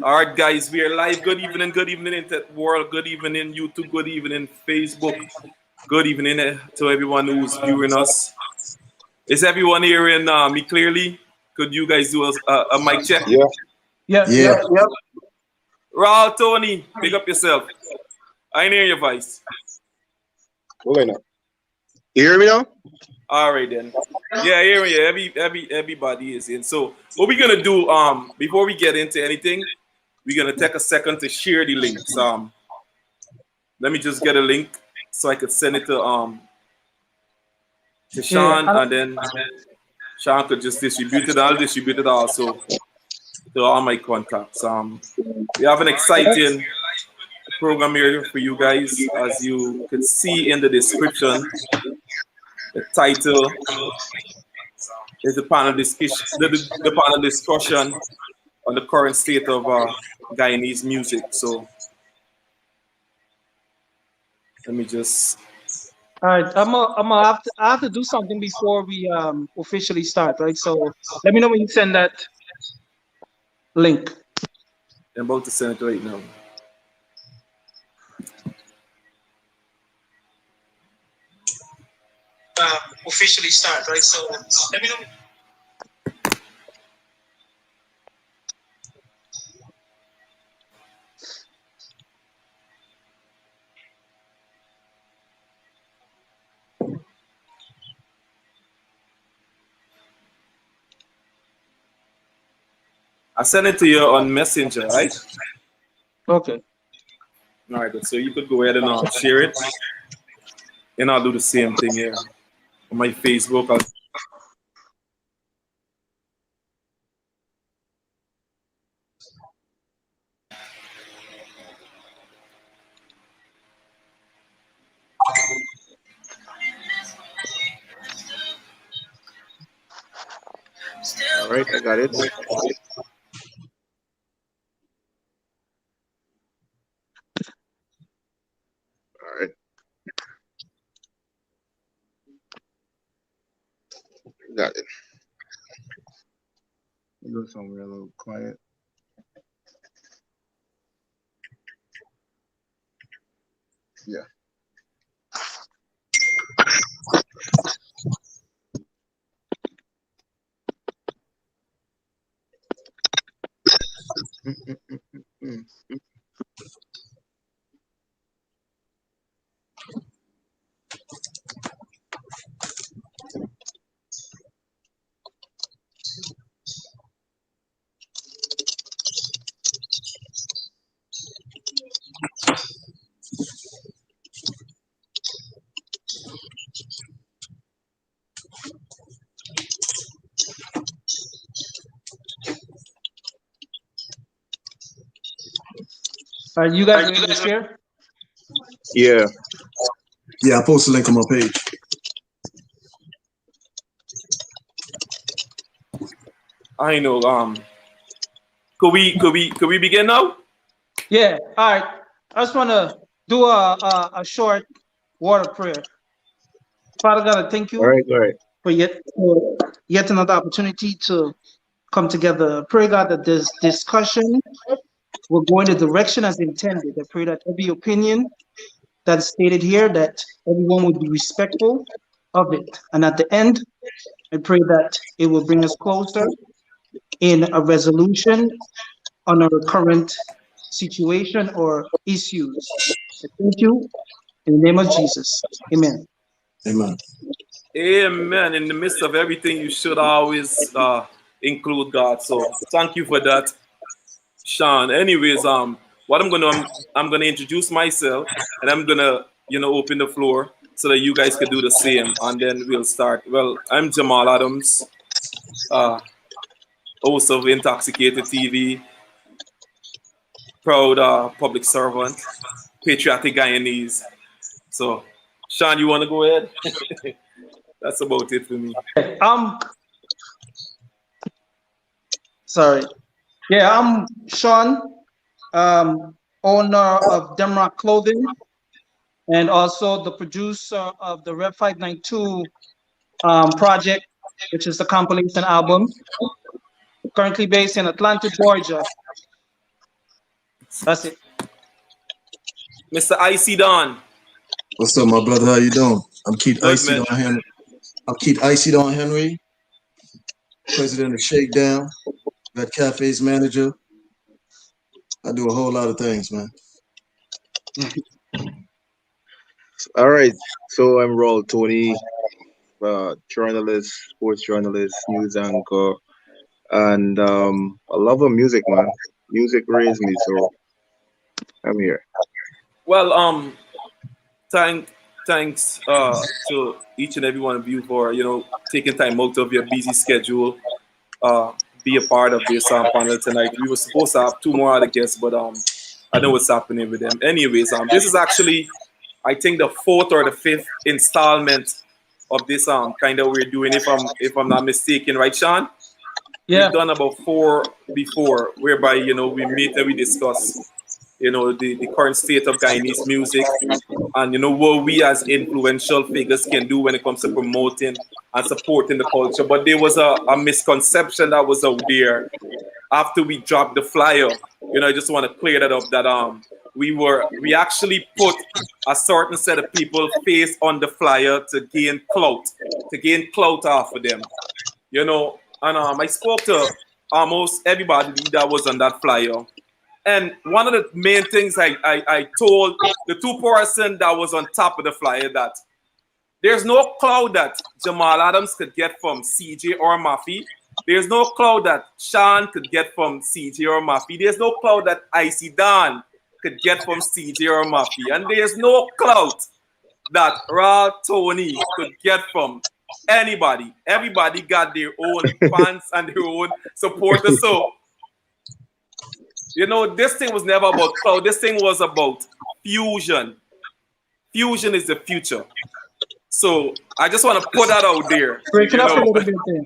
All right, guys, we are live. Good evening, Internet world. Good evening, YouTube. Good evening, Facebook. Good evening to everyone who's viewing us. Is everyone hearing me clearly? Could you guys do a mic check? Yeah. Yeah. Yeah. Raw, Tony, pick up yourself. I ain't hear your voice. Wait now. You hear me now? All right then. Yeah, hear me. Everybody is in. So what we're gonna do before we get into anything, we're gonna take a second to share the links. Let me just get a link so I could send it to Sean, and then Sean could just distribute it. I'll distribute it also to all my contacts. We have an exciting program here for you guys, as you can see in the description. The title is the panel discussion, the panel discussion on the current state of Guyanese music. So let me just. All right, I have to do something before we officially start, right? So let me know when you send that link. I'm about to send it right now. Officially start, right? So let me know. I sent it to you on Messenger, right? Okay. All right, good. So you could go ahead and share it, and I'll do the same thing here on my Facebook. All right, I got it. All right. Got it. Go somewhere a little quiet. Yeah. All right, you guys ready to share? Yeah. Yeah, I posted a link on my page. I know. Could we begin now? Yeah. All right. I just want to do a short word of prayer. Father God, I thank you All right. for yet another opportunity to come together. Pray, God, that this discussion will go in the direction as intended. I pray that every opinion that's stated here, that everyone would be respectful of it. And at the end, I pray that it will bring us closer in a resolution on our current situation or issues. I thank you in the name of Jesus. Amen. Amen. Amen. In the midst of everything, you should always include God. So thank you for that, Sean. Anyways, what I'm gonna introduce myself, and I'm gonna open the floor so that you guys could do the same, and then we'll start. Well, I'm Jamal Adams, host of Intoxicated TV, proud public servant, patriotic Guyanese. So, Sean, you want to go ahead? That's about it for me. Sorry. Yeah, I'm Sean, owner of Demrock Clothing, and also the producer of the Rev 592 project, which is the compilation album. currently based in Atlanta, Georgia. That's it. Mr. Icy Don. What's up, my brother? How you doing? I'm Keith Good, Icy man. Don Henry. President of Shakedown, Red Cafe's manager. I do a whole lot of things, man. All right. So I'm Raul Tony, journalist, sports journalist, news anchor, and I love music, man. Music raised me, so I'm here. Well, thanks to each and every one of you for taking time out of your busy schedule, be a part of this panel tonight. We were supposed to have two more other guests, but I know what's happening with them. Anyways, this is actually, I think, the fourth or the fifth installment of this kind of we're doing, if I'm not mistaken, right, Sean? Yeah. We've done about 4 before, whereby we meet and we discuss the current state of Guyanese music, and what we as influential figures can do when it comes to promoting and supporting the culture. But there was a misconception that was out there after we dropped the flyer. I just want to clear that up, that we actually put a certain set of people face on the flyer to gain clout off of them. And I spoke to almost everybody that was on that flyer. And one of the main things I told the two person that was on top of the flyer, that there's no cloud that Jamal Adams could get from CJ or Mafi. There's no cloud that Sean could get from CJ or Mafi. There's no cloud that Icy Don could get from CJ or Mafi. And there's no cloud that Raw Tony could get from anybody. Everybody got their own fans and their own supporters. So this thing was never about cloud. This thing was about fusion. Fusion is the future. So I just want to put that out there. Breaking up a little bit there.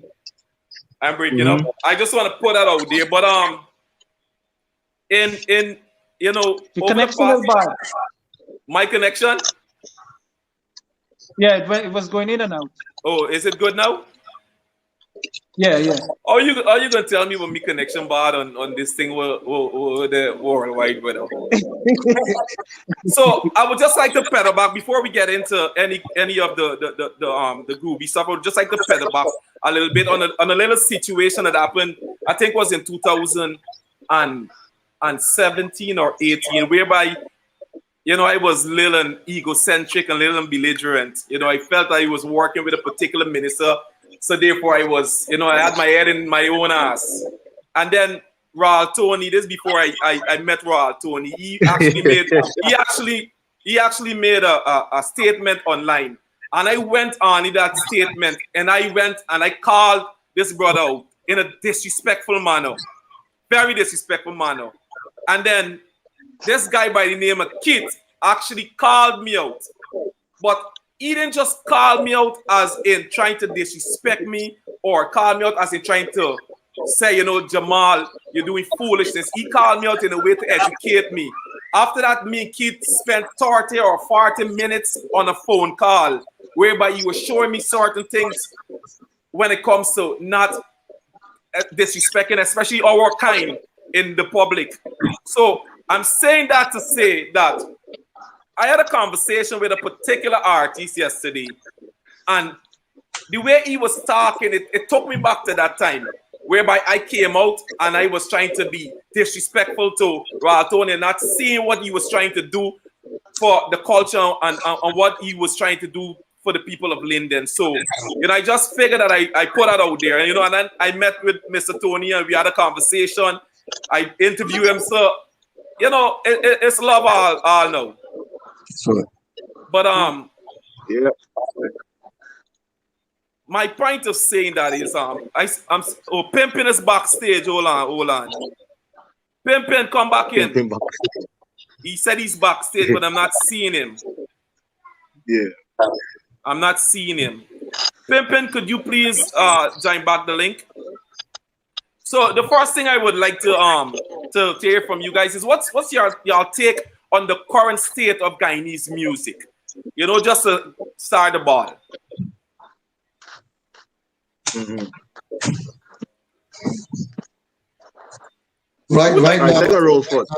I'm breaking up. I just want to put that out there. But in The connection is bad. My connection? Yeah, it was going in and out. Oh, is it good now? Yeah. Are you gonna tell me when my connection bad on this thing with the worldwide weather? So I would just like to pedal back before we get into any of the groovy stuff. I would just like to pedal back a little bit on a little situation that happened. I think it was in 2017 or 18, whereby I was a little egocentric and a little belligerent. I felt I was working with a particular minister. So therefore I was, I had my head in my own ass. And then Raul Tony, this before I met Raul Tony, he actually made a statement online. And I went on in that statement and I called this brother out in a disrespectful manner. Very disrespectful manner. And then this guy by the name of Kit actually called me out. But he didn't just call me out as in trying to disrespect me or call me out as in trying to say, Jamal, you're doing foolishness. He called me out in a way to educate me. After that, me and Keith spent 30 or 40 minutes on a phone call whereby he was showing me certain things when it comes to not disrespecting, especially our kind in the public. So I'm saying that to say that I had a conversation with a particular artist yesterday, and the way he was talking, it took me back to that time, whereby I came out and I was trying to be disrespectful to Raul Tony, not seeing what he was trying to do for the culture and what he was trying to do for the people of Linden. So, I just figured that I put that out there, and then I met with Mr. Tony and we had a conversation. I interviewed him, so, it's love all now. Sure. But Yeah. my point of saying that is Pimpin is backstage. Hold on. Pimpin, come back in. He said he's backstage, but I'm not seeing him. Yeah. I'm not seeing him. Pimpin, could you please join back the link? So the first thing I would like to hear from you guys is what's your take on the current state of Guyanese music? Just to start the ball. All Right right, now. so I gonna roll first.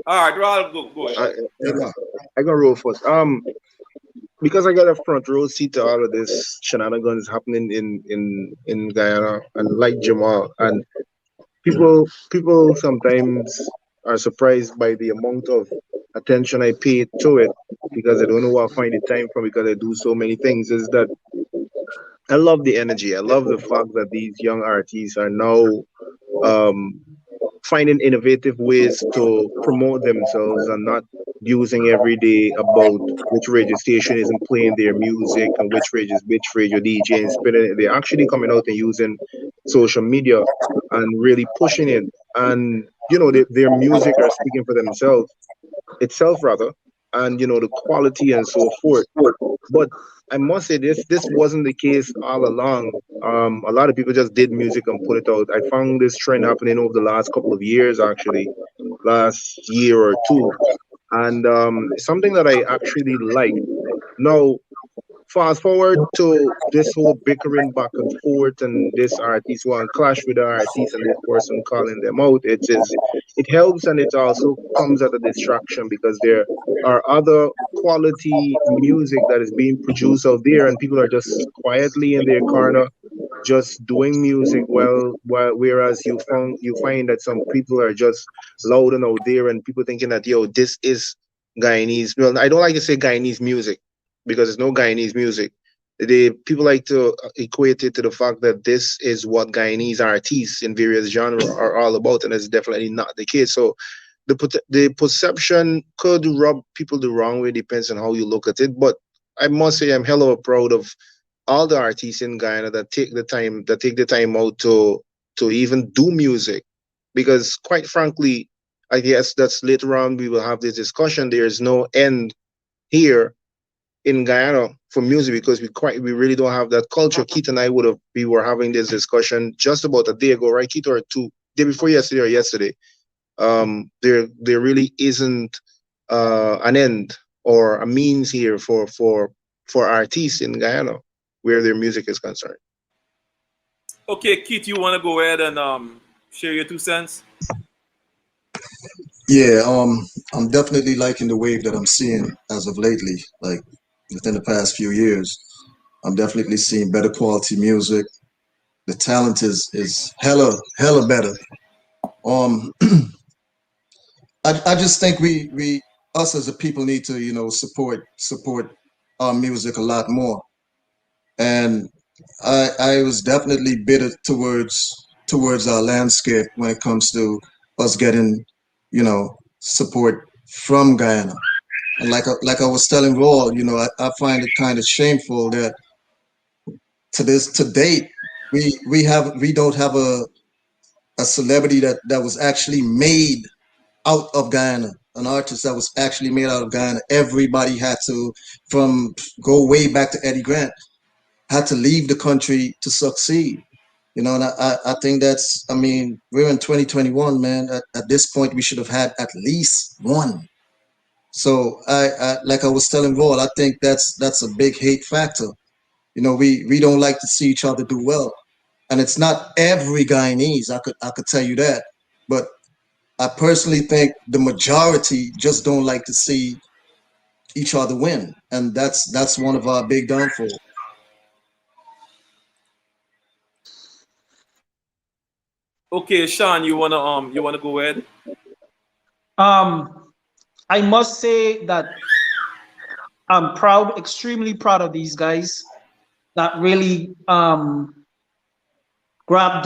All right, Roll, go I, ahead. Yeah. I gonna roll first. Because I got a front row seat to all of this shenanigans happening in Guyana, and like Jamal, and people sometimes are surprised by the amount of attention I pay to it because I don't know where I find the time from because I do so many things. Is that I love the energy. I love the fact that these young artists are now um, finding innovative ways to promote themselves and not using every day about which radio station isn't playing their music and which radio DJ is spinning it. They're actually coming out and using social media and really pushing it. And their music are speaking for themselves itself rather, and the quality and so forth. But I must say this wasn't the case all along. A lot of people just did music and put it out. I found this trend happening over the last couple of years, actually, last year or two, and it's something that I actually like. Now, fast forward to this whole bickering back and forth, and this artist want clash with the artist, and this person calling them out. It helps, and it also comes at a distraction because there are other quality music that is being produced out there, and people are just quietly in their corner just doing music while whereas you find that some people are just loud and out there and people thinking that this is Guyanese. Well, I don't like to say Guyanese music because it's no Guyanese music. People like to equate it to the fact that this is what Guyanese artists in various genres are all about, and it's definitely not the case. So the perception could rub people the wrong way, depends on how you look at it. But I must say I'm hella proud of all the artists in Guyana that take the time out to even do music, because quite frankly, I guess that's later on we will have this discussion. There is no end here in Guyana for music because we really don't have that culture. Keith and I we were having this discussion just about a day ago, right, Keith, or two day before yesterday or yesterday. There really isn't an end or a means here for artists in Guyana where their music is concerned. Okay, Keith, you want to go ahead and share your 2 cents? Yeah, I'm definitely liking the wave that I'm seeing as of lately, like within the past few years. I'm definitely seeing better quality music. The talent is hella better. Um, I just think we us as a people need to support our music a lot more. And I was definitely bitter towards our landscape when it comes to us getting support from Guyana. And like I was telling Raw, I find it kind of shameful that to date we don't have a celebrity that was actually made out of Guyana, an artist that was actually made out of Guyana. Everybody had to, from go way back to Eddie Grant, had to leave the country to succeed. And I think I mean, we're in 2021, man. At this point, we should have had at least one. So like I was telling Roll, I think that's a big hate factor. We don't like to see each other do well, and it's not every Guyanese. I could tell you that, but I personally think the majority just don't like to see each other win, and that's one of our big downfalls. Okay, Sean, you wanna go ahead? Um, I must say that I'm proud, extremely proud of these guys that really grabbed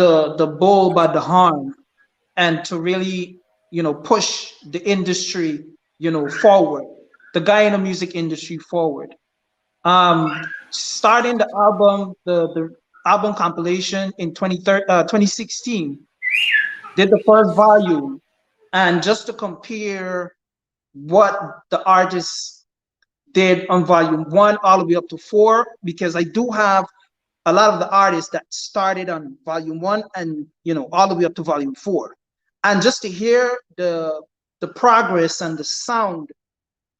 the bull by the horn and to really push the industry forward, the Guyana music industry forward. Starting the album compilation in 2016, did the first volume, and just to compare what the artists did on volume one all the way up to four, because I do have a lot of the artists that started on volume one and all the way up to volume four, and just to hear the progress and the sound,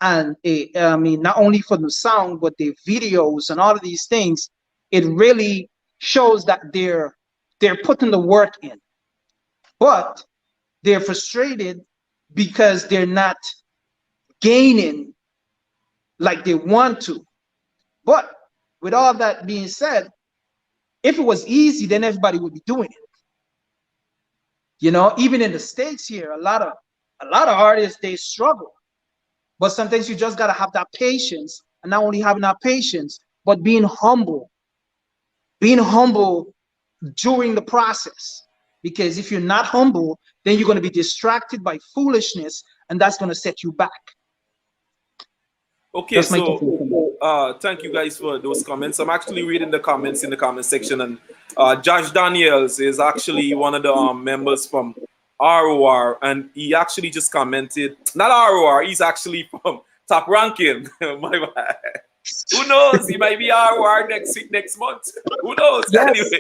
and I mean, not only for the sound but the videos and all of these things, it really shows that they're putting the work in. But They're frustrated because they're not gaining like they want to. But with all that being said, if it was easy, then everybody would be doing it. You know, even in the States here, a lot of artists, they struggle. But sometimes you just gotta have that patience, and not only having that patience, but being humble during the process. Because if you're not humble, then you're going to be distracted by foolishness, and that's going to set you back. Okay, That's my so thank you guys for those comments. I'm actually reading the comments in the comment section, and Josh Daniels is actually one of the members from ROR, and he actually just commented, not ROR, he's actually from Top Ranking. My bad. Who knows? He might be ROR next week, next month. Who knows? Yes.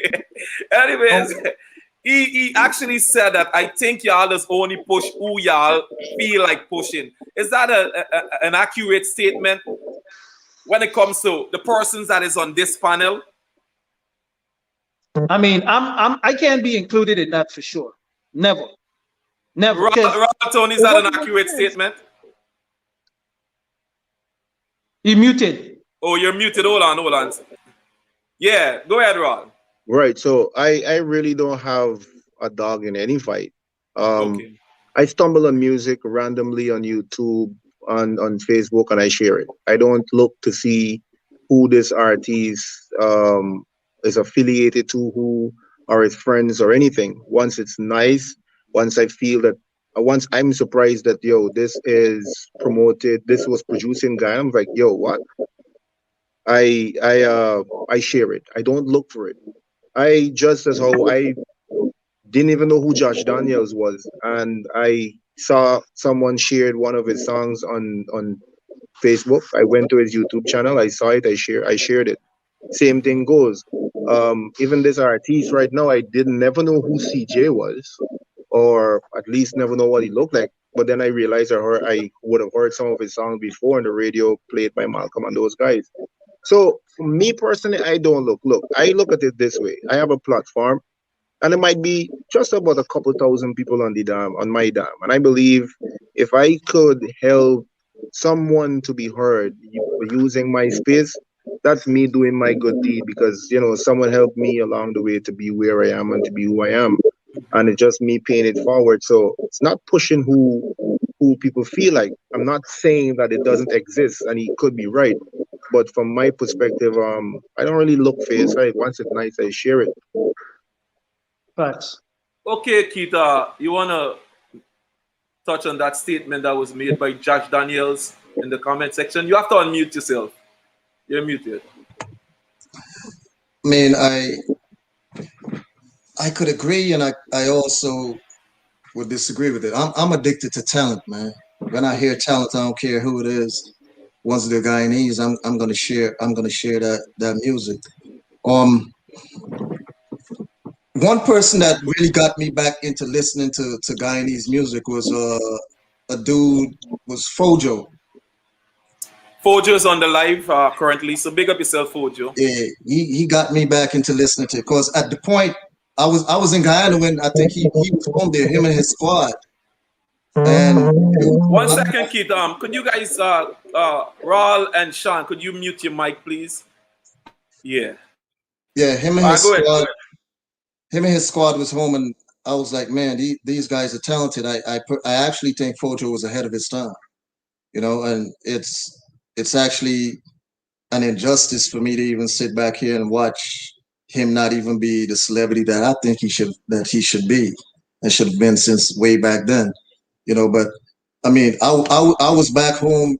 Anyways, he actually said that I think y'all just only push who y'all feel like pushing. Is that an accurate statement when it comes to the persons that is on this panel? I mean, I can't be included in that for sure. Never, never. Because Tony, is that an accurate statement? you muted. Oh, you're muted. Hold on. Yeah, go ahead, Ron. Right. So I really don't have a dog in any fight. Um, Okay. I stumble on music randomly on YouTube, on Facebook, and I share it. I don't look to see who this artist is affiliated to, who are his friends or anything. Once it's nice, once I feel that, once I'm surprised that this is promoted, this was produced in Ghana, I'm like, what? I share it. I don't look for it. I just as how I didn't even know who Josh Daniels was, and I saw someone shared one of his songs on Facebook. I went to his YouTube channel. I saw it. I shared it. Same thing goes. Even this artist right now, I didn't never know who CJ was, or at least never know what he looked like. But then I realized I would have heard some of his songs before on the radio played by Malcolm and those guys. So for me personally, I don't look. Look, I look at it this way. I have a platform, and it might be just about a couple thousand people on the dam, on my dam. And I believe if I could help someone to be heard using my space, that's me doing my good deed, because someone helped me along the way to be where I am and to be who I am, and it's just me paying it forward. So it's not pushing who people feel like. I'm not saying that it doesn't exist, and he could be right. But from my perspective, I don't really look for it. Right? Once it's nice, I share it. But Okay, Keita, you wanna touch on that statement that was made by Josh Daniels in the comment section? You have to unmute yourself. You're muted. I mean, I could agree, and I also would disagree with it. I'm addicted to talent, man. When I hear talent, I don't care who it is. Once they're Guyanese, I'm gonna share that music. Um, One person that really got me back into listening to Guyanese music was a dude was Fojo. Fojo's on the live currently, so big up yourself, Fojo. Yeah, he got me back into listening to it. Cause at the point I was in Guyana when I think he was home there, him and his squad. And 1 second, Keith. Could you guys, Raul and Sean, could you mute your mic, please? Yeah. yeah, him and All right, his go ahead. squad, him and his squad was home, and I was like, man, these guys are talented. I actually think Fojo was ahead of his time, and it's actually an injustice for me to even sit back here and watch him not even be the celebrity that I think he should be and should have been since way back then. But I mean, I was back home.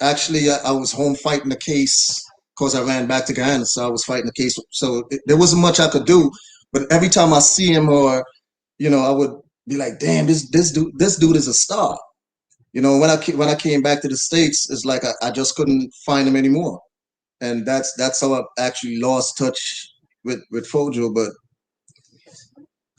Actually, I was home fighting the case because I ran back to Guyana, so I was fighting the case. So there wasn't much I could do. But every time I see him, or I would be like, "Damn, this dude is a star." When I came back to the States, it's like I just couldn't find him anymore, and that's how I actually lost touch with Fojo. But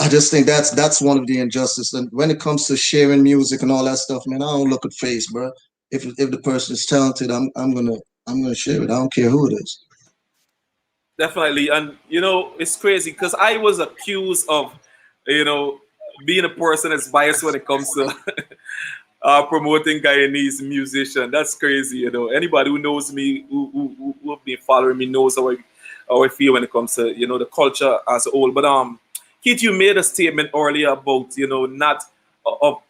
I just think that's one of the injustices. And when it comes to sharing music and all that stuff, man, I don't look at face, bro. If the person is talented, I'm gonna share it. I don't care who it is. Definitely. And, it's crazy because I was accused of, you know, being a person that's biased when it comes to promoting Guyanese musician. That's crazy, you know. Anybody who knows me, who have been following me, knows how I feel when it comes to the culture as a whole. But Keith, you made a statement earlier about not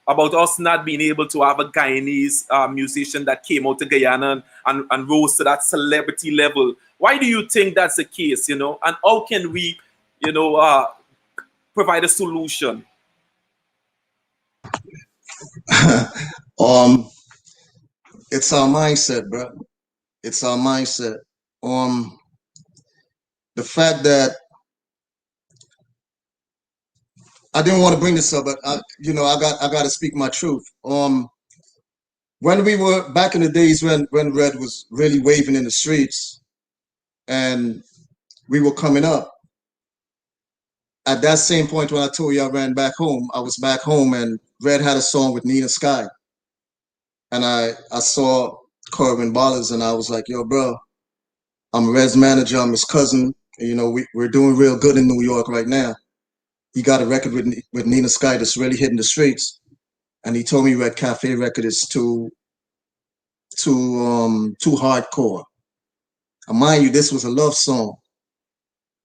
about us not being able to have a Guyanese musician that came out to Guyana and rose to that celebrity level. Why do you think that's the case? And how can we, you know, uh, provide a solution? um, it's our mindset, bro. It's our mindset. Um, the fact that I didn't want to bring this up, but I got to speak my truth. When we were back in the days when Red was really waving in the streets and we were coming up, at that same point when I told you I ran back home, I was back home and Red had a song with Nina Sky, and I saw Corwin Ballers and I was like, yo, bro, I'm Red's manager, I'm his cousin. We're doing real good in New York right now. He got a record with Nina Sky that's really hitting the streets, and he told me Red Cafe record is too hardcore. And mind you, this was a love song.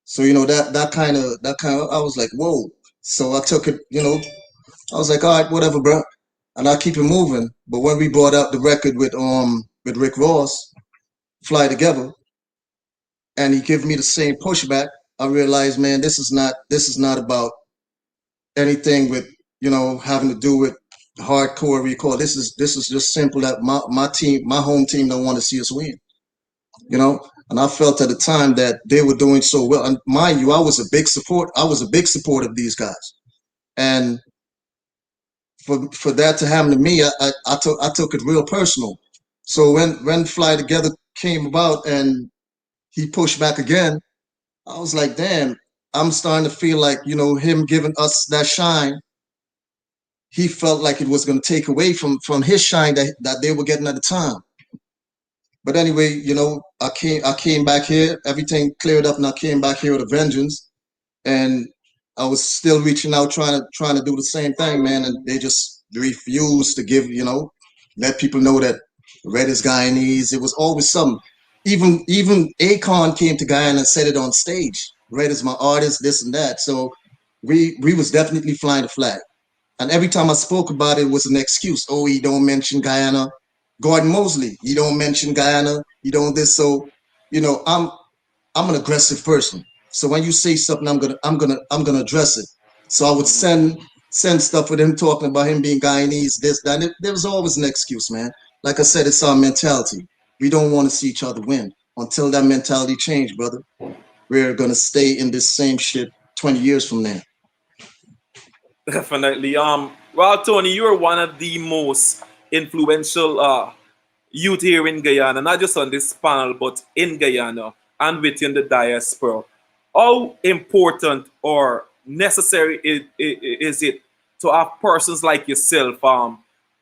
So that kind of I was like, whoa. So I took it, I was like, all right, whatever, bro. And I keep it moving. But when we brought out the record with Rick Ross, Fly Together, and he gave me the same pushback, I realized, man, this is not about anything with having to do with hardcore record. This is just simple that my team, my home team, don't want to see us win. you know. And I felt at the time that they were doing so well. And mind you, I was a big support of these guys. And for that to happen to me, I took it real personal. So when Fly Together came about and he pushed back again, I was like, damn, I'm starting to feel like, him giving us that shine, he felt like it was going to take away from his shine that they were getting at the time. But anyway, I came back here, everything cleared up, and I came back here with a vengeance. And I was still reaching out, trying to do the same thing, man. And they just refused to let people know that Red is Guyanese. It was always something. Even Akon came to Guyana and said it on stage. Red is my artist, this and that. So we was definitely flying the flag. And every time I spoke about it, it was an excuse. Oh, he don't mention Guyana. Gordon Mosley, he don't mention Guyana. He don't this. So, I'm an aggressive person. So when you say something, I'm gonna address it. So I would send stuff with him talking about him being Guyanese, this, that. There was always an excuse, man. Like I said, it's our mentality. We don't want to see each other win. Until that mentality change, brother, we're gonna stay in this same shit 20 years from now. Definitely. Well, Tony, you're one of the most influential youth here in Guyana, not just on this panel, but in Guyana and within the diaspora. How important or necessary is it to have persons like yourself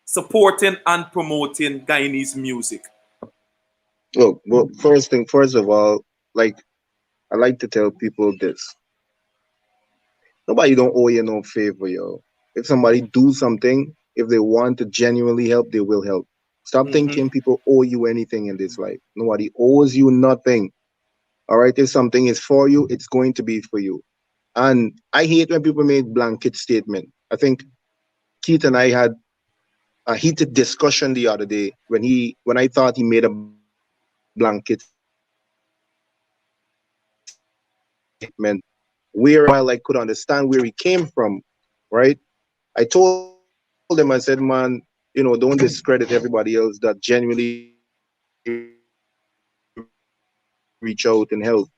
supporting and promoting Guyanese music? Well, first of all, like I like to tell people this: nobody don't owe you no favor, yo. If somebody do something, if they want to genuinely help, they will help. Stop Hmm. thinking people owe you anything in this life. Nobody owes you nothing. All right, if something is for you, it's going to be for you. And I hate when people make blanket statement. I think Keith and I had a heated discussion the other day when I thought he made a blanket statement where while I could understand where he came from, right? I told him, I said, man, don't discredit everybody else that genuinely reach out and help.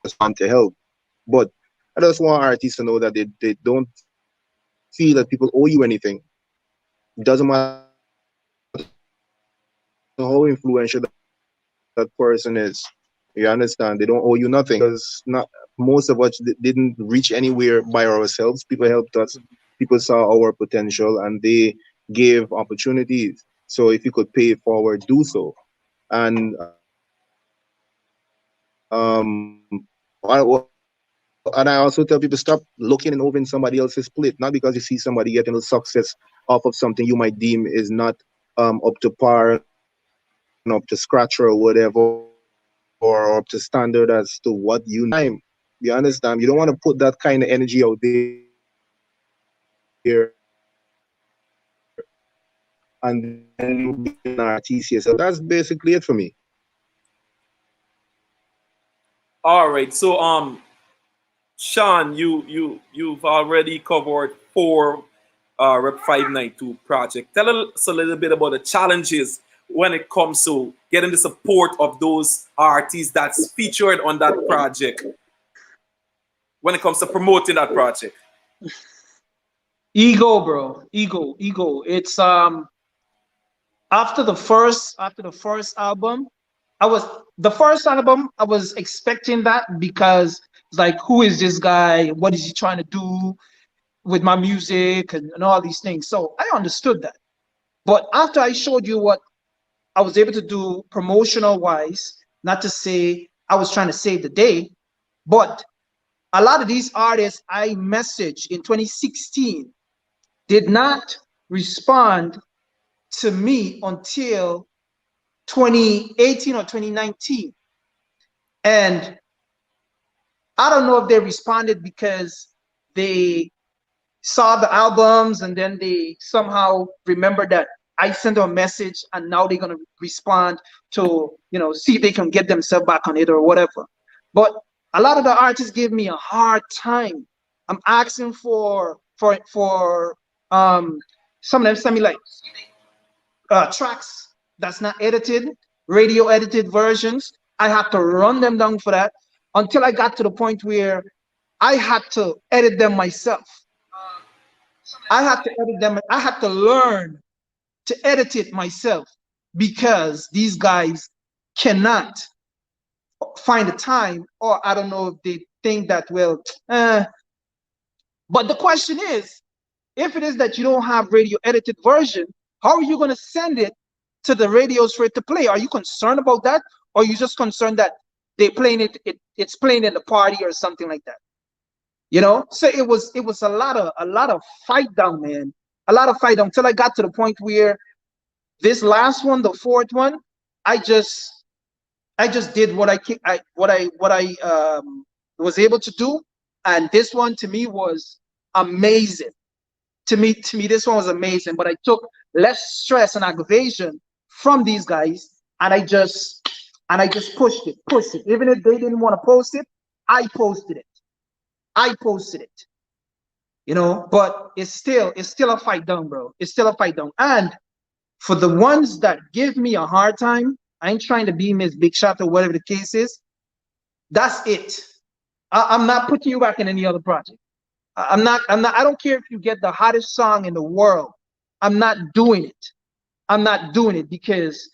But I just want artists to know that they don't feel that people owe you anything. Doesn't matter how influential that person is. You understand? They don't owe you anything. Most of us didn't reach anywhere by ourselves. People helped us. People saw our potential and they gave opportunities. So if you could pay it forward, do so. And what else can I say? and I also tell people stop looking and over somebody else's plate, not because you see somebody getting a success off of something you might deem is not up to par and up to scratch or whatever, or up to standard as to what you need. You understand? You don't want to put that kind of energy out there and then you become an artist yourself. So that's basically it for me. All right. So Sean, you've already covered four Rep 592 project. Tell us a little bit about the challenges when it comes to getting the support of those artists that's featured on that project. When it comes to promoting that project. Ego, bro. Ego. It's after the first album, I was the first album I was expecting that because it's like, who is this guy? What is he trying to do with my music and all these things? So I understood that. But after I showed you what I was able to do promotional wise, not to say I was trying to save the day, but a lot of these artists I messaged in 2016 did not respond to me until 2018 or 2019. And I don't know if they responded because they saw the albums and then they somehow remembered that I sent them a message and now they're gonna respond to, see if they can get themselves back on it or whatever. But a lot of the artists give me a hard time. I'm asking for some of them send me like tracks that's not edited, radio edited versions. I had to run them down for that until I got to the point where I had to edit them myself. I had to edit them. I had to learn to edit it myself because these guys cannot find the time, or I don't know if they think that, well, but the question is, if it is that you don't have radio edited version, how are you going to send it to the radios for it to play? Are you concerned about that, or are you just concerned that they playing it's playing in the party or something like that? So it was a lot of fight down, man. A lot of fight down until I got to the point where this last one, the fourth one, I just did what I was able to do, and this one to me was amazing. To me, this one was amazing. But I took less stress and aggravation from these guys, and I just pushed it. Even if they didn't want to post it, I posted it. I posted it. But it's still a fight down, bro. It's still a fight down. And for the ones that give me a hard time, I ain't trying to be Miss Big Shot or whatever the case is. That's it. I'm not putting you back in any other project. I'm not. I don't care if you get the hottest song in the world. I'm not doing it. I'm not doing it because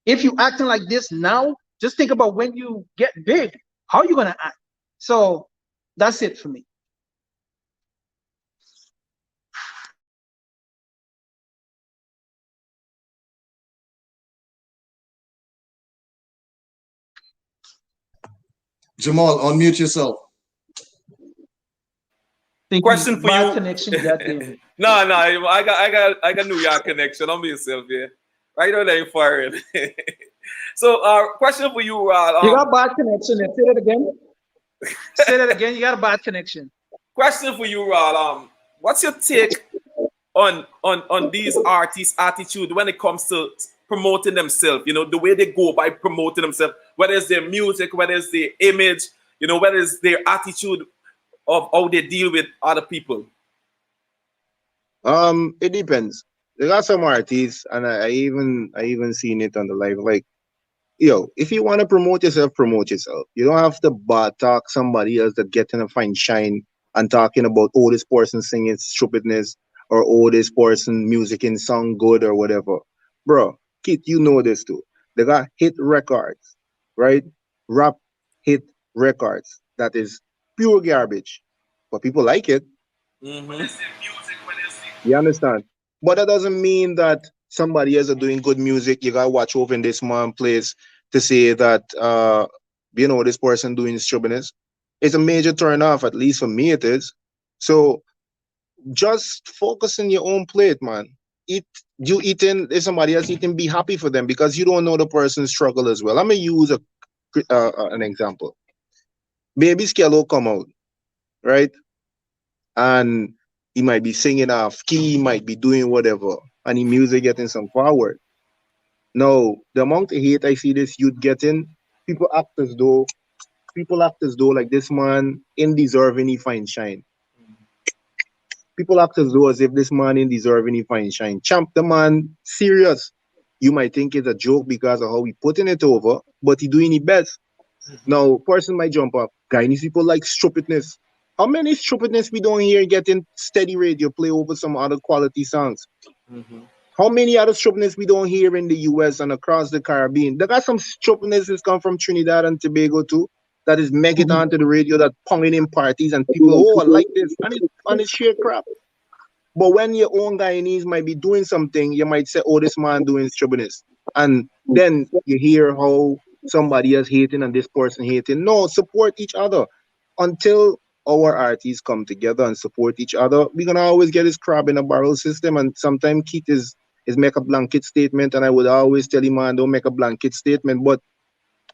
if you acting like this now, just think about when you get big. How are you gonna act? So that's it for me. Jamal, unmute yourself. Think we Question for bad you. connection. Goddamn. No, I got New York connection. I'm myself here. Right now they firing. So question for you, You got bad connection. Say that again. Say that again. You got a bad connection. question for you, Rod. What's your take on these artists' attitude when it comes to promoting themselves? The way they go by promoting themselves, whether it's their music, whether it's their image, whether it's their attitude of how they deal with other people. It depends. There are some artists, and I even seen it on the live. Like, yo, if you want to promote yourself, promote yourself. You don't have to talk somebody else that getting a fine shine and talking about, oh, this person singing stupidness, or oh, this person music and sound good or whatever. Bro, kid, you know this too. They got hit records, right? Rap hit records. That is pure garbage, but people like it. Mm-hmm. You understand? But that doesn't mean that somebody else are doing good music. You gotta watch over in this man place to say that this person doing stubbornness. It's a major turn off, at least for me it is. So just focus on your own plate, man. Eat you eating if somebody else eating, be happy for them because you don't know the person's struggle as well. I'm gonna use an example. Baby Skello come out, right? And he might be singing off key, he might be doing whatever, and the music getting some forward. No, the amount of hate I see this youth getting, people act as though like this man ain't deserving he find shine. People act as though as if this man ain't deserving he find shine. Champ the man serious. You might think it's a joke because of how he putting it over, but he doing his best. Now, person might jump up. Guyanese people like stupidness. How many stupidness we don't hear getting steady radio play over some other quality songs? Mhm. How many other stupidness we don't hear in the US and across the Caribbean? There got some stupidness that's come from Trinidad and Tobago too. That is make it onto the radio that ponging in parties and people, oh, I like this. And it's sheer crap. But when your own Guyanese might be doing something, you might say, oh, this man doing stubbornness. And then you hear how somebody else hating and this person hating. No, support each other. Until our artists come together and support each other, we're gonna always get this crab in a barrel system. And sometimes Keith is make a blanket statement. And I would always tell him, man, don't make a blanket statement. But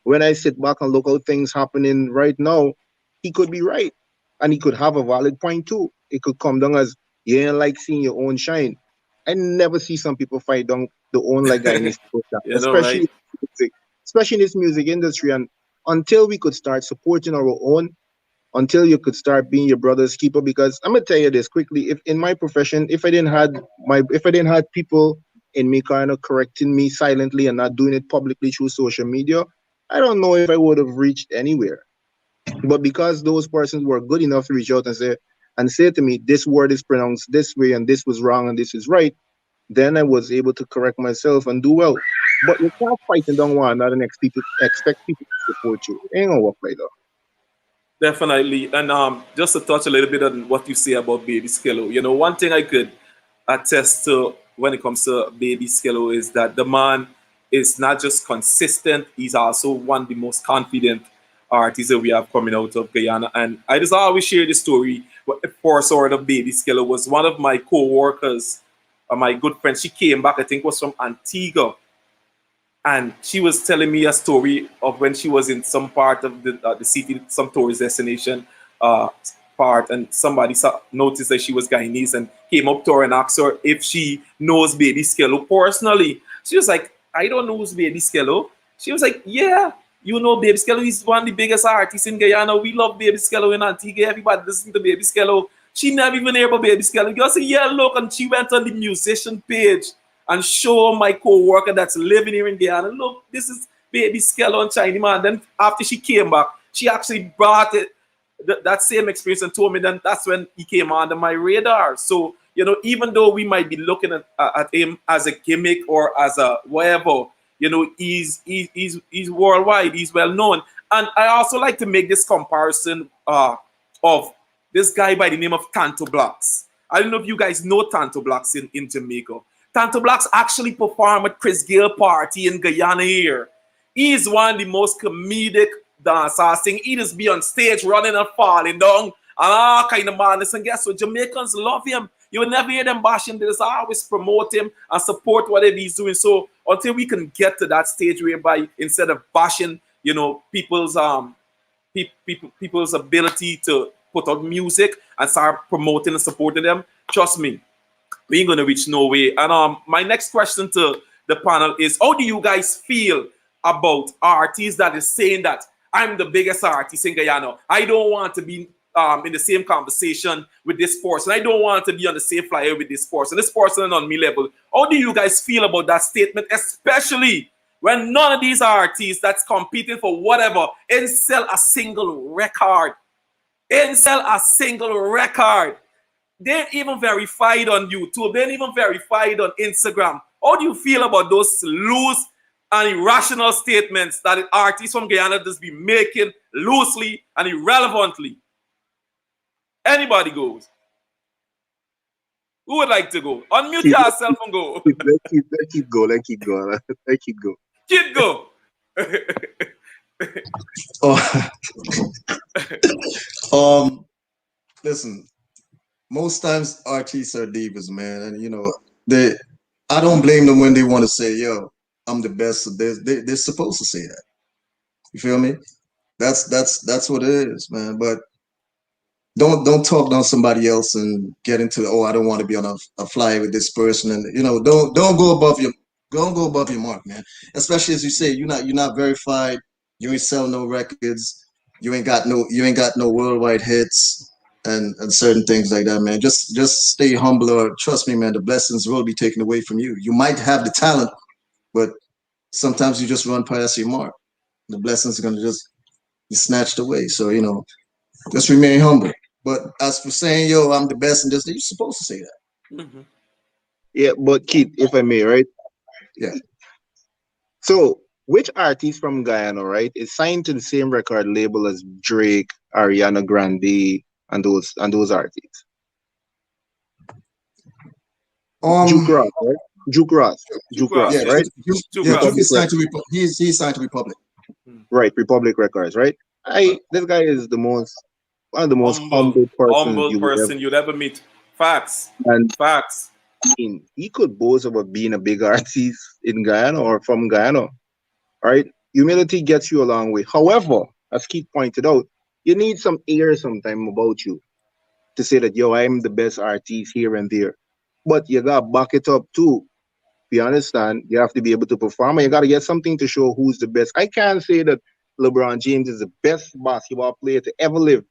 when I sit back and look how things happening right now, he could be right. And he could have a valid point too. It could come down as you ain't like seeing your own shine. I never see some people fight down the own like Guyanese people, You know, right? especially in this music industry. And until we could start supporting our own, until you could start being your brother's keeper. Because I'm gonna tell you this quickly: if in my profession, if I didn't had people in me kind of correcting me silently and not doing it publicly through social media, I don't know if I would have reached anywhere. But because those persons were good enough to reach out and say to me, this word is pronounced this way and this was wrong and this is right, then I was able to correct myself and do well. But you can't fight and don't want another next people expect people to support you. It ain't gonna work like that. Definitely. And just to touch a little bit on what you say about Baby Skello, you know, one thing I could attest to when it comes to Baby Skello is that the man is not just consistent, he's also one of the most confident artists that we have coming out of Guyana. And I just always share the story. For sort of Baby Skello was one of my co-workers, my good friend. She came back, I think was from Antigua, and she was telling me a story of when she was in some part of the city, some tourist destination uh, part, and somebody noticed that she was Guyanese and came up to her and asked her if she knows Baby Skello personally. She was like, I don't know who's Baby Skello. She was like, yeah, you know Baby Skello. He's one of the biggest artists in Guyana. We love Baby Skello in Antigua. Everybody listen to Baby Skello. She never even heard about Baby Skello. You say, yeah, look, and she went on the musician page and show my co-worker that's living here in Guyana, look, this is Baby Skello and China Man. Then after she came back, she actually brought it that same experience and told me then that's when he came under my radar. So, you know, even though we might be looking at him as a gimmick or as a whatever, you know, he's worldwide, he's well known. And I also like to make this comparison of this guy by the name of Tanto Blacks. I don't know if you guys know Tanto Blacks in Jamaica. Tanto Blacks actually performed at Chris Gayle party in Guyana here. He's one of the most comedic dancers. He just be on stage running and falling down and all kind of madness. And guess what? Jamaicans love him. You will never hear them bashing. They just always promote him and support whatever he's doing. So until we can get to that stage whereby instead of bashing, you know, people's ability to put out music and start promoting and supporting them, trust me, we ain't gonna reach no way. And my next question to the panel is: how do you guys feel about artists that is saying that I'm the biggest artist in Guyana? I don't want to be in the same conversation with this person. I don't want to be on the same flyer with this person. This person on me level. How do you guys feel about that statement, especially when none of these artists that's competing for whatever ain't sell a single record? Ain't sell a single record. They ain't even verified on YouTube. They ain't even verified on Instagram. How do you feel about those loose and irrational statements that artists from Guyana just be making loosely and irrelevantly? Anybody goes. Who would like to go? Unmute Keep, yourself and go. let keep go. Let keep go. Let keep go. Kid, go. Uh, um, listen, most times artists are divas, man, and they. I don't blame them when they want to say, "Yo, I'm the best." So they're supposed to say that. You feel me? That's what it is, man. But don't talk down somebody else and get into, oh, I don't want to be on a fly with this person, and don't go above your mark, man. Especially as you say, you're not verified, you ain't sell no records, you ain't got no worldwide hits, and certain things like that, man. Just stay humble, or trust me, man, the blessings will be taken away from you. You might have the talent, but sometimes you just run past your mark. The blessings are gonna just be snatched away. So just remain humble. But as for saying, yo, I'm the best in this, you're supposed to say that. Mhm. Yeah, but Keith, if I may, right? Yeah. So, which artist from Guyana, right, is signed to the same record label as Drake, Ariana Grande, and those artists? Juke Um. Ross, right? Juke Ross, Juke Juke Ross, Ross, Yeah. yeah. right? Juke Duke Ross. Republic is signed Records, to he's signed to Republic. Mm. right? Republic Records, right? This guy is one of the most Humble, humble persons humble you would ever. person you'd ever meet. Facts. And Facts. he could boast about being a big artist in Guyana or from Guyana, right? Humility gets you a long way. However, as Keith pointed out, you need some air sometime about you to say that, yo, I'm the best artist here and there. But you gotta back it up too. You understand? You have to be able to perform, and you gotta get something to show who's the best. I can't say that LeBron James is the best basketball player to ever live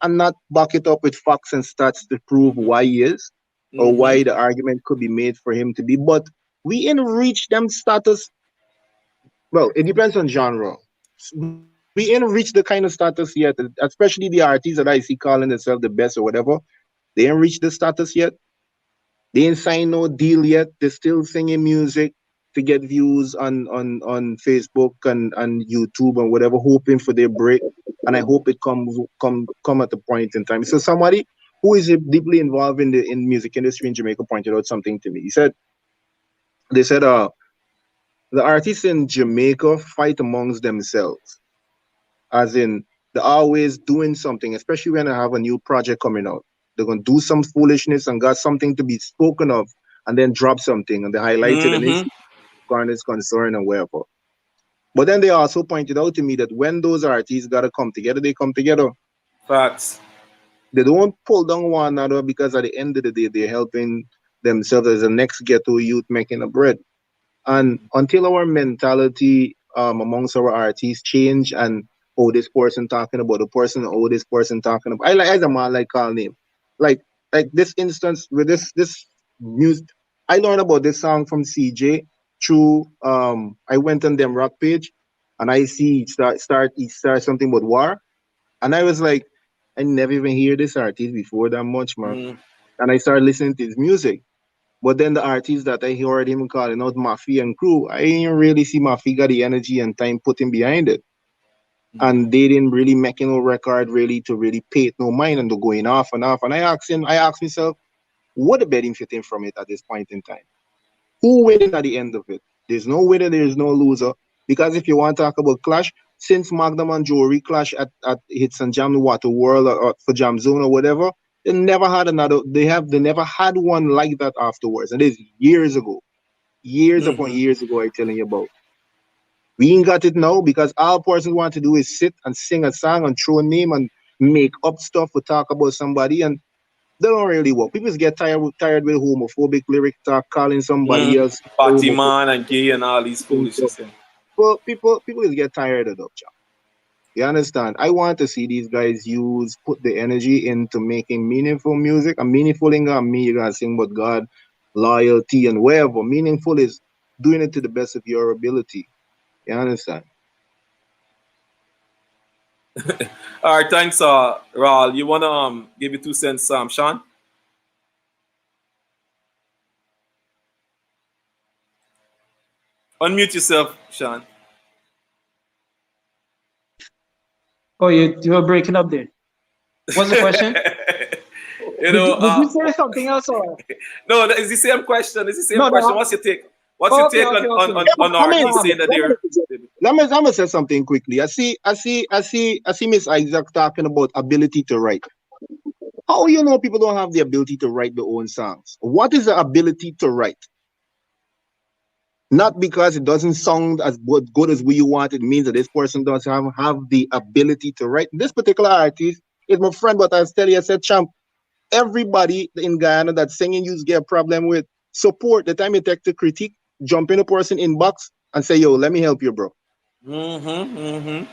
and not back it up with facts and stats to prove Hmm. why he is or Hmm. why the argument could be made for him to be. But we ain't reach them status. Well, it depends on genre. We ain't reached the kind of status yet, especially the artists that I see calling themselves the best or whatever. They ain't reached the status yet. They ain't signed no deal yet. They're still singing music to get views on Facebook and YouTube and whatever, hoping for their break. And I hope it come at a point in time. So somebody who is deeply involved in the music industry in Jamaica pointed out something to me. They said the artists in Jamaica fight amongst themselves, as in they're always doing something, especially when I have a new project coming out. They're gonna do some foolishness and got something to be spoken of, and then drop something and they highlight it and it's Hmm. garners concern and whatever. But then they also pointed out to me that when those artists gotta come together, they come together. Facts. They don't pull down one another because at the end of the day, they're helping themselves as the next ghetto youth making a bread. And until our mentality amongst our artists change and oh this person talking about the person, oh this person talking about, I like as a man like call name. Like like this instance with this music, I learned about this song from CJ through I went on them rock page and I see he start something with war, and I was like, I never even hear this artist before that much, man. Mm. And I started listening to his music. But then the artists that I heard him calling out Mafia and crew, I didn't really see Mafia got the energy and time putting behind it. And they didn't really make no record really to really pay it no mind and they're going off and off. And I asked myself, what the betting fitting from it at this point in time? Who winning at the end of it? There's no winner, there's no loser. Because if you want to talk about clash, since Magnum and Jory clash at Hits and Jam Water World or for Jam Zone or whatever, they never had one like that afterwards. And it's years ago. Years upon Hmm. years ago, I telling you about. We ain't got it now because all person want to do is sit and sing a song and throw a name and make up stuff to talk about somebody, and they don't really work. People just get tired with homophobic lyric talk, calling somebody Mm. else homophobic Batman and gay and all these and stuff. foolishness. Yeah. But people just get tired of that, John. You understand? I want to see these guys put the energy into making meaningful music. And meaningful ain't gonna mean you're gonna sing about God, loyalty, and whatever. Meaningful is doing it to the best of your ability. You understand? All right, thanks, Raul. You wanna give your 2 cents, Sean? Unmute yourself, Sean. Oh, you were breaking up there. What's the question? You Did know, you, did you say something else or no, it's the same question. It's the same no? question. No, What's your take? What's your Okay, take okay, okay. on I mean, artists saying that they're let me say something quickly. I see Miss Isaac talking about ability to write. How you know people don't have the ability to write their own songs? What is the ability to write? Not because it doesn't sound as good as we want, it means that this person doesn't have the ability to write. This particular artist is my friend, but I tell you, I said, champ, everybody in Guyana that's singing you get a problem with support. The time you take to critique, jump in a person inbox and say, yo, let me help you, bro. Mm-hmm, mm-hmm.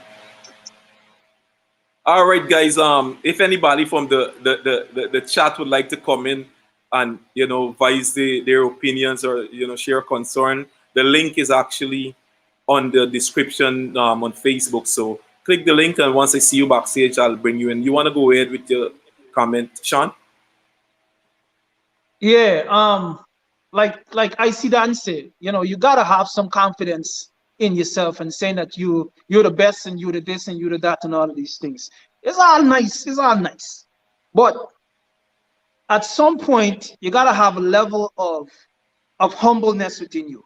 All right, guys. If anybody from the chat would like to come in and voice their opinions or share concern, the link is actually on the description on Facebook. So click the link, and once I see you backstage, I'll bring you in. You want to go ahead with your comment, Sean? Yeah, like I see Dan say, you gotta have some confidence in yourself and saying that you're the best and you're the this and you're the that and all of these things. It's all nice, but at some point you gotta have a level of humbleness within you.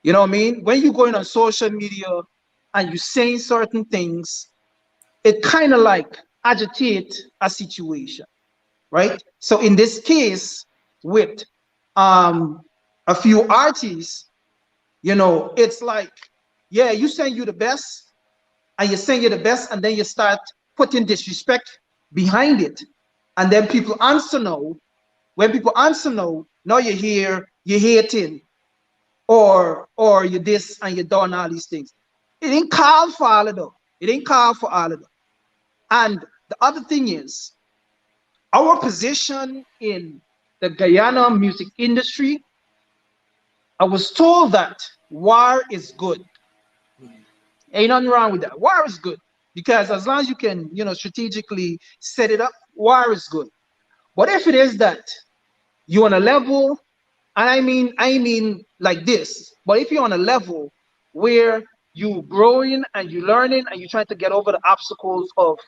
You know what I mean? When you're going on social media and you're saying certain things, it kind of like agitate a situation, right? So in this case, with um a few artists, it's like, yeah, you saying you're the best, and you're saying you're the best, and then you start putting disrespect behind it, and then people answer no. When people answer no, now you're hating, or you this and you done all these things. It ain't called for all of them. It ain't called for all of them. And the other thing is, our position in the Guyana music industry, I was told that war is good. Ain't nothing wrong with that. War is good because as long as you can, strategically set it up, war is good. But if it is that you're on a level, and I mean like this, but if you're on a level where you growing and you learning and you're trying to get over the obstacles of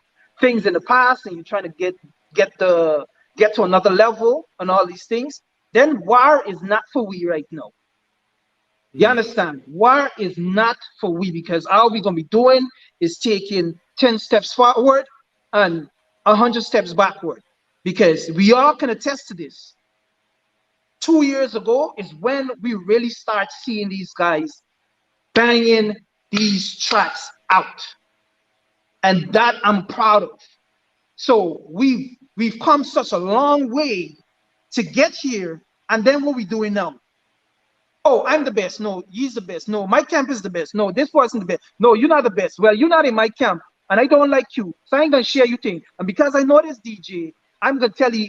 things in the past and you're trying to get to another level and all these things, then war is not for we right now. You understand? War is not for we, because all we're gonna be doing is taking 10 steps forward and 100 steps backward. Because we all can attest to this. 2 years ago is when we really start seeing these guys banging these tracks out. And that I'm proud of. So we've come such a long way to get here. And then what we doing now? Oh, I'm the best. No, he's the best. No, my camp is the best. No, this person's the best. No, you're not the best. Well, you're not in my camp, and I don't like you, so I ain't gonna share your thing. And because I know this DJ, I'm gonna tell you,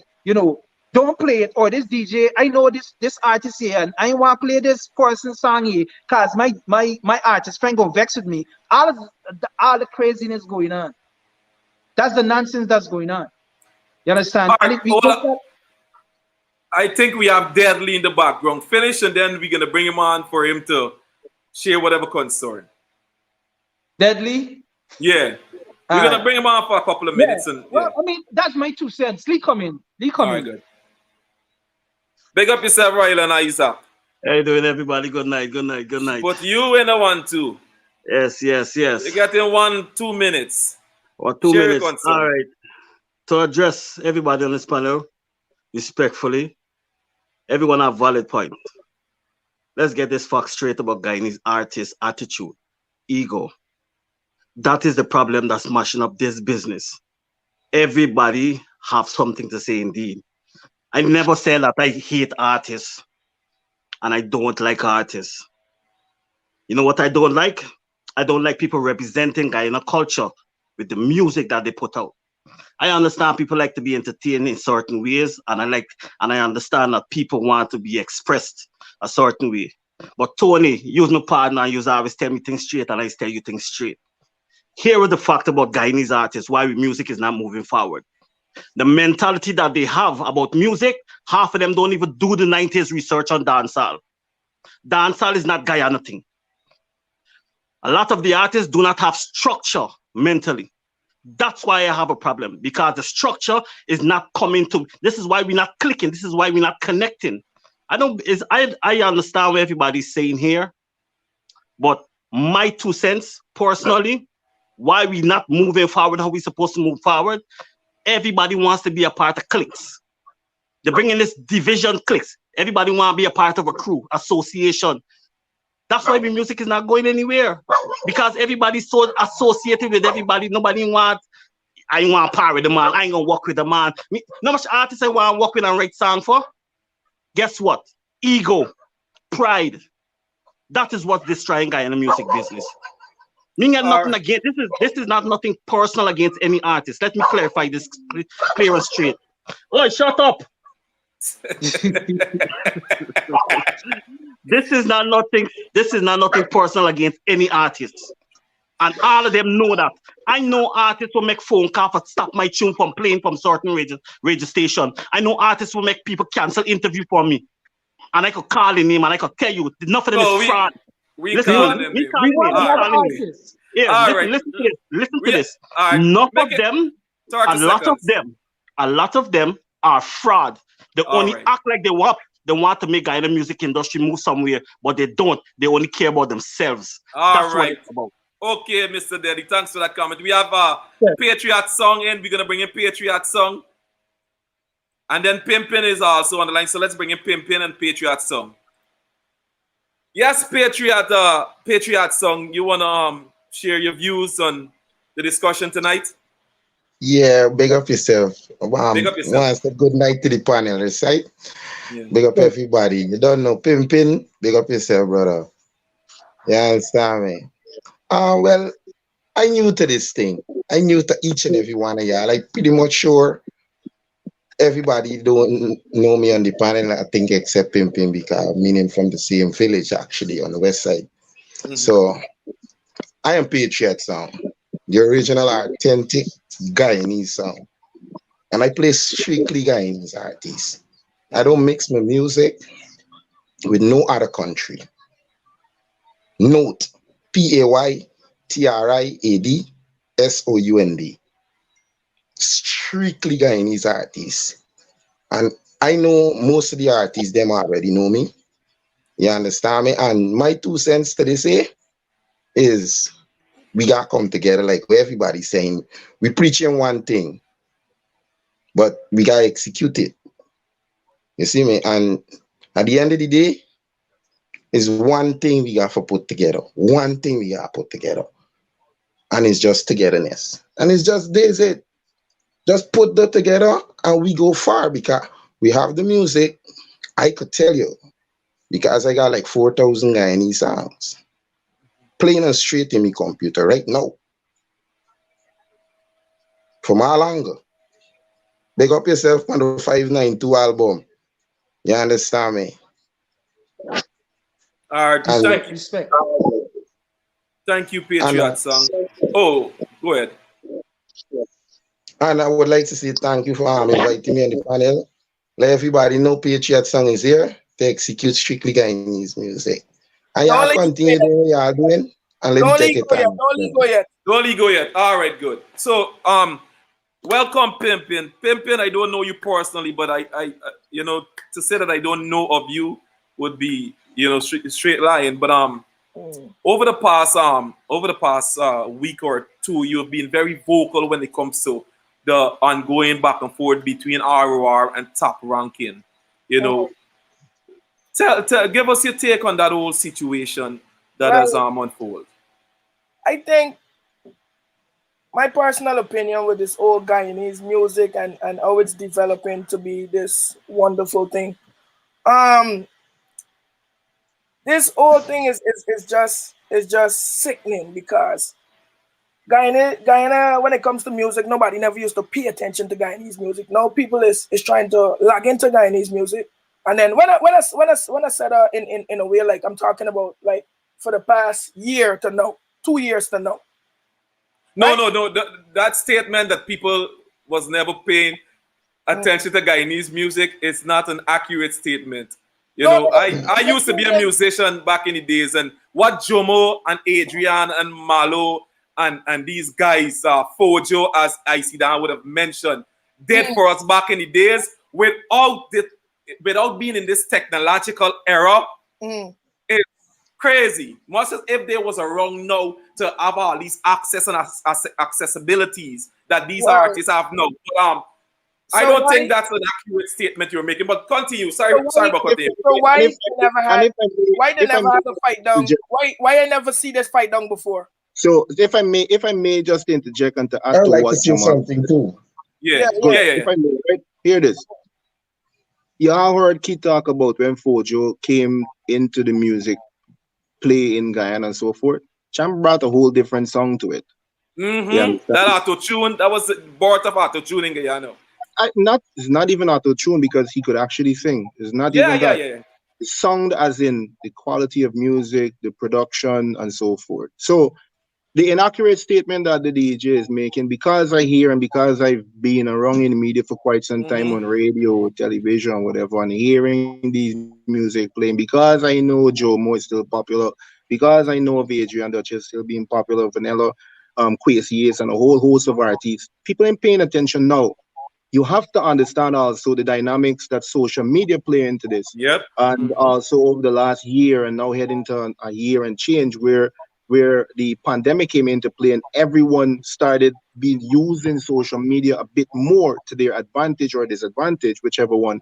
don't play it. Or this DJ, I know this artist here, and I want to play this person's song here, cause my artist friend gonna vex with me. All the craziness going on. That's the nonsense that's going on. You understand? All And right. if we get Well, that, I think we have Deadly in the background. Finish, and then we're gonna bring him on for him to share whatever concern. Deadly. Yeah, we're All gonna right. bring him on for a couple of Yeah. minutes, and Well, yeah. I mean, that's my 2 cents. Lee come in. Lee All come right, in. good. Big up yourself, Royal and Isaac. How you doing, everybody? Good night, good night, good night. But you in the one too. Yes, yes, yes. You got in 1-2 minutes. Or 2 Share your minutes. concern. All right. To address everybody on this panel respectfully, everyone have valid point. Let's get this fact straight about Guyanese artist attitude, ego. That is the problem that's mashing up this business. Everybody have something to say indeed. I never said that I hate artists and I don't like artists. You know what I don't like? I don't like people representing Guyana culture with the music that they put out. I understand people like to be entertained in certain ways, and I understand that people want to be expressed a certain way. But Tony, you's my partner, and you always tell me things straight, and I tell you things straight. Here is the fact about Guyanese artists, why music is not moving forward. The mentality that they have about music, half of them don't even do the 90s research on dancehall. Dancehall is not Guyana thing. A lot of the artists do not have structure mentally. That's why I have a problem, because the structure is not coming to. This is why we're not clicking. This is why we're not connecting. I understand what everybody's saying here, but my 2 cents personally, why we not moving forward how we supposed to move forward? Everybody wants to be a part of cliques. They're bringing this division cliques. Everybody want to be a part of a crew, association. That's why music is not going anywhere, because everybody's so associated with everybody. Nobody wants. I ain't want to par with the man. I ain't gonna work with the man. No much artists I want to work with and write song for. Guess what? Ego, pride. That is what destroying guy in the music business. Me got nothing against this is not nothing personal against any artist. Let me clarify this clear and straight. Oh, shut up. This is not nothing personal against any artist. And all of them know that. I know artists will make phone calls to stop my tune from playing from certain radio station. I know artists will make people cancel interview for me. And I could call in name and I could tell you, enough of them is fraud. Listen to this. Enough of them, a lot of them are fraud. They only act like they want to make guy in the music industry move somewhere, but they don't. They only care about themselves. That's what it's about. Okay, Mr. Daddy, thanks for that comment. We have a Patriot song in. We're going to bring in Patriot song. And then Pimpin is also on the line. So let's bring in Pimpin and Patriot song. Yes, Patriot song. You want to share your views on the discussion tonight? Yeah, big up yourself. Big up yourself. Once a good night to the panelists, right? Yeah. Big up everybody. You don't know Pimpin? Big up yourself, brother. You understand me? Well, I new to this thing. I new to each and every one of y'all. Like pretty much sure everybody don't know me on the panel, I think, except Pimpin, because meaning from the same village actually on the west side. Mm-hmm. So I am Patriot Sound, the original authentic Guyanese sound. And I play strictly Guyanese artists. I don't mix my music with no other country. Note PAYTRIADSOUND. Strictly Guyanese artists. And I know most of the artists, them already know me. You understand me? And my 2 cents to this is we gotta come together like what everybody's saying. We preaching one thing, but we gotta execute it. You see me? And at the end of the day, is one thing we got to put together. One thing we got to put together. And it's just togetherness. And it's just this it. Just put that together and we go far, because we have the music. I could tell you, because I got like 4,000 Guyanese songs playing on straight in my computer right now. From all angle. Big up yourself on the 592 album. You understand me? All right, thank you. Thank you, Patriot song. Oh, go ahead. And I would like to say thank you for inviting me on the panel. Let everybody know Patriot song is here to execute strictly Guyanese music. And y'all continue doing what y'all doing, and let me take it time. Don't go yet. All right, good. So, welcome, Pimpin. Pimpin, I don't know you personally, but I to say that I don't know of you would be, straight lying. But over the past week or two, you've been very vocal when it comes to the ongoing back and forth between ROR and Top Ranking. Tell give us your take on that whole situation that has unfolded. I think my personal opinion with this old Guyanese music and how it's developing to be this wonderful thing. This whole thing is just sickening, because Guyana, when it comes to music, nobody never used to pay attention to Guyanese music. Now people is trying to log into Guyanese music. And then when I said in a way, like I'm talking about like for the past year to now, 2 years to now. No. That statement that people was never paying attention to Guyanese music is not an accurate statement. I used to be a musician back in the days, and what Jomo and Adrian and Malo and these guys, Fojo, as I see that I would have mentioned, did for us back in the days without the without being in this technological era, Mm. it's crazy. Much as if there was a wrong now to have all these access and accessibilities that these Word. artists have now. But, I So don't why? think that's an accurate statement you're making. But continue. So Sorry why? about If, cutting you. So why and if they never and had? if I may, Why they if I never may had the fight down? interject, Why I never see this fight down before? so if I may just interject and to add I'd to like to what say Jamal something too. Yeah, Yeah, good, yeah. yeah, yeah, if yeah. I may, right here it is. Y'all heard Kid talk about when Fojo came into the music play in Guyana and so forth. Champ brought a whole different song to it. You understand? That auto tune, that was the birth of auto tuning, you know. It's not even auto tune because he could actually sing. It's not Yeah, even yeah, that. yeah. The sound, as in the quality of music, the production, and so forth. So the inaccurate statement that the DJ is making, because I hear and because I've been around in the media for quite some time Mm-hmm. on radio, television, whatever, and hearing these music playing, because I know Joe Mo is still popular, because I know of Adrian Dutch is still being popular, Vanilla, Quasi Yates, and a whole host of artists, people ain't paying attention now. You have to understand also the dynamics that social media play into this, Yep. and Mm-hmm. also over the last year and now heading to a year and change where the pandemic came into play and everyone started being using social media a bit more to their advantage or disadvantage, whichever one.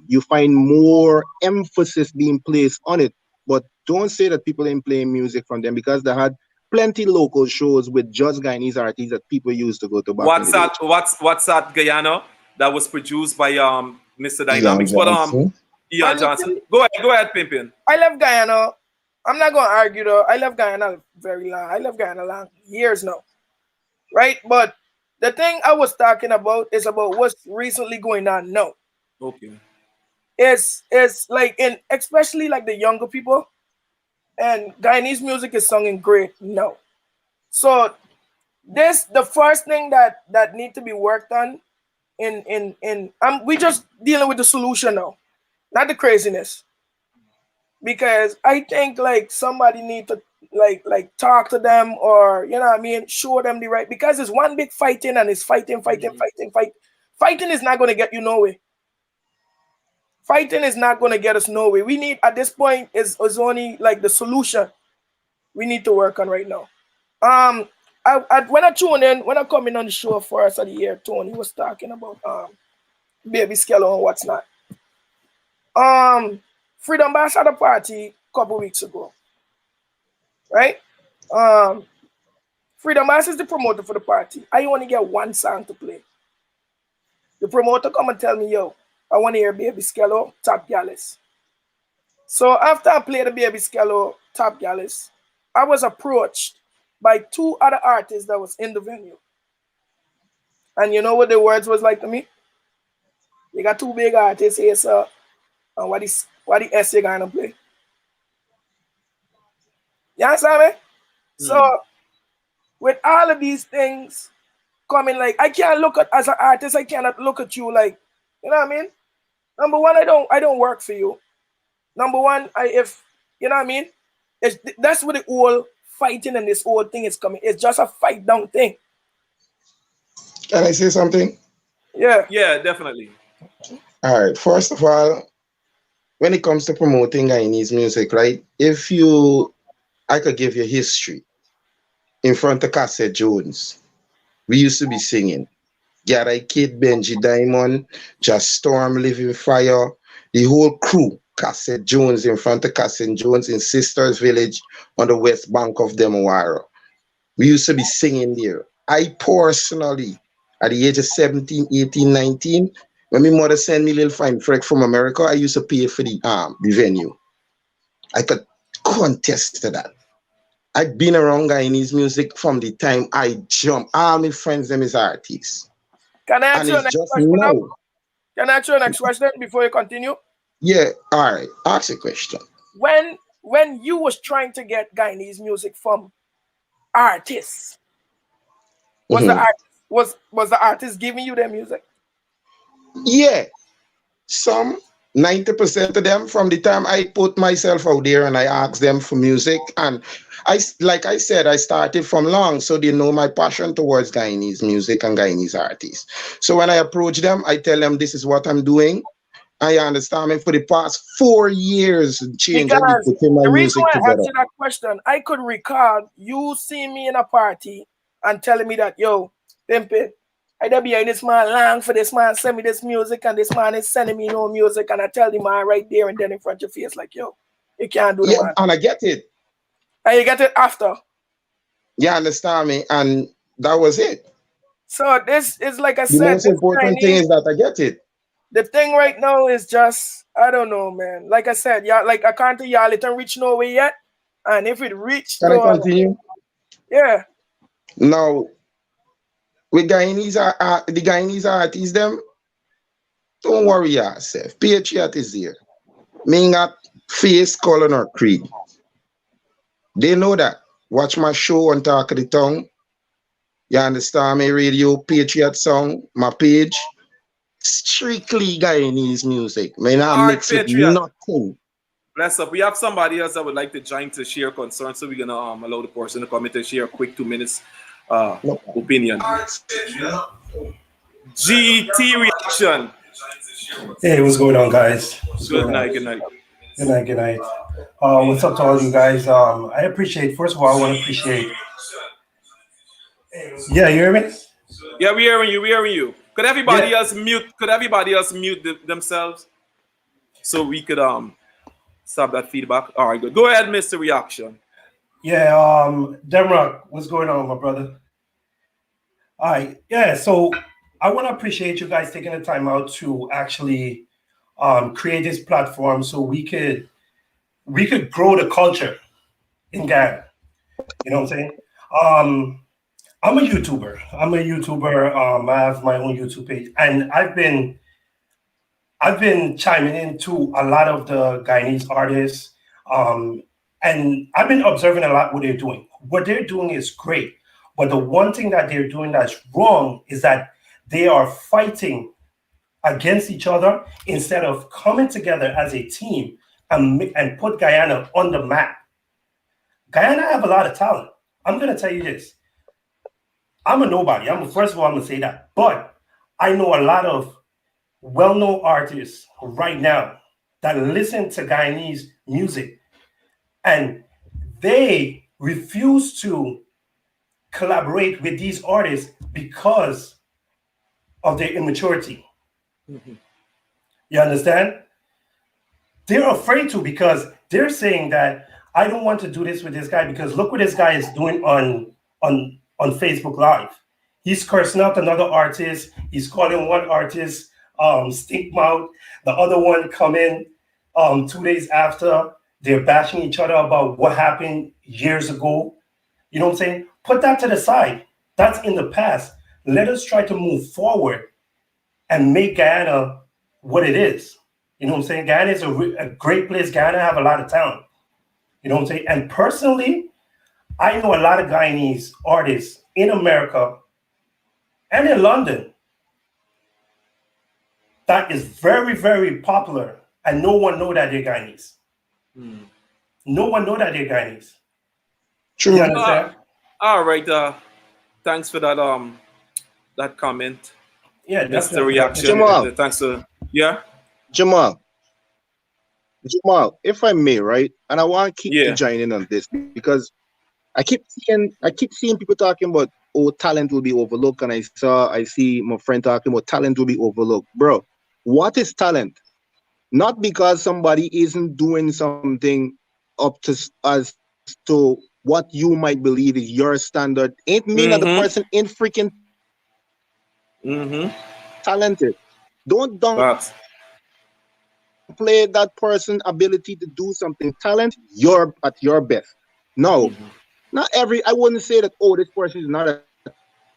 You find more emphasis being placed on it. But don't say that people ain't playing music from them because they had plenty local shows with just Guyanese artists that people used to go to back in What's the days. that? What's that Guyana that was produced by Mr. Ian Dynamics? But Johnson. Well, Ian Johnson. listen, Go ahead, Pimpin. I love Guyana. I'm not gonna argue though. I love Guyana very long. I love Guyana long years now, right? But the thing I was talking about is about what's recently going on now. Okay. Is like in especially like the younger people and Guyanese music is sung in great now. So this the first thing that need to be worked on in we just dealing with the solution now, not the craziness. Because I think like somebody need to like talk to them or you know what I mean, show them the right because it's one big fighting and it's fighting is not gonna get you nowhere. Fighting is not gonna get us nowhere. We need at this point is only like the solution we need to work on right now. Um when I tune in, when I come in on the show first of the year, Tony was talking about baby scale and what's not. Um Freedom Bash had a party a couple weeks ago, right? Um Freedom Bash is the promoter for the party. I only get one song to play. The promoter come and tell me, yo, I want to hear Baby Skello, Top Gallus. So after I played the Baby Skello, Top Gallus, I was approached by two other artists that was in the venue. And you know what the words was like to me? You got two big artists here, sir. And what the S you gonna play? You understand me? So with all of these things coming, like I can't look at as an artist, I cannot look at you like, you know what I mean? Number one, I don't work for you. Number one, if you know what I mean, that's what the whole fighting and this whole thing is coming. It's just a fight down thing. Can I say something? Yeah. Yeah, definitely. All right. First of all, when it comes to promoting Guyanese music, right? I could give you history. In front of Cassette Jones, we used to be singing. Garai Kid, Benji Diamond, Just Storm, Living Fire, the whole crew. Cassette Jones in front of Cassette Jones in Sisters Village on the west bank of Demawara. We used to be singing there. I personally, at the age of 17, 18, 19, when my mother sent me little fine freck from America, I used to pay for the venue. I could contest to that. I've been around Guyanese music from the time I jump. All my friends, them is artists. Can I ask And you a it's next just question now? now. Can I ask you a next question before you continue? Yeah, all right. Ask a question. When you was trying to get Guyanese music from artists, was the Mhm. art was the artist giving you their music? Yeah, some 90% of them from the time I put myself out there and I ask them for music. And like I said, I started from long, so they know my passion towards Guyanese music and Guyanese artists. So when I approach them, I tell them this is what I'm doing. I understand me for the past 4 years change I be Because putting my the reason music why I asked together. you that question, I could recall you seeing me in a party and telling me that, yo, Pimpin, I there behind this man long for this man send me this music and this man is sending me no music and I tell the man right there and then in front of your face like, yo, you can't do the Yeah, man. and I get it. And you get it after. You understand me? And that was it. So this is like I The said, most this important thing Chinese, is that I get it. the thing right now is just, I don't know, man. Like I said, yeah, like I can't tell y'all it don't reach nowhere yet. And if it reached Can I to continue? yeah. Now, with Guyanese, the Guyanese artists, them, don't worry yourself. Patriot is here. Me not face, color, or creed. They know that. Watch my show on Talk of the Tongue. You understand me? Radio Patriot Song, my page. Strictly Guyanese music. May not All right, mix with Patriot. nothing. Bless up. We have somebody else that would like to join to share concern, so we're gonna allow the person to come in to share a quick 2 minutes No. opinion. GET reaction. Hey, what's going on, guys? What's Good going on? night. Good night. Good night, good night. What's up to all you guys? I appreciate, first of all, I want to appreciate. Yeah, you hear me? Yeah, we hearing you. We hearing you. Could everybody Yeah. else mute? Could everybody else mute themselves so we could stop that feedback? All right, good. Go ahead, Mr. Reaction. Yeah, Demrock, what's going on, my brother? All right, yeah, so I want to appreciate you guys taking the time out to actually create this platform so we could grow the culture in Ghana. You know what I'm saying? I'm a YouTuber. I have my own YouTube page, and I've been chiming into a lot of the Guyanese artists, and I've been observing a lot what they're doing. What they're doing is great, but the one thing that they're doing that's wrong is that they are fighting against each other instead of coming together as a team and put Guyana on the map. Guyana have a lot of talent. I'm gonna tell you this. I'm a nobody. First of all, I'm gonna say that, but I know a lot of well-known artists right now that listen to Guyanese music, and they refuse to collaborate with these artists because of their immaturity. You understand? They're afraid to because they're saying that I don't want to do this with this guy because look what this guy is doing on Facebook Live. He's cursing out another artist. He's calling one artist stink mouth. The other one come in 2 days after. They're bashing each other about what happened years ago. You know what I'm saying? Put that to the side. That's in the past. Let us try to move forward and make Guyana what it is. You know what I'm saying? Guyana is a great place. Guyana have a lot of talent. You know what I'm saying? And personally, I know a lot of Guyanese artists in America and in London that is very, very popular, and no one know that they're Guyanese. No one know that they're Guyanese. True. You understand? All right. Thanks for that comment, Yeah, Mr. definitely. Reaction. Jamal. Thanks for Jamal, if I may, right? And I want to keep Yeah. to join in on this because I keep seeing people talking about talent will be overlooked, and I see my friend talking about talent will be overlooked. Bro, what is talent? Not because somebody isn't doing something up to as to what you might believe is your standard. Ain't mean that the person ain't freaking talented. Don't Facts. play that person's ability to do something. Talent, you're at your best. No, not every. I wouldn't say that. Oh, this person is not a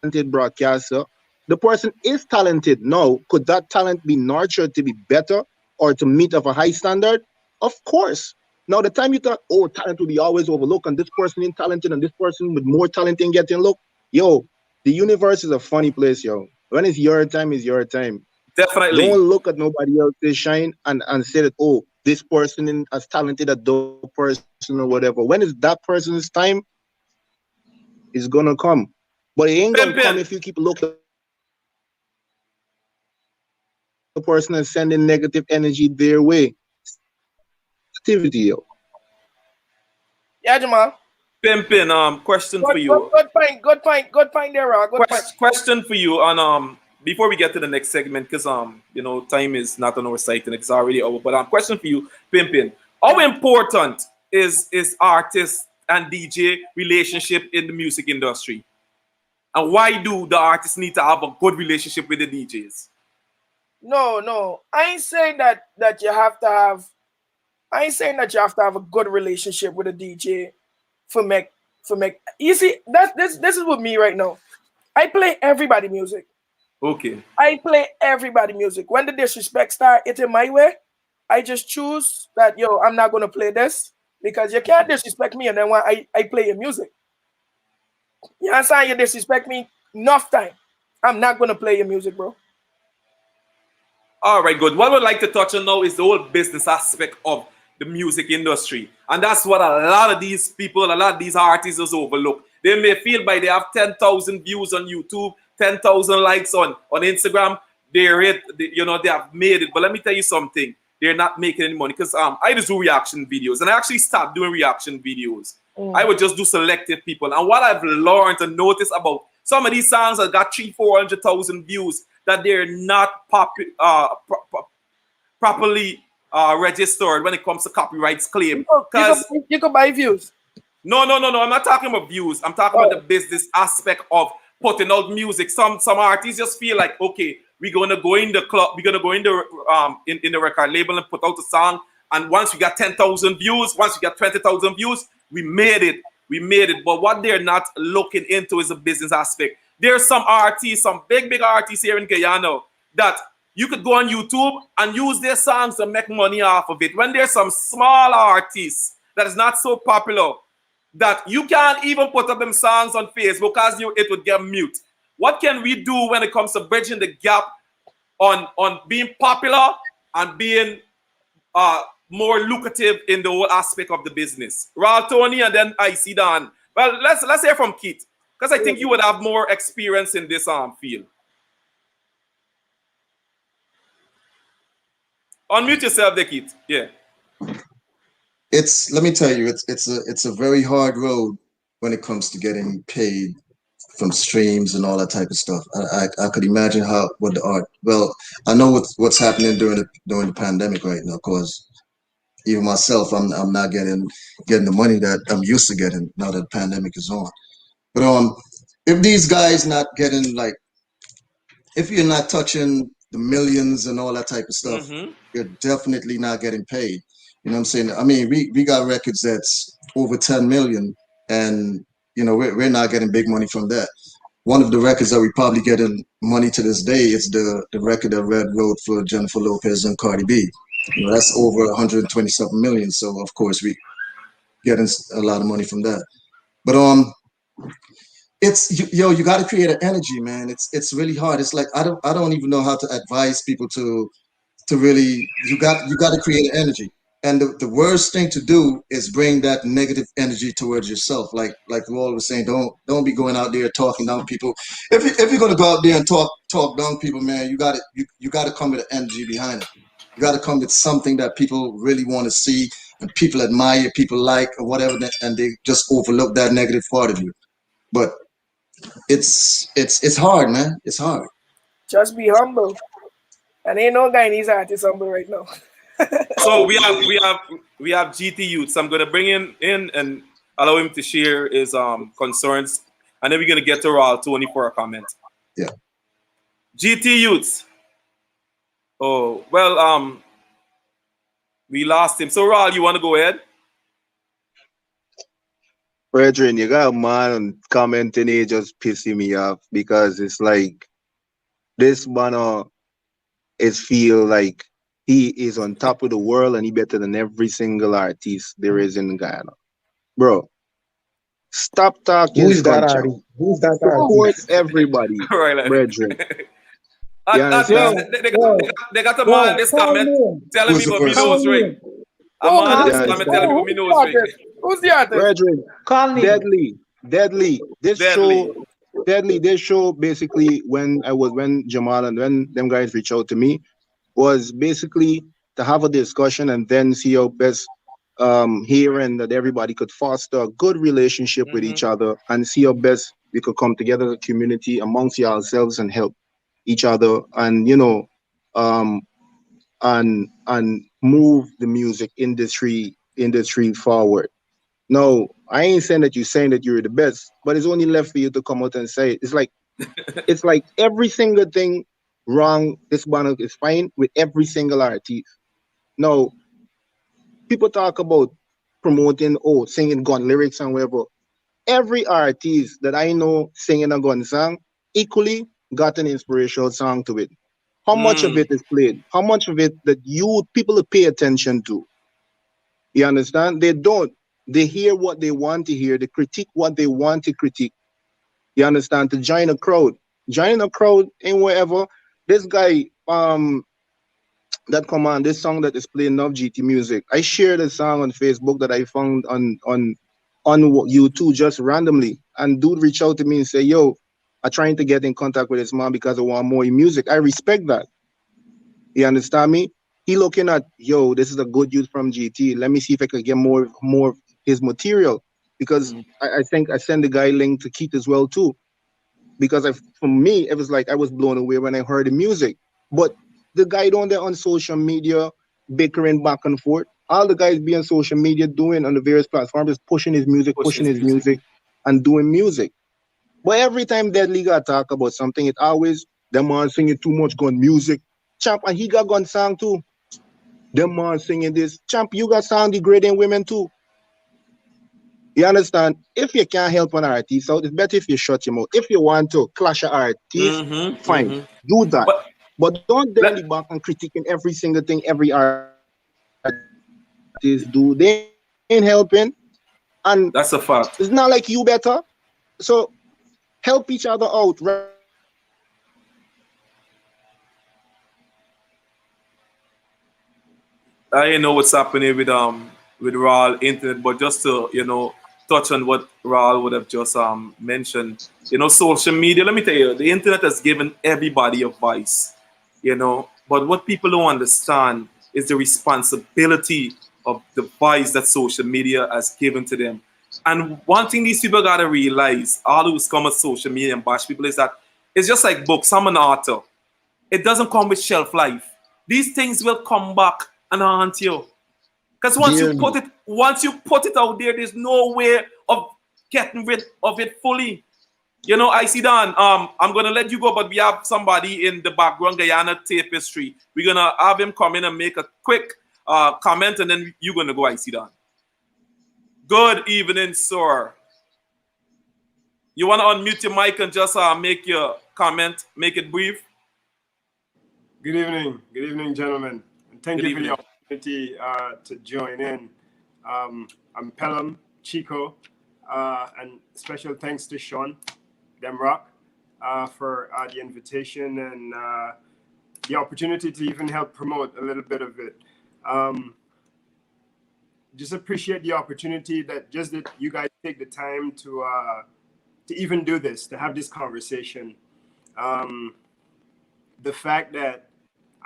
talented broadcaster. The person is talented. No, could that talent be nurtured to be better or to meet of a high standard? Of course. Now, the time you thought, oh, talent will be always overlooked, and this person is talented, and this person with more talent ain't getting looked. Yo, the universe is a funny place, yo. When it's your time, it's your time. Definitely. Don't look at nobody else's shine and say that, oh, this person is as talented as the person or whatever. When it's that person's time, it's gonna come. But it ain't gonna come if you keep looking the person is sending negative energy their way. Activity, yo. Yeah, Jamal. Pimpin, question for you. Good point there, Ra. Good point. Question for you on before we get to the next segment, because time is not on our side and it's already over. But question for you, Pimpin. How important is artist and DJ relationship in the music industry? And why do the artists need to have a good relationship with the DJs? No. I ain't saying that you have to have. I ain't saying that you have to have a good relationship with a DJ for make. You see, this is with me right now. I play everybody music. Okay. I play everybody music. When the disrespect start hitting my way, I just choose that I'm not gonna play this because you can't disrespect me and then when I play your music. You understand? You disrespect me enough time. I'm not gonna play your music, bro. All right, good. What we'd like to touch on now is the whole business aspect of the music industry. And that's what a lot of these people, a lot of these artists overlook. They may feel by they have 10,000 views on YouTube, 10,000 likes on Instagram, they have made it. But let me tell you something. They're not making any money because I just do reaction videos and I actually stopped doing reaction videos. I would just do selective people. And what I've learned and noticed about some of these songs that got 300,000-400,000 views, that they're not properly registered when it comes to copyrights claim. You can buy views. No. I'm not talking about views. I'm talking about the business aspect of putting out music. Some artists just feel like, okay, we're gonna go in the club, we're gonna go in the record label and put out a song. And once we got 10,000 views, once we got 20,000 views, we made it. But what they're not looking into is the business aspect. There's some artists, some big artists here in Guyana that you could go on YouTube and use their songs to make money off of it. When there's some small artists that is not so popular that you can't even put up them songs on Facebook because it would get mute. What can we do when it comes to bridging the gap on being popular and being more lucrative in the whole aspect of the business? Raul, Tony, and then I see Dan. Well, let's hear from Keith, because I think you would have more experience in this field. Unmute yourself there, Keith. Yeah. Let me tell you, it's a very hard road when it comes to getting paid from streams and all that type of stuff. I could imagine what the art. Well, I know what's happening during the pandemic right now, because even myself, I'm not getting the money that I'm used to getting now that the pandemic is on. But if these guys not getting, like, if you're not touching the millions and all that type of stuff, you're definitely not getting paid. You know what I'm saying? I mean, we got records that's over 10 million, and we're not getting big money from that. One of the records that we probably getting money to this day is the record that Red wrote for Jennifer Lopez and Cardi B. That's over 120-something million. So of course we getting a lot of money from that. But you got to create an energy, man. It's really hard. It's like I don't even know how to advise people to really. You got to create an energy. And the worst thing to do is bring that negative energy towards yourself. Like Wall was saying, don't be going out there talking down people. If you're gonna go out there and talk down people, man, you got to come with an energy behind it. You got to come with something that people really want to see and people admire, people like, or whatever, and they just overlook that negative part of you. But it's hard, man. It's hard. Just be humble. And ain't no Guyanese artist humble right now. So we have GT Youths. I'm gonna bring him in and allow him to share his concerns, and then we're gonna get to Raul Tony for a comment. Yeah. GT Youths. Oh well, we lost him. So Raul, you want to go ahead? Brethren, you got a man commenting here just pissing me off, because it's like this man is feel like he is on top of the world and he better than every single artist there is in Ghana. Bro, stop talking. Who's that artist? Who's that Support artist? everybody, Right, brethren. They got a man in this comment telling me what me knows right. A man in this comment telling me what me knows right. Who's the artist? Brethren, Call me. Deadly. This show basically when Jamal and when them guys reach out to me, was basically to have a discussion and then see how best hearing that everybody could foster a good relationship with each other and see how best we could come together as a community amongst ourselves and help each other and um and move the music industry forward. No, I ain't saying that you're saying that you're the best, but it's only left for you to come out and say it. It's like every single thing wrong. This one is fine with every single artist. No, people talk about promoting singing gun lyrics and whatever. Every artist that I know singing a gun song equally got an inspirational song to it. How much of it is played? How much of it that you people pay attention to? You understand? They don't. They hear what they want to hear. They critique what they want to critique. You understand? To join a crowd. Join a crowd in wherever. This guy, that command, this song that is playing of GT music. I shared a song on Facebook that I found on YouTube just randomly. And dude reached out to me and say, yo, I'm trying to get in contact with his mom because I want more music. I respect that. You understand me? He looking at, yo, this is a good youth from GT. Let me see if I could get more of his material. Because I think I sent the guy link to Keith as well too. Because for me, it was like I was blown away when I heard the music. But the guy down there on social media, bickering back and forth, all the guys be on social media doing on the various platforms is pushing his music, and doing music. But every time Deadly got talk about something, it always them man singing too much gun music. Champ, and he got gun song too. Them man singing this. Champ, you got sound degrading women too. You understand? If you can't help an artist out, it's better if you shut your mouth. If you want to clash an artist, fine, do that. But don't then be back and critiquing every single thing every artist do. They ain't helping. And That's a fact. it's not like you better. So help each other out rather than critiquing each other. I know what's happening with Raul internet, but just to touch on what Raul would have just mentioned, social media. Let me tell you, the internet has given everybody a voice, but what people don't understand is the responsibility of the voice that social media has given to them. And one thing these people gotta realize, all who's come at social media and bash people, is that it's just like books. I'm an author. It doesn't come with shelf life. These things will come back and haunt you. Because Dearly. once you put it out there, there's no way of getting rid of it fully. I see Dan. I'm gonna let you go, but we have somebody in the background, Guyana Tapestry. We're gonna have him come in and make a quick comment, and then you're gonna go. I see Dan. Good evening, sir. You wanna unmute your mic and just make your comment, make it brief. Good evening, gentlemen, and thank Good you for the evening. opportunity to join in. I'm Pelham Chico, and special thanks to Sean Demrock for the invitation and the opportunity to even help promote a little bit of it. Just appreciate the opportunity that you guys take the time to even do this, to have this conversation. The fact that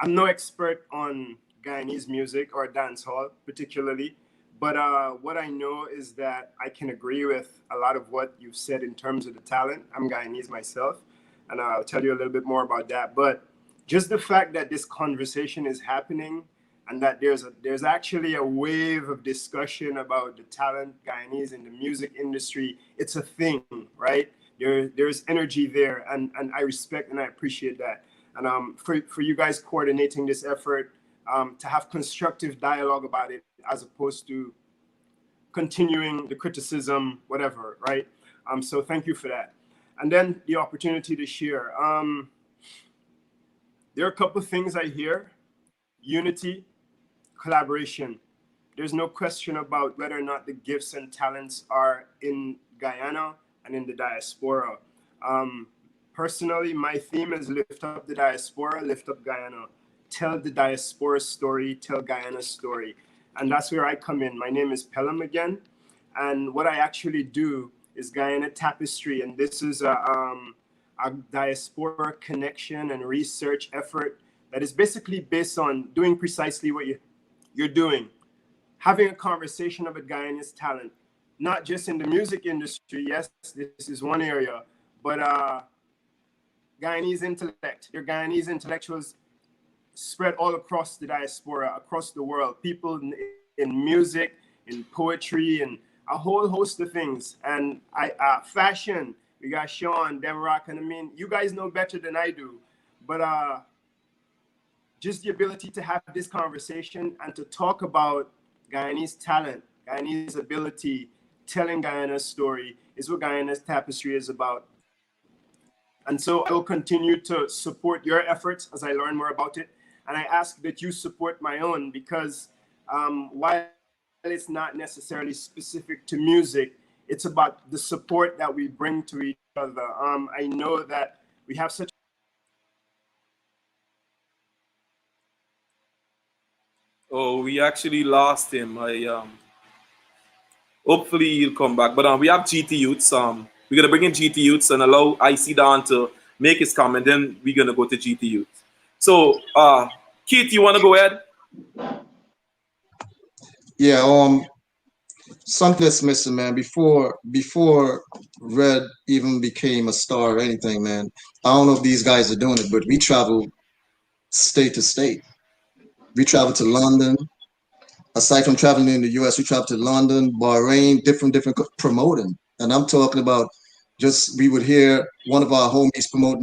I'm no expert on Guyanese music or dancehall particularly, but what I know is that I can agree with a lot of what you've said in terms of the talent. I'm Guyanese myself, and I'll tell you a little bit more about that. But just the fact that this conversation is happening and that there's actually a wave of discussion about the talent Guyanese in the music industry, it's a thing, right? There's energy there, and I respect and I appreciate that. And for you guys coordinating this effort, to have constructive dialogue about it as opposed to continuing the criticism, whatever, right? So thank you for that. And then the opportunity to share. There are a couple of things I hear: unity, collaboration. There's no question about whether or not the gifts and talents are in Guyana and in the diaspora. Personally, my theme is lift up the diaspora, lift up Guyana. Tell the diaspora story, tell Guyana's story. And that's where I come in. My name is Pelham again. And what I actually do is Guyana Tapestry. And this is a diaspora connection and research effort that is basically based on doing precisely what you're doing, having a conversation about Guyanese talent, not just in the music industry. Yes, this is one area, but Guyanese intellect. Your Guyanese intellectuals spread all across the diaspora, across the world. People in music, in poetry, and a whole host of things. And fashion. We got Sean, Demrock, and I mean, you guys know better than I do, but just the ability to have this conversation and to talk about Guyanese talent, Guyanese ability, telling Guyana's story is what Guyana's tapestry is about. And so I will continue to support your efforts as I learn more about it. And I ask that you support my own, because while it's not necessarily specific to music, it's about the support that we bring to each other. I know that we have such. Oh, we actually lost him. Hopefully he'll come back. But we have GT Youths. We're gonna bring in GT Youths and allow IC Don to make his comment. Then we're gonna go to GT Youths. So, Keith, you wanna go ahead? Yeah, something that's missing, man. Before Red even became a star or anything, man. I don't know if these guys are doing it, but we travel state to state. We travel to London. Aside from traveling in the US, we travel to London, Bahrain, different promoting. And I'm talking about just we would hear one of our homies promoting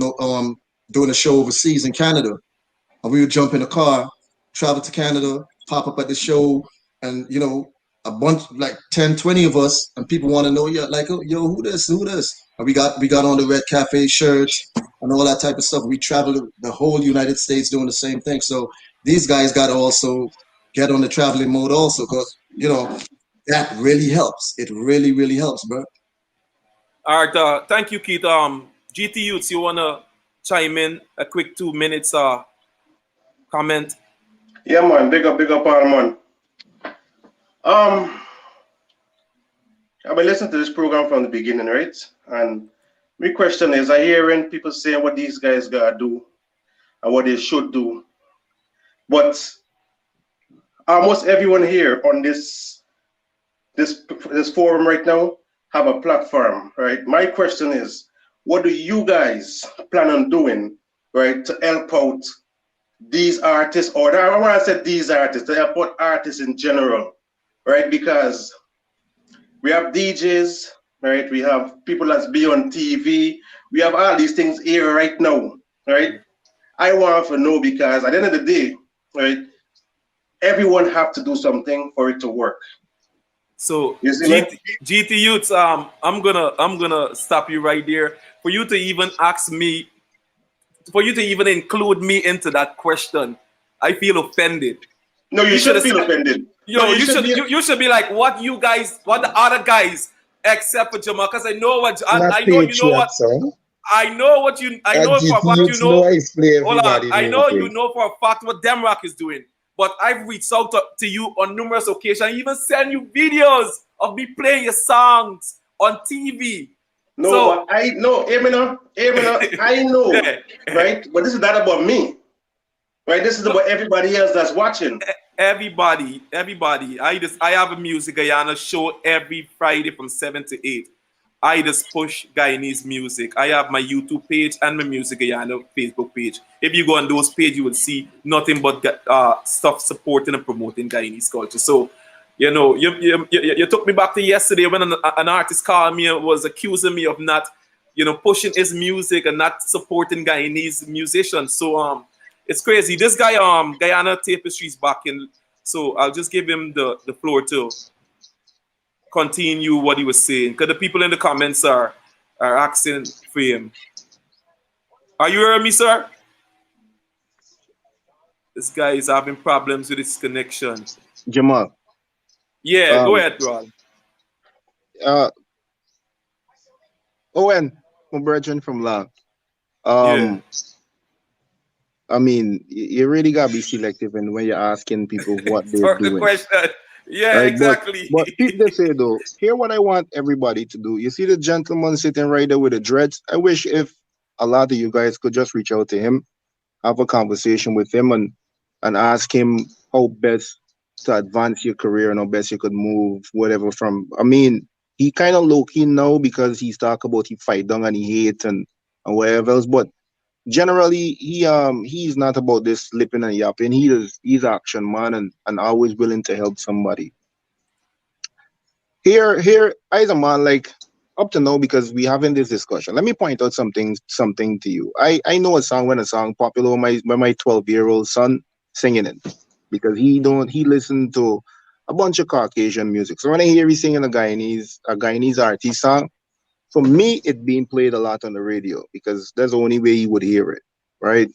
doing a show overseas in Canada. And we would jump in a car, travel to Canada, pop up at the show, and you know, a bunch like 10, 20 of us, and people want to know, yeah, like, oh, yo, who this? And we got on the Red Cafe shirts and all that type of stuff. We traveled the whole United States doing the same thing. So these guys got to also get on the traveling mode also, because you know that really helps. It really, really helps, bro. All right, thank you, Keith. GT Youths, you wanna chime in a quick 2 minutes comment? Yeah, man. Big up, all man. I've been listening to this program from the beginning, right? And my question is, I hearing people saying what these guys gotta do and what they should do, but almost everyone here on this forum right now have a platform, right? My question is, what do you guys plan on doing, right, to help out these artists, or when I said these artists, to help out artists in general, right? Because we have DJs, right? We have people that's be on TV. We have all these things here right now, right? I want to know, because at the end of the day, right, everyone have to do something for it to work. So GT Youths, I'm gonna stop you right there. For you to even ask me, for you to even include me into that question, I feel offended. No, you should feel offended. You should be like, what the other guys, except for Jamal, because I know what I know. You know what? Son. I know what you. I know for what you know. Hold on. I know you know for a fact what Demrock is doing. But I've reached out to you on numerous occasions. I even send you videos of me playing your songs on TV. No, so, I know, I know, right? But this is not about me, right? This is about everybody else that's watching. Everybody. I have a Music Guyana show every Friday from 7 to 8. I just push Guyanese music. I have my YouTube page and my Music Guyana Facebook page. If you go on those pages, you will see nothing but stuff supporting and promoting Guyanese culture. So, you know, you took me back to yesterday when an artist called me and was accusing me of not, you know, pushing his music and not supporting Guyanese musicians. So it's crazy. This guy, Guyana Tapestry's back in. So I'll just give him the floor to continue what he was saying, because the people in the comments are asking for him. Are you hearing me, sir? This guy is having problems with his connection. Jamal. Yeah, go ahead, bro. Owen, my brethren from Lab. Yeah. I mean, you really gotta be selective in when you're asking people what they're doing. The question. Yeah, right, exactly. But people say though, here what I want everybody to do. You see the gentleman sitting right there with the dreads. I wish if a lot of you guys could just reach out to him have a conversation with him and ask him how best to advance your career and how best you could move whatever from. I mean, he kind of low key now because he's talk about he fight down and he hate and whatever else, but generally he's not about this lipping and yapping. He's action man and always willing to help somebody. Here as a man, like up to now, because we having this discussion, let me point out something to you. I know a song when a song popular when my 12-year-old son singing it, because he listened to a bunch of Caucasian music. So when I hear he singing a Guyanese artist song, for me it being played a lot on the radio because that's the only way he would hear it, right?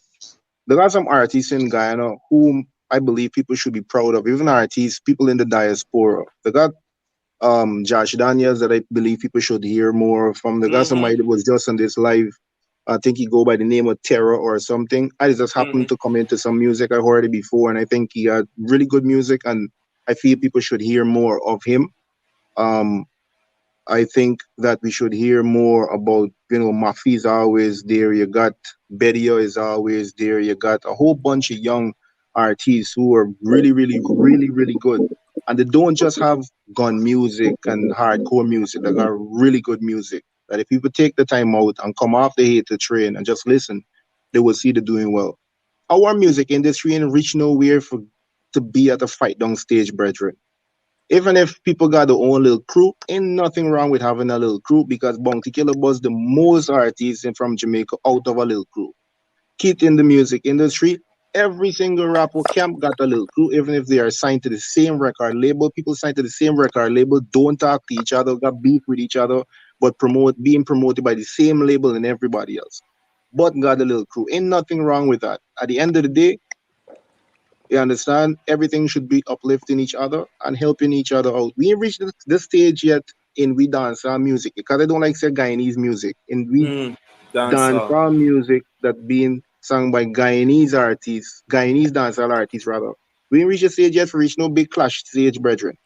There are some artists in Guyana whom I believe people should be proud of, even artists, people in the diaspora. They got Josh Daniels that I believe people should hear more from. The guy somebody that was just on this live. I think he go by the name of Terror or something. I just happened to come into some music. I heard it before and I think he had really good music and I feel people should hear more of him. Um I think that we should hear more about, Mafi is always there. You got Bedia is always there. You got a whole bunch of young artists who are really, really, really, really good. And they don't just have gun music and hardcore music. They got really good music. That if people take the time out and come off the hate the train and just listen, they will see they're doing well. Our music industry ain't reach nowhere for to be at a fight down stage, brethren. Even if people got their own little crew, ain't nothing wrong with having a little crew because Bounty Killer was the most artists from Jamaica out of a little crew. Kid in the music industry, every single rapper camp got a little crew, even if they are signed to the same record label. People signed to the same record label don't talk to each other, got beef with each other, but being promoted by the same label and everybody else. But got a little crew. Ain't nothing wrong with that. At the end of the day, you understand? Everything should be uplifting each other and helping each other out. We ain't reached this stage yet in we dance our music because I don't like say Guyanese music. In we dance Dancer. our music that being sung by Guyanese artists, Guyanese dancehall artists rather. We ain't reached the stage yet for reach no big clash stage, brethren.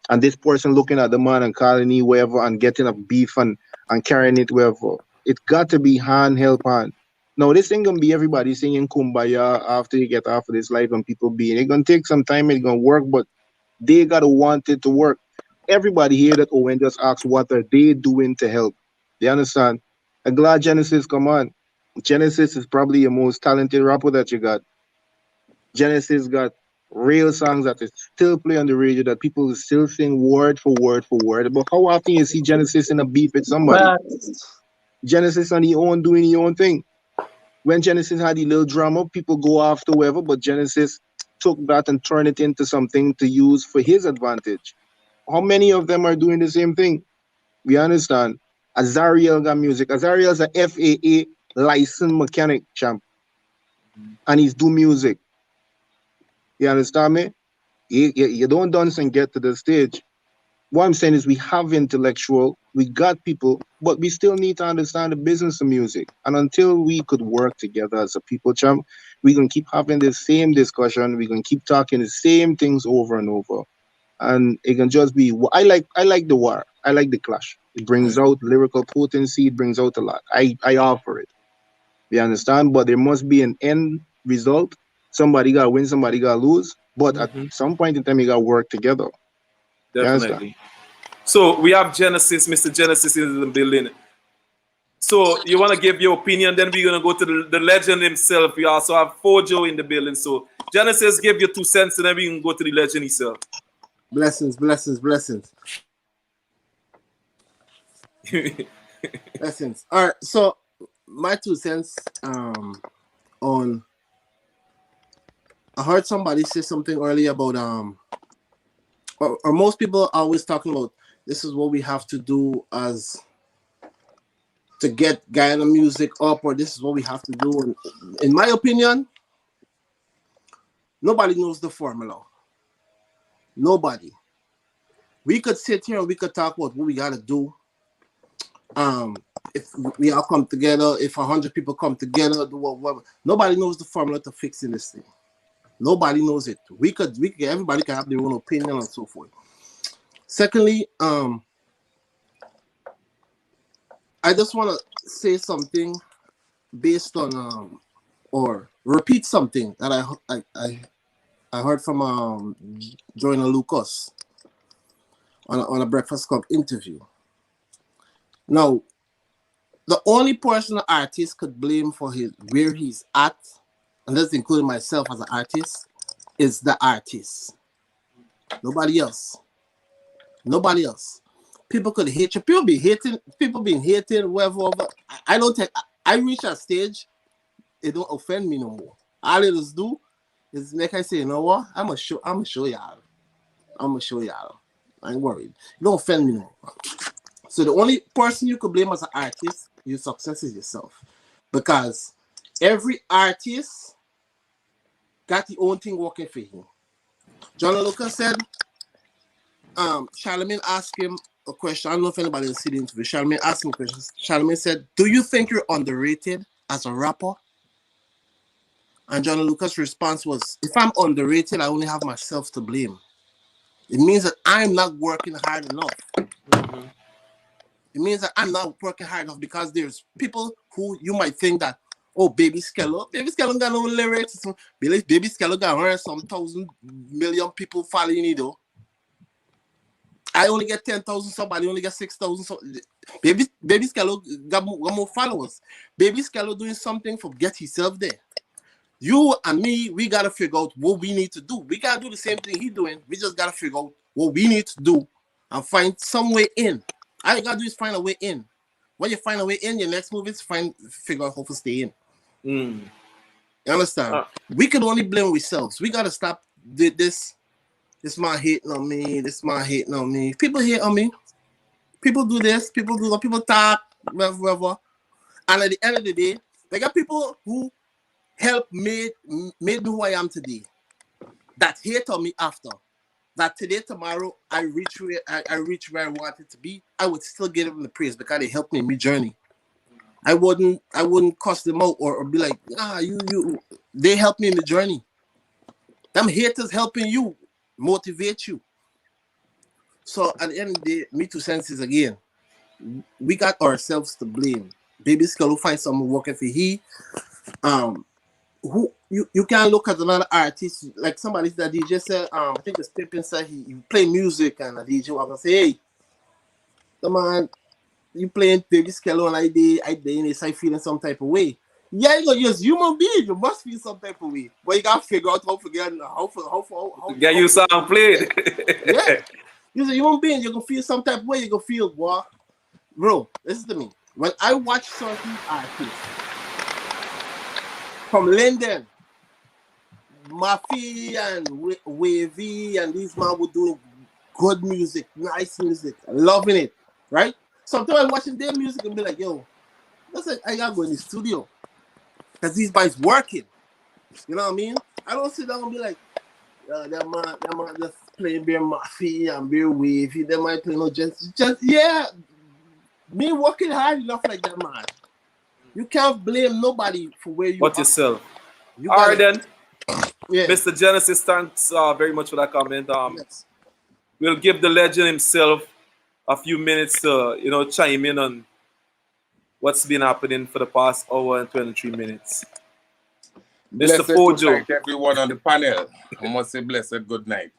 And this person looking at the man and calling me wherever and getting a beef and carrying it wherever. It got to be hand help hand. Now this ain't gonna be everybody singing kumbaya after you get off of this life and people being it's gonna take some time, it's gonna work, but they gotta want it to work. Everybody here that Owen just asked what are they doing to help. You understand? I'm glad Genesis come on. Genesis is probably your most talented rapper that you got. Genesis got real songs that is still play on the radio that people will still sing word for word for word. But how often you see Genesis in a beef with somebody? But Genesis on his own doing his own thing. When Genesis had the little drama, people go after whoever, but Genesis took that and turned it into something to use for his advantage. How many of them are doing the same thing? We understand. Azariel got music. Azariel's a FAA licensed mechanic champ, and he's do music. You understand me? You don't dance and get to the stage. What I'm saying is we have intellectual, we got people, but we still need to understand the business of music. And until we could work together as a people champ, we're gonna keep having the same discussion. We're gonna keep talking the same things over and over. And it can just be I like the war. I like the clash. It brings out lyrical potency, it brings out a lot. I offer it. You understand? But there must be an end result. Somebody gotta win, somebody gotta lose. But at some point in time you gotta work together. You understand? Definitely. So we have Genesis, Mr. Genesis in the building. So you want to give your opinion, then we're going to go to the legend himself. We also have Fojo in the building. So Genesis, give your 2 cents, and then we can go to the legend himself. Blessings, blessings, blessings. Blessings. All right, so my 2 cents on I heard somebody say something earlier about or most people are always talking about this is what we have to do as to get Guyana music up, or this is what we have to do. And in my opinion, nobody knows the formula. Nobody. We could sit here and we could talk about what we gotta do. If we all come together, if 100 people come together, do whatever. Nobody knows the formula to fixing this thing. Nobody knows it. We could everybody can have their own opinion and so forth. Secondly, I just want to say something based on or repeat something that I heard from Joyner Lucas on a Breakfast Club interview. Now, the only person the artist could blame for where he's at, and that's including myself as an artist, is the artist. Nobody else. Nobody else. People could hate you. People be hating. People been hating. Whatever. I don't take. I reach a stage, it don't offend me no more. All it is do is make I say, you know what? I'ma show y'all. I'ma show y'all. I ain't worried. It don't offend me no more. So the only person you could blame as an artist, your success is yourself, because every artist got the own thing working for him. John Lucas said, Charlemagne asked him a question. I don't know if anybody has seen the interview. Charlemagne asked him a question. Charlemagne said, do you think you're underrated as a rapper? And John Lucas' response was, if I'm underrated, I only have myself to blame. It means that I'm not working hard enough. Mm-hmm. It means that I'm not working hard enough, because there's people who you might think that, oh, Baby Skello got no lyrics. Baby Skello got 100 some thousand million people following you though. I only get 10,000, somebody only get 6,000. So Baby Skello got more followers. Baby Skello doing something for get himself there. You and me, we gotta figure out what we need to do. We gotta do the same thing he doing. We just gotta figure out what we need to do and find some way in. All you gotta do is find a way in. When you find a way in, your next move is figure out how to stay in. Mm. You understand? We can only blame ourselves. We gotta stop this. This man hating on me. This man hating on me. People hate on me. People do this. People do that. People talk. Whatever. And at the end of the day, they got people who helped made me who I am today. That hate on me after. That today, tomorrow, I reach where I wanted to be. I would still give them the praise because they helped me in my journey. I wouldn't cuss them out or be like, you. They helped me in the journey. Them haters helping you, motivate you. So at the end of the day, me two senses again. We got ourselves to blame. Baby Skull will find someone working for he. Who you can't look at another artist like somebody that DJ said. I think the Pippin said he play music and the DJ was gonna say, hey, the man, you playing Baby Skull and I did inside feeling some type of way. Yeah, you're just human being. You must feel some type of way, but you gotta figure out how get you sound played. Yeah, you're a human being. You can feel some type of way. You can feel what, bro. Listen to me. When I watch certain artists from London, Mafi and Wavy and these man were doing good music, nice music, loving it, right? Sometimes I'm watching their music and be like, yo, that's like I gotta go in the studio because these guys working. You know what I mean? I don't sit down and be like, that man just playing bare Mafi and bare Wavy. They might play no just yeah. Me working hard enough like that, man. You can't blame nobody for where you But are. yourself. You All right then. Yeah. Mr. Genesis, thanks very much for that comment. Yes. We'll give the legend himself a few minutes to, chime in on what's been happening for the past hour and 23 minutes. Mr. Blessed Fojo. good night, everyone on the panel. I must say blessed good night.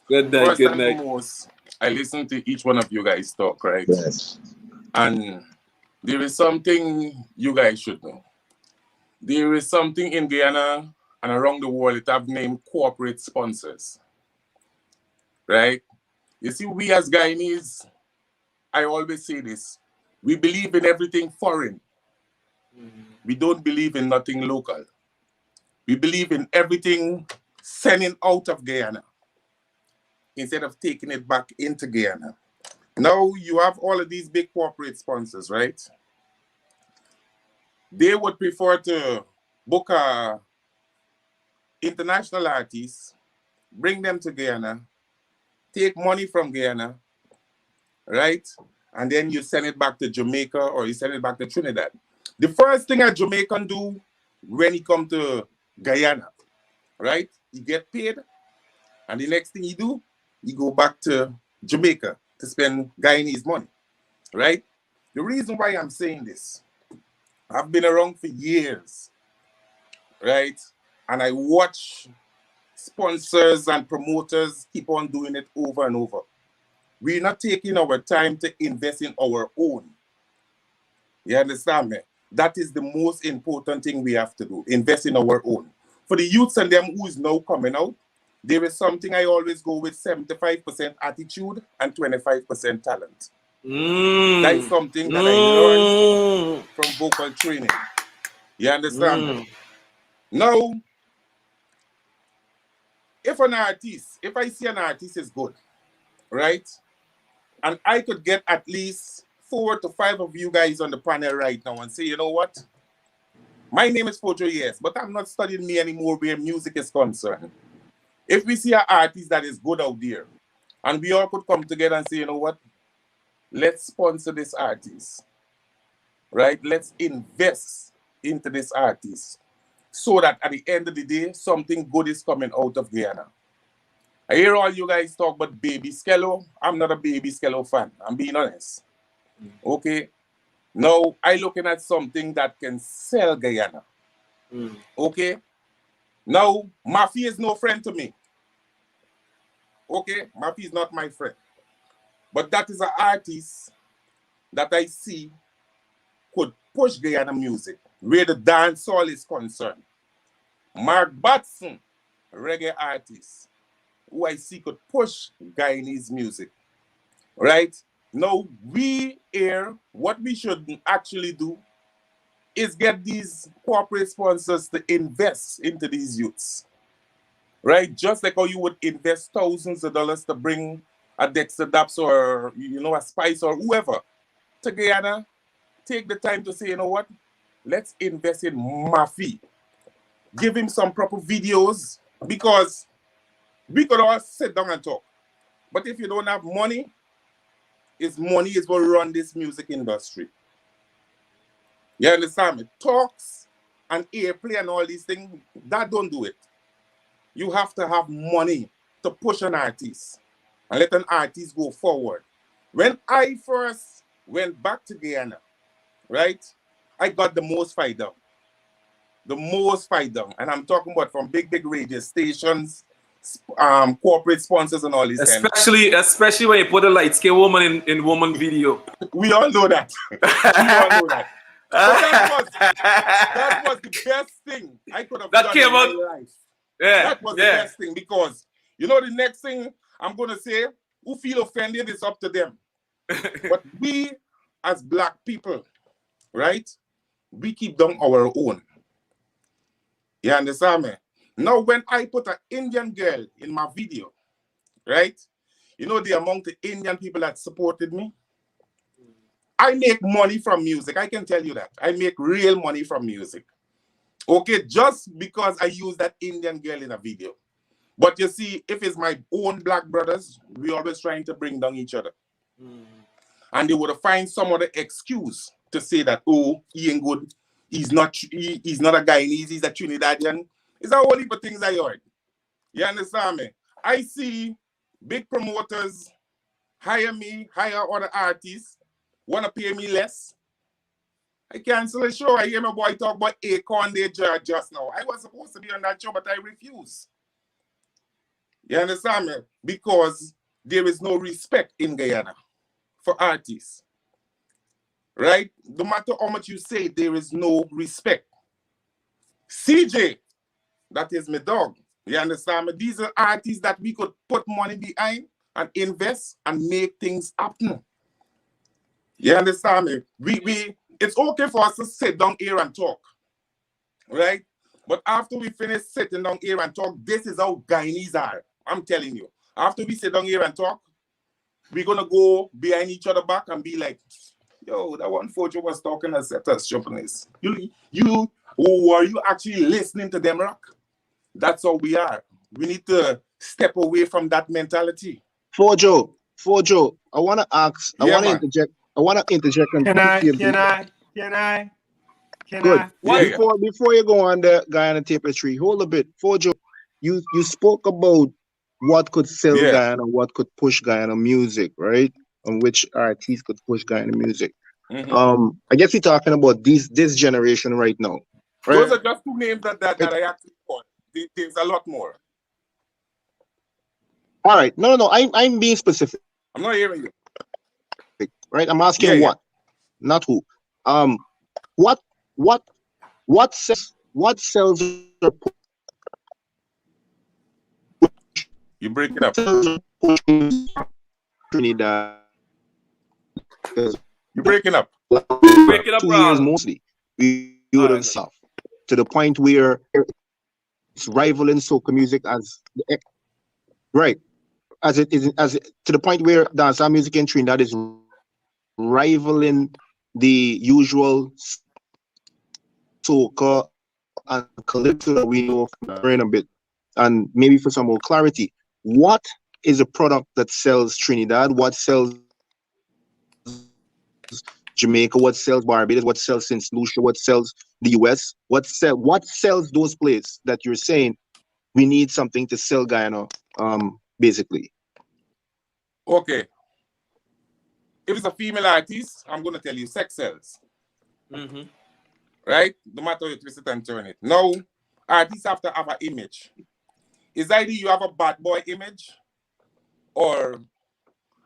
Good night, First good and night. foremost, I listen to each one of you guys talk, right? Yes. And there is something you guys should know. There is something in Guyana and around the world that have named corporate sponsors, right? You see, we as Guyanese, I always say this, we believe in everything foreign. We don't believe in nothing local. We believe in everything sending out of Guyana instead of taking it back into Guyana. Now you have all of these big corporate sponsors, right? They would prefer to book a international artist, bring them to Guyana, take money from Guyana, right? And then you send it back to Jamaica or you send it back to Trinidad. The first thing a Jamaican do when he come to Guyana, right? He get paid, and the next thing he do, he go back to Jamaica to spend Guyanese money, right? The reason why I'm saying this, I've been around for years, right? And I watch sponsors and promoters keep on doing it over and over. We're not taking our time to invest in our own. You understand me? That is the most important thing we have to do, invest in our own. For the youths and them who is now coming out, there is something I always go with: 75% attitude and 25% talent. That is something that I learned from vocal training. You understand me? Now, if I see an artist is good, right? And I could get at least 4 to 5 of you guys on the panel right now and say, you know what? My name is Fojo, yes, but I'm not studying me anymore where music is concerned. If we see an artist that is good out there, and we all could come together and say, you know what? Let's sponsor this artist, right? Let's invest into this artist so that at the end of the day, something good is coming out of Guyana. I hear all you guys talk about Baby Skello. I'm not a Baby Skello fan. I'm being honest. Okay? Now, I looking at something that can sell Guyana. Okay? Now, Mafia is no friend to me. Okay? Mafia is not my friend. But that is an artist that I see could push Guyana music where the dancehall is concerned. Mark Batson, reggae artist, who I see could push Guyanese music, right? Now, we here, what we should actually do is get these corporate sponsors to invest into these youths, right? Just like how you would invest thousands of dollars to bring a Dexter Daps or, a Spice or whoever to Guyana. Take the time to say, you know what? Let's invest in Mafi. Give him some proper videos, because we could all sit down and talk. But if you don't have money, money is what run this music industry. You understand me? Talks and airplay and all these things, that don't do it. You have to have money to push an artist and let an artist go forward. When I first went back to Guyana, right, I got the most fight down. The most fight down. And I'm talking about from big radio stations, corporate sponsors and all these Especially when you put a light-skinned woman in woman video. We all know that. We all know that. But that was the best thing I could have done in my life. Yeah, that was the best thing, because the next thing I'm gonna say, who feel offended, is up to them. But we as black people, right? We keep down our own. You understand me? Now, when I put an Indian girl in my video, right? The amount of Indian people that supported me, I make money from music. I can tell you that. I make real money from music. Okay, just because I use that Indian girl in a video. But you see, if it's my own black brothers, we always trying to bring down each other. And they would find some other excuse to say that, oh, he ain't good. He's not a Guyanese, he's a Trinidadian. It's a whole heap of things I heard. You understand me? I see big promoters hire me, hire other artists, want to pay me less. I cancel a show. I hear my boy talk about Acorn there just now. I was supposed to be on that show, but I refuse. You understand me? Because there is no respect in Guyana for artists. Right? No matter how much you say, there is no respect. CJ, that is my dog. You understand me? These are artists that we could put money behind and invest and make things happen. You understand me? It's okay for us to sit down here and talk, right? But after we finish sitting down here and talk, this is how Guyanese are. I'm telling you. After we sit down here and talk, we're going to go behind each other back and be like, yo, that one Fojo was talking as us Japanese. You, are you actually listening to them rock? That's how we are. We need to step away from that mentality. Fojo, I want to ask, I want to interject. Can I? Good. Before you go on the Guyana tapestry, hold a bit. Fojo, you spoke about what could sell Guyana, what could push Guyana music, right? And which artists could push Guyana music. I guess we're talking about this generation right now. Those Right? are just two names that I actually caught. There's a lot more. All right. No. I'm being specific, I'm not hearing you. right? I'm Yeah, asking yeah. what, not who. Um, what what what sells You break it up. Trinidad? Because You're breaking up. Break it up, 2 years Ron. mostly, we All would right. have south to the point where it's rivaling soca music as right as it is to the point where dancehall music in Trinidad is rivaling the usual soca and calypso that we know in a bit. And maybe for some more clarity, what is a product that sells Trinidad? What sells Jamaica? What sells Barbados? What sells St. Lucia? What sells the US? What sells those places that you're saying we need something to sell Guyana? Basically. Okay. If it's a female artist, I'm gonna tell you sex sells. Mm-hmm. Right? No matter how you twist it and turn it. Now, artists have to have an image. It's either you have a bad boy image or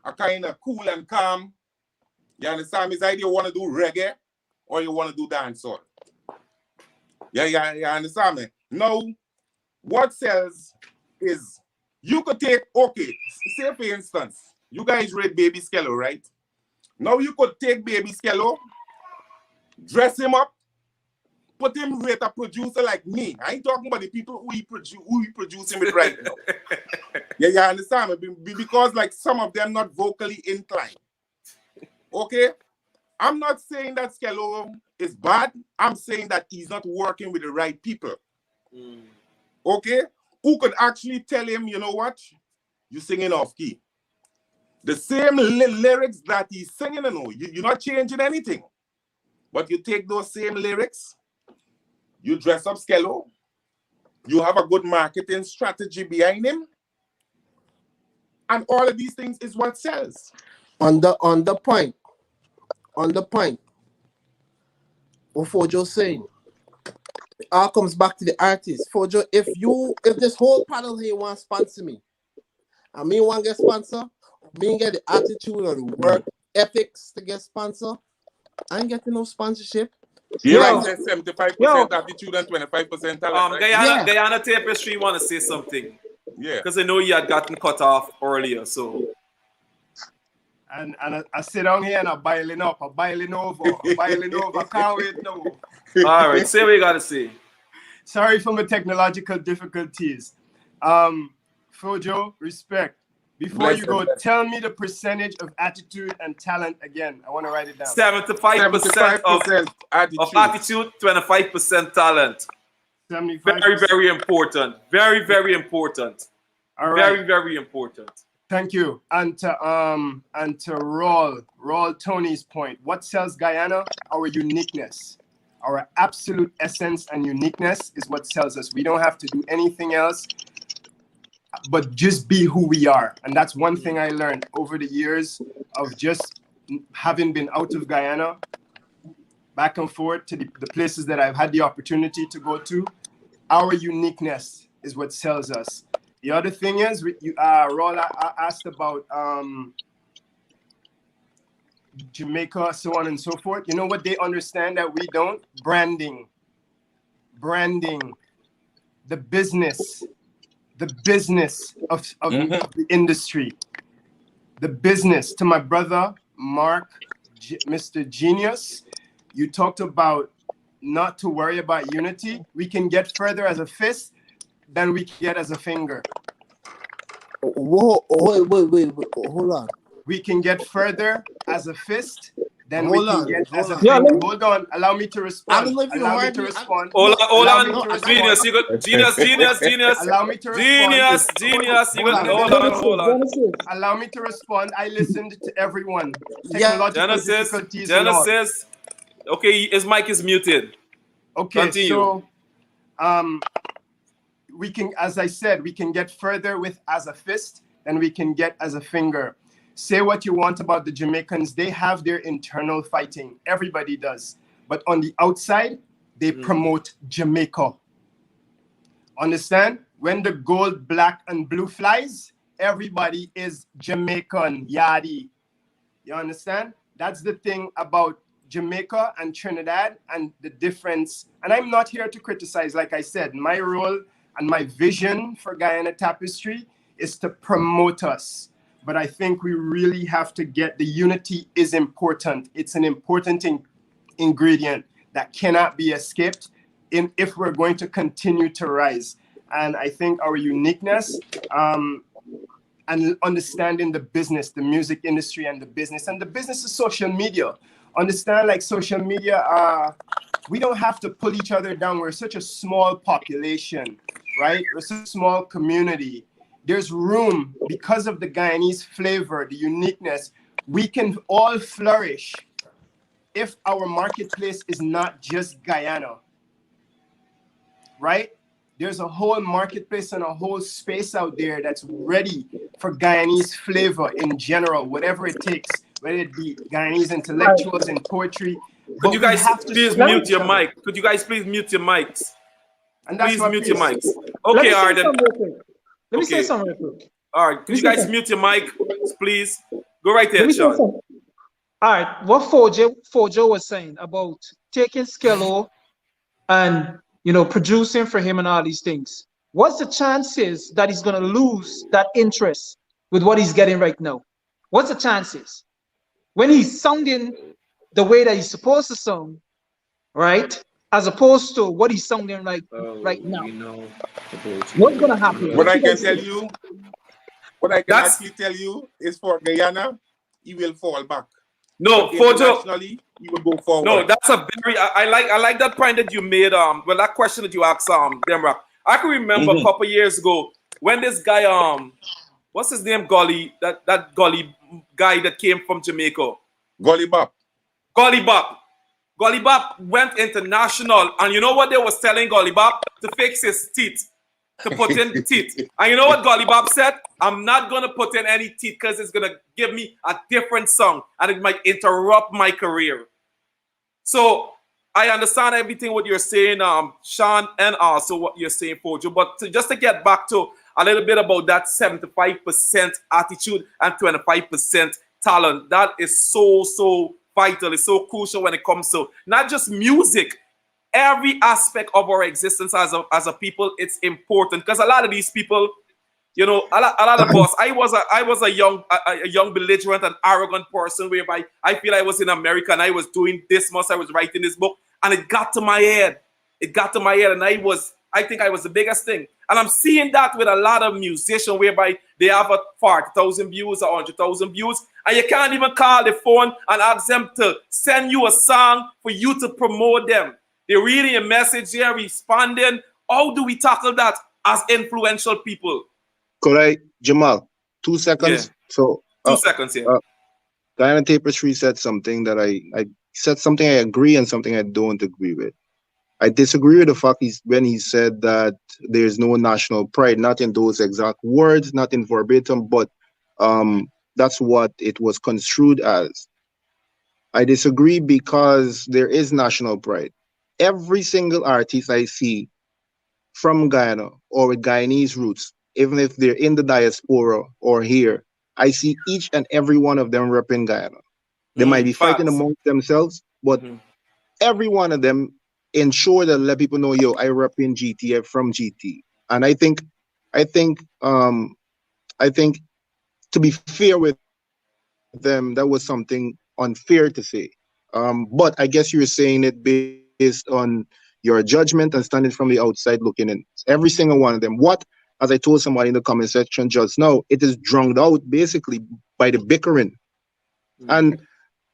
a kind of cool and calm. You understand? It's either you want to do reggae or you want to do dancehall. Yeah, you understand me? Now, what sells is you could take, okay, say for instance, you guys read Baby Skello, right? Now you could take Baby Skello, dress him up, put him with a producer like me. I ain't talking about the people who he producing with right now. Yeah, you understand me? Because like some of them not vocally inclined. Okay? I'm not saying that Skello is bad. I'm saying that he's not working with the right people. Okay? Who could actually tell him, you know what? You're singing off key. The same lyrics that he's singing, you're not changing anything. But you take those same lyrics, you dress up Skello, you have a good marketing strategy behind him, and all of these things is what sells. On the point, what Fojo's saying, it all comes back to the artist. Fojo, if this whole panel here want to sponsor me, and me want to get sponsor, me get the attitude or the work ethics to get sponsor, I ain't getting no sponsorship. You Yo. like said 75% attitude and 25% talent, right? Guyana Tapestry want to say something. Yeah. Because I know you had gotten cut off earlier, so. And I sit down here and I'm biling up, I'm biling over, I can't wait no. All right, say what you got to say. Sorry for my technological difficulties. Fojo, respect. Before you go, tell me the percentage of attitude and talent again. I want to write it down. 75% of attitude, 25% talent. 75%. Very, very important. Very, very important. All right. Very, very important. Thank you. And to Raul Tony's point, what sells Guyana? Our uniqueness. Our absolute essence and uniqueness is what sells us. We don't have to do anything else but just be who we are. And that's one thing I learned over the years of just having been out of Guyana, back and forth to the places that I've had the opportunity to go to. Our uniqueness is what sells us. The other thing is, Raul asked about Jamaica, so on and so forth. You know what they understand that we don't? Branding, the business of the industry, the business. To my brother, Mark, Mr. Genius, you talked about not to worry about unity. We can get further as a fist than we can get as a finger. Whoa, wait, hold on. We can get further as a fist than Hold we can on, get hold as a on. finger. Yeah, Hold on, allow me to respond. I don't know if you Allow me heard to me. respond. Hold Allow me on. to respond. Genius, you got genius. Allow me to respond. Genius. You got hold on. Allow me to respond. I listened to everyone. Yeah. Technological difficulties and all. Genesis. Okay, his mic is muted. Okay, Continue. so we can, as I said, we can get further with as a fist than we can get as a finger. Say what you want about the Jamaicans, they have their internal fighting. Everybody does. But on the outside, they promote Jamaica. Understand? When the gold, black, and blue flies, everybody is Jamaican, yadi. You understand? That's the thing about Jamaica and Trinidad and the difference. And I'm not here to criticize. Like I said, my role and my vision for Guyana Tapestry is to promote us. But I think we really have to get the unity is important. It's an important ingredient that cannot be escaped if we're going to continue to rise. And I think our uniqueness and understanding the business, the music industry and the business is social media. Understand, like social media, we don't have to pull each other down. We're such a small population, right? We're such a small community. There's room because of the Guyanese flavor, the uniqueness. We can all flourish if our marketplace is not just Guyana, right? There's a whole marketplace and a whole space out there that's ready for Guyanese flavor in general, whatever it takes, whether it be Guyanese intellectuals in poetry. Could you guys please mute your mic? Could you guys please mute your mics? And that's please mute your mics. Let Okay, me all right. Let me say something real quick. All right, could you guys mute your mic, please? Go right there, Sean. All right, what Fojo was saying about taking Skello and producing for him and all these things. What's the chances that he's gonna lose that interest with what he's getting right now? What's the chances? When he's sounding the way that he's supposed to sound, right? As opposed to what he's sounding like right now. What's gonna happen? What I can tell you, what I can actually tell you is for Guyana, he will fall back. No, Fojo. You will go forward. No, that's a very I like that point that you made. Well, that question that you asked Demra. I can remember a couple years ago when this guy what's his name, Golly, that Golly guy that came from Jamaica. Golly Bop. Golly Bop. Golly Bop went international, and you know what they was telling Golly Bop? To fix his teeth. To put in teeth. And you know what Golly Bop said? I'm not going to put in any teeth because it's going to give me a different song and it might interrupt my career. So I understand everything what you're saying, Sean, and also what you're saying, Fojo. But just to get back to a little bit about that 75% attitude and 25% talent, that is so vital. It's so crucial when it comes to not just music, every aspect of our existence as a people. It's important because a lot of these people, a lot of us, I was a young belligerent and arrogant person whereby I feel I was in America and I was doing this much, I was writing this book, and it got to my head. It got to my head, and I think I was the biggest thing. And I'm seeing that with a lot of musicians whereby they have 40,000 views or 100,000 views, and you can't even call the phone and ask them to send you a song for you to promote them. They're reading a message, they're responding. How do we tackle that as influential people? Could I, Jamal, 2 seconds? Yeah. So 2 seconds, yeah. Guyana Tapestry said something that I said something I agree and something I don't agree with. I disagree with the fact when he said that there's no national pride, not in those exact words, not in verbatim, but that's what it was construed as. I disagree because there is national pride. Every single artist I see from Guyana or with Guyanese roots, even if they're in the diaspora or here, I see each and every one of them repping Guyana. They might be fighting amongst themselves, but every one of them ensure that let people know, yo, I rep in GT, I'm from GT. And I think to be fair with them, that was something unfair to say. But I guess you're saying it based on your judgment and standing from the outside looking in. Every single one of them. What, as I told somebody in the comment section just now, it is drowned out basically by the bickering. And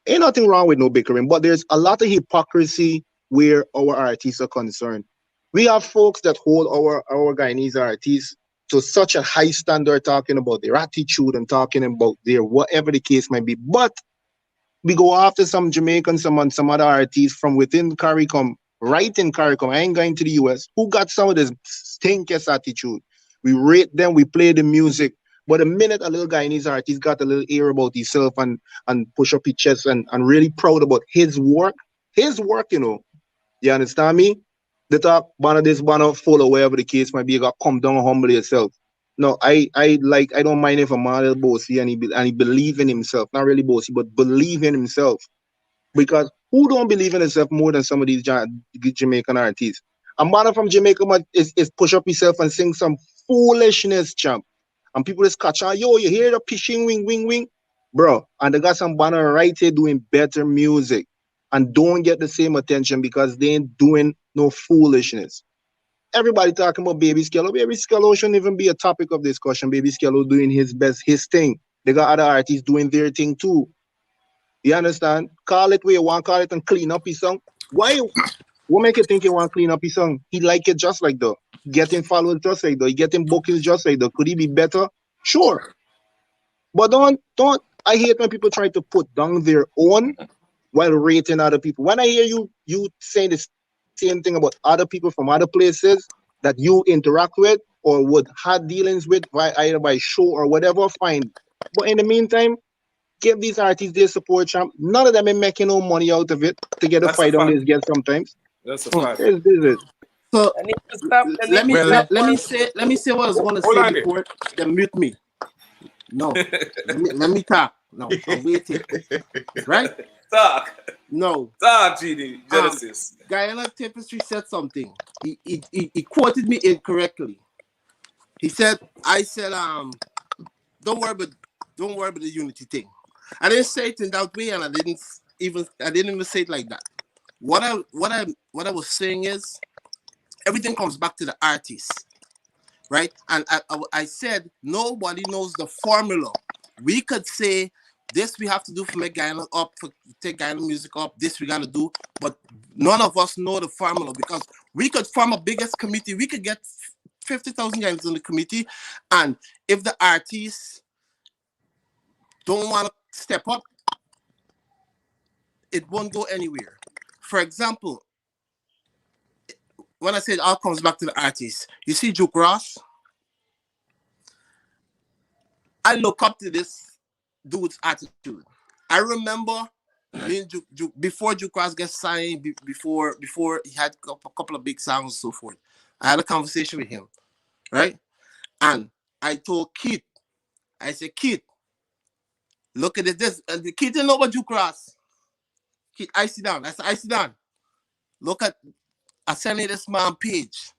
ain't nothing wrong with no bickering, but there's a lot of hypocrisy where our artists are concerned. We have folks that hold our Guyanese artists to such a high standard, talking about their attitude and talking about their whatever the case might be. But we go after some Jamaicans, some other artists from within CARICOM, right in CARICOM. I ain't going to the US, who got some of this stinkiest attitude. We rate them, we play the music. But the minute a little Guyanese artist got a little air about himself and push up his chest and really proud about his work, You understand me? They talk one of this, one of follow wherever the case might be. You got come down and humble yourself. No, I don't mind if a man is bossy and he believe in himself. Not really bossy, but believe in himself. Because who don't believe in himself more than some of these Jamaican artists? A man from Jamaica is push up himself and sing some foolishness, champ. And people just catch on, yo, you hear the pitching wing, wing, wing? Bro, and they got some banner right here doing better music and don't get the same attention because they ain't doing no foolishness. Everybody talking about Baby Skello. Baby Skello shouldn't even be a topic of discussion. Baby Skello doing his best, his thing. They got other artists doing their thing too. You understand? Call it where you want, call it and clean up his song. Why? What make you think you want to clean up his song? He like it just like that. Getting followers just like that. He getting bookings just like that. Could he be better? Sure. But don't. I hate when people try to put down their own while rating other people. When I hear you saying the same thing about other people from other places that you interact with or would have dealings with either by show or whatever, fine. But in the meantime, give these artists their support, champ. None of them are making no money out of it to get a That's fight a on fact. this get sometimes. That's a fact. This is it. So I need to stop. let me Well, let me say what I was going to hold say on there. before they mute me. No, let me talk. No, I'm waiting. Right? Talk. No. Genie. Genesis. Guyana Tapestry said something. He quoted me incorrectly. He said, I said, don't worry about the unity thing. I didn't say it in that way, and I didn't even say it like that. What I was saying is everything comes back to the artist, right? And I said nobody knows the formula. We could say this we have to do for make Guyana up, for take Guyana music up, this we gotta do, but none of us know the formula because we could form a biggest committee, we could get 50,000 guys in the committee, and if the artists don't want to step up, it won't go anywhere. For example, when I say it all comes back to the artist, you see Duke Ross. I look up to this dude's attitude. I remember me and Duke before Duke Ross gets signed, before he had a couple of big songs and so forth. I had a conversation with him, right? And I told Keith, I said, Keith, look at this. And Keith didn't know about Duke Ross. Keith, I sit down. I said, I sit down. Look at, I sent you this man page.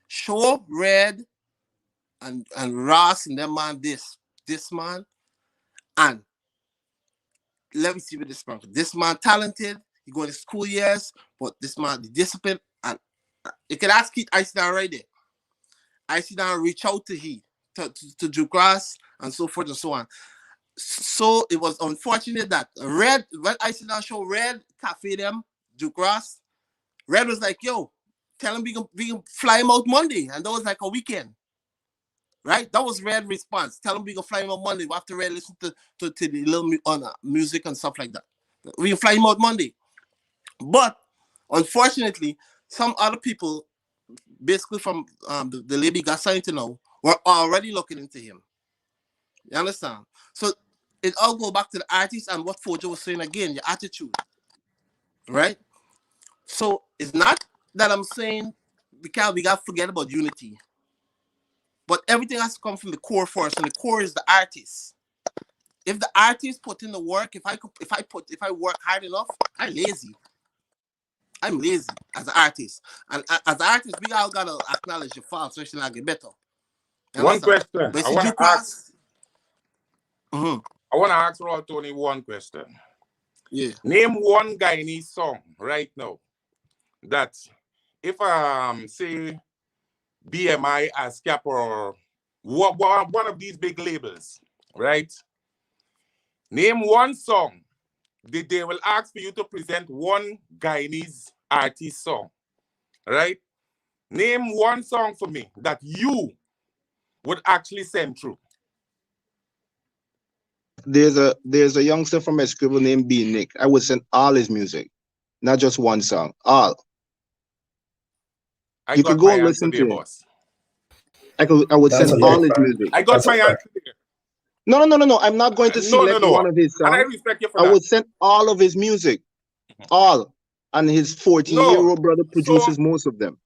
Show Red and Ross and them man this man. And let me see what this man. This man talented. He going to school, yes, but this man the discipline. And you can ask Keith, I sit down right there. I sit down and reach out to he to Duke Ross and so forth and so on. So it was unfortunate that Red, when I sit down show Red, Cafe them, Duke Ross, Red was like, yo, tell him we can fly him out Monday. And that was like a weekend. Right? That was Red's response. Tell him we can fly him out Monday. After Red listen to the little music and stuff like that. We can fly him out Monday. But unfortunately, some other people, basically from the lady got signed to know, were already looking into him. You understand? So it all go back to the artist and what Fojo was saying again, your attitude. Right? So it's not that I'm saying we got to forget about unity. But everything has to come from the core first, and the core is the artist. If the artist put in the work, if I work hard enough, I'm lazy as an artist. And as an artist, we all gotta acknowledge your faults so it's not get better. One question. But I want to ask Raw Tony one question. Yeah. Name one Guyanese song right now that if say BMI, ASCAP, or one of these big labels, right? Name one song that they will ask for you to present one Guyanese artist song, right? Name one song for me that you would actually send through. There's a youngster from Escribble named B Nick. I would send all his music, not just one song. All. You could go and listen to it. I would send all his music. I got my answer there. No. I'm not going to select one of his songs. And I respect you for I that. would send all of his music. All. and his 40-year-old brother produces most of them.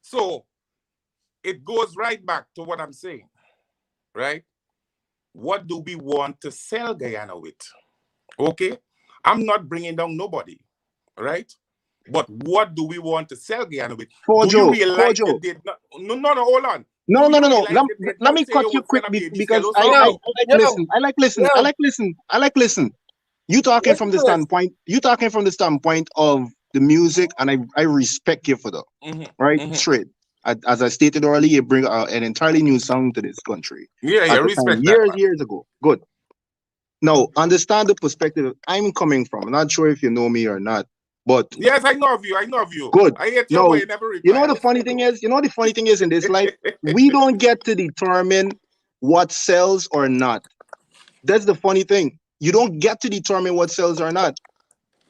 So it goes right back to what I'm saying, right? What do we want to sell Guyana with? Okay, I'm not bringing down nobody, right? But what do we want to sell Guyana with? Do you realize you did not? No, hold on. No. Let me cut you quick because I like listen. You talking from the standpoint. You talking from the standpoint of the music, and I respect you for that, right? Straight. As I stated earlier, you bring an entirely new sound to this country. Yeah, respect that. Years ago. Good. Now, understand the perspective I'm coming from. I'm not sure if you know me or not, but yes, I know of you. Good. I hate you, but you never reply. You know the funny thing is in this life, we don't get to determine what sells or not. That's the funny thing. You don't get to determine what sells or not.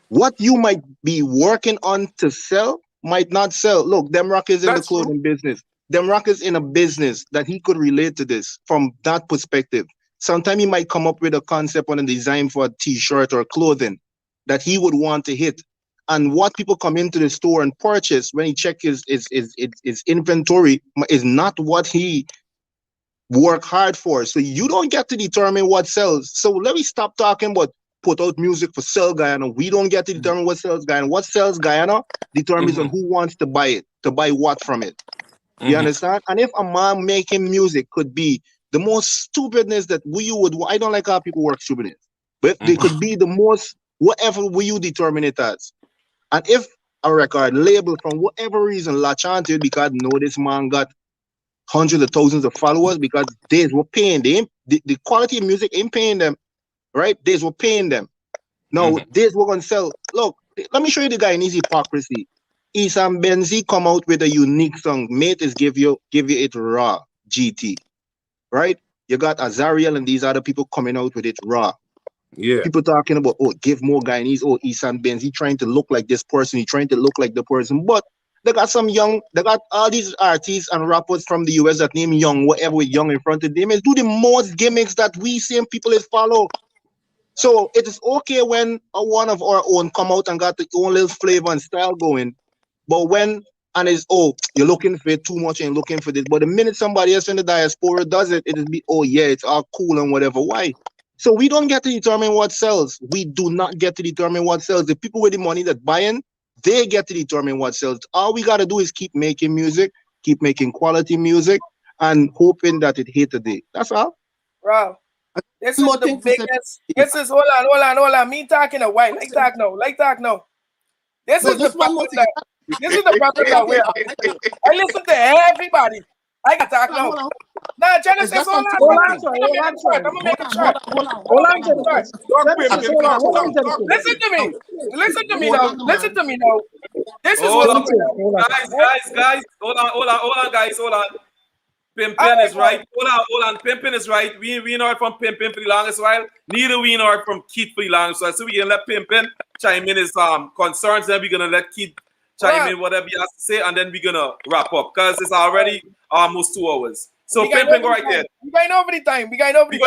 What you might be working on to sell might not sell. Look, Demrock is in the clothing business. Demrock is in a business that he could relate to this from that perspective. Sometimes he might come up with a concept on a design for a t-shirt or clothing that he would want to hit. And what people come into the store and purchase when he check his inventory is not what he work hard for. So you don't get to determine what sells. So let me stop talking about put out music for sell Guyana. We don't get to determine what sells Guyana. What sells Guyana determines on who wants to buy it, to buy what from it. You understand? And if a man making music could be the most stupidness that I don't like how people work stupidness, but they could be the most, whatever will you determine it as. And if a record label, from whatever reason, latch onto it because this man got hundreds of thousands of followers because they were paying them, the quality of music ain't paying them, right? They were paying them. Now, they were going to sell. Look, let me show you the Guyanese hypocrisy. Isam Benzi come out with a unique song. Mate is give you it raw, GT, right? You got Azariel and these other people coming out with it raw. Yeah. People talking about, give more Guyanese, Isam Benzi trying to look like this person, he trying to look like the person. But they got all these artists and rappers from the US that name Young, whatever with Young in front of them, is do the most gimmicks that we same people is follow. So it is okay when one of our own come out and got the own little flavor and style going. But when, and it's, you're looking for it too much and looking for this. But the minute somebody else in the diaspora does it, it'll be, it's all cool and whatever. Why? So we don't get to determine what sells. We do not get to determine what sells. The people with the money that buying, they get to determine what sells. All we got to do is keep making music, keep making quality music, and hoping that it hit a day. That's all. Wow. This is the biggest. This is, hold on. Me talking a while. Like talk now. This is the problem that we're having. I listen to everybody. I got to talk now. Nah, Genesis, hold on. I'm gonna make it short. Hold on, Genesis. Listen to me now. This is what guys. Hold on, guys. Pimpin is right. Hold on. Pimpin is right. We know it from Pimpin for the longest while. Neither we know it from Keith for the longest while. So we can let Pimpin chime in his concerns. Then we're gonna let Keith chime in whatever he has to say, and then we're gonna wrap up because it's already almost 2 hours. So Pimpin, go right there. We're going over the time. We're going over the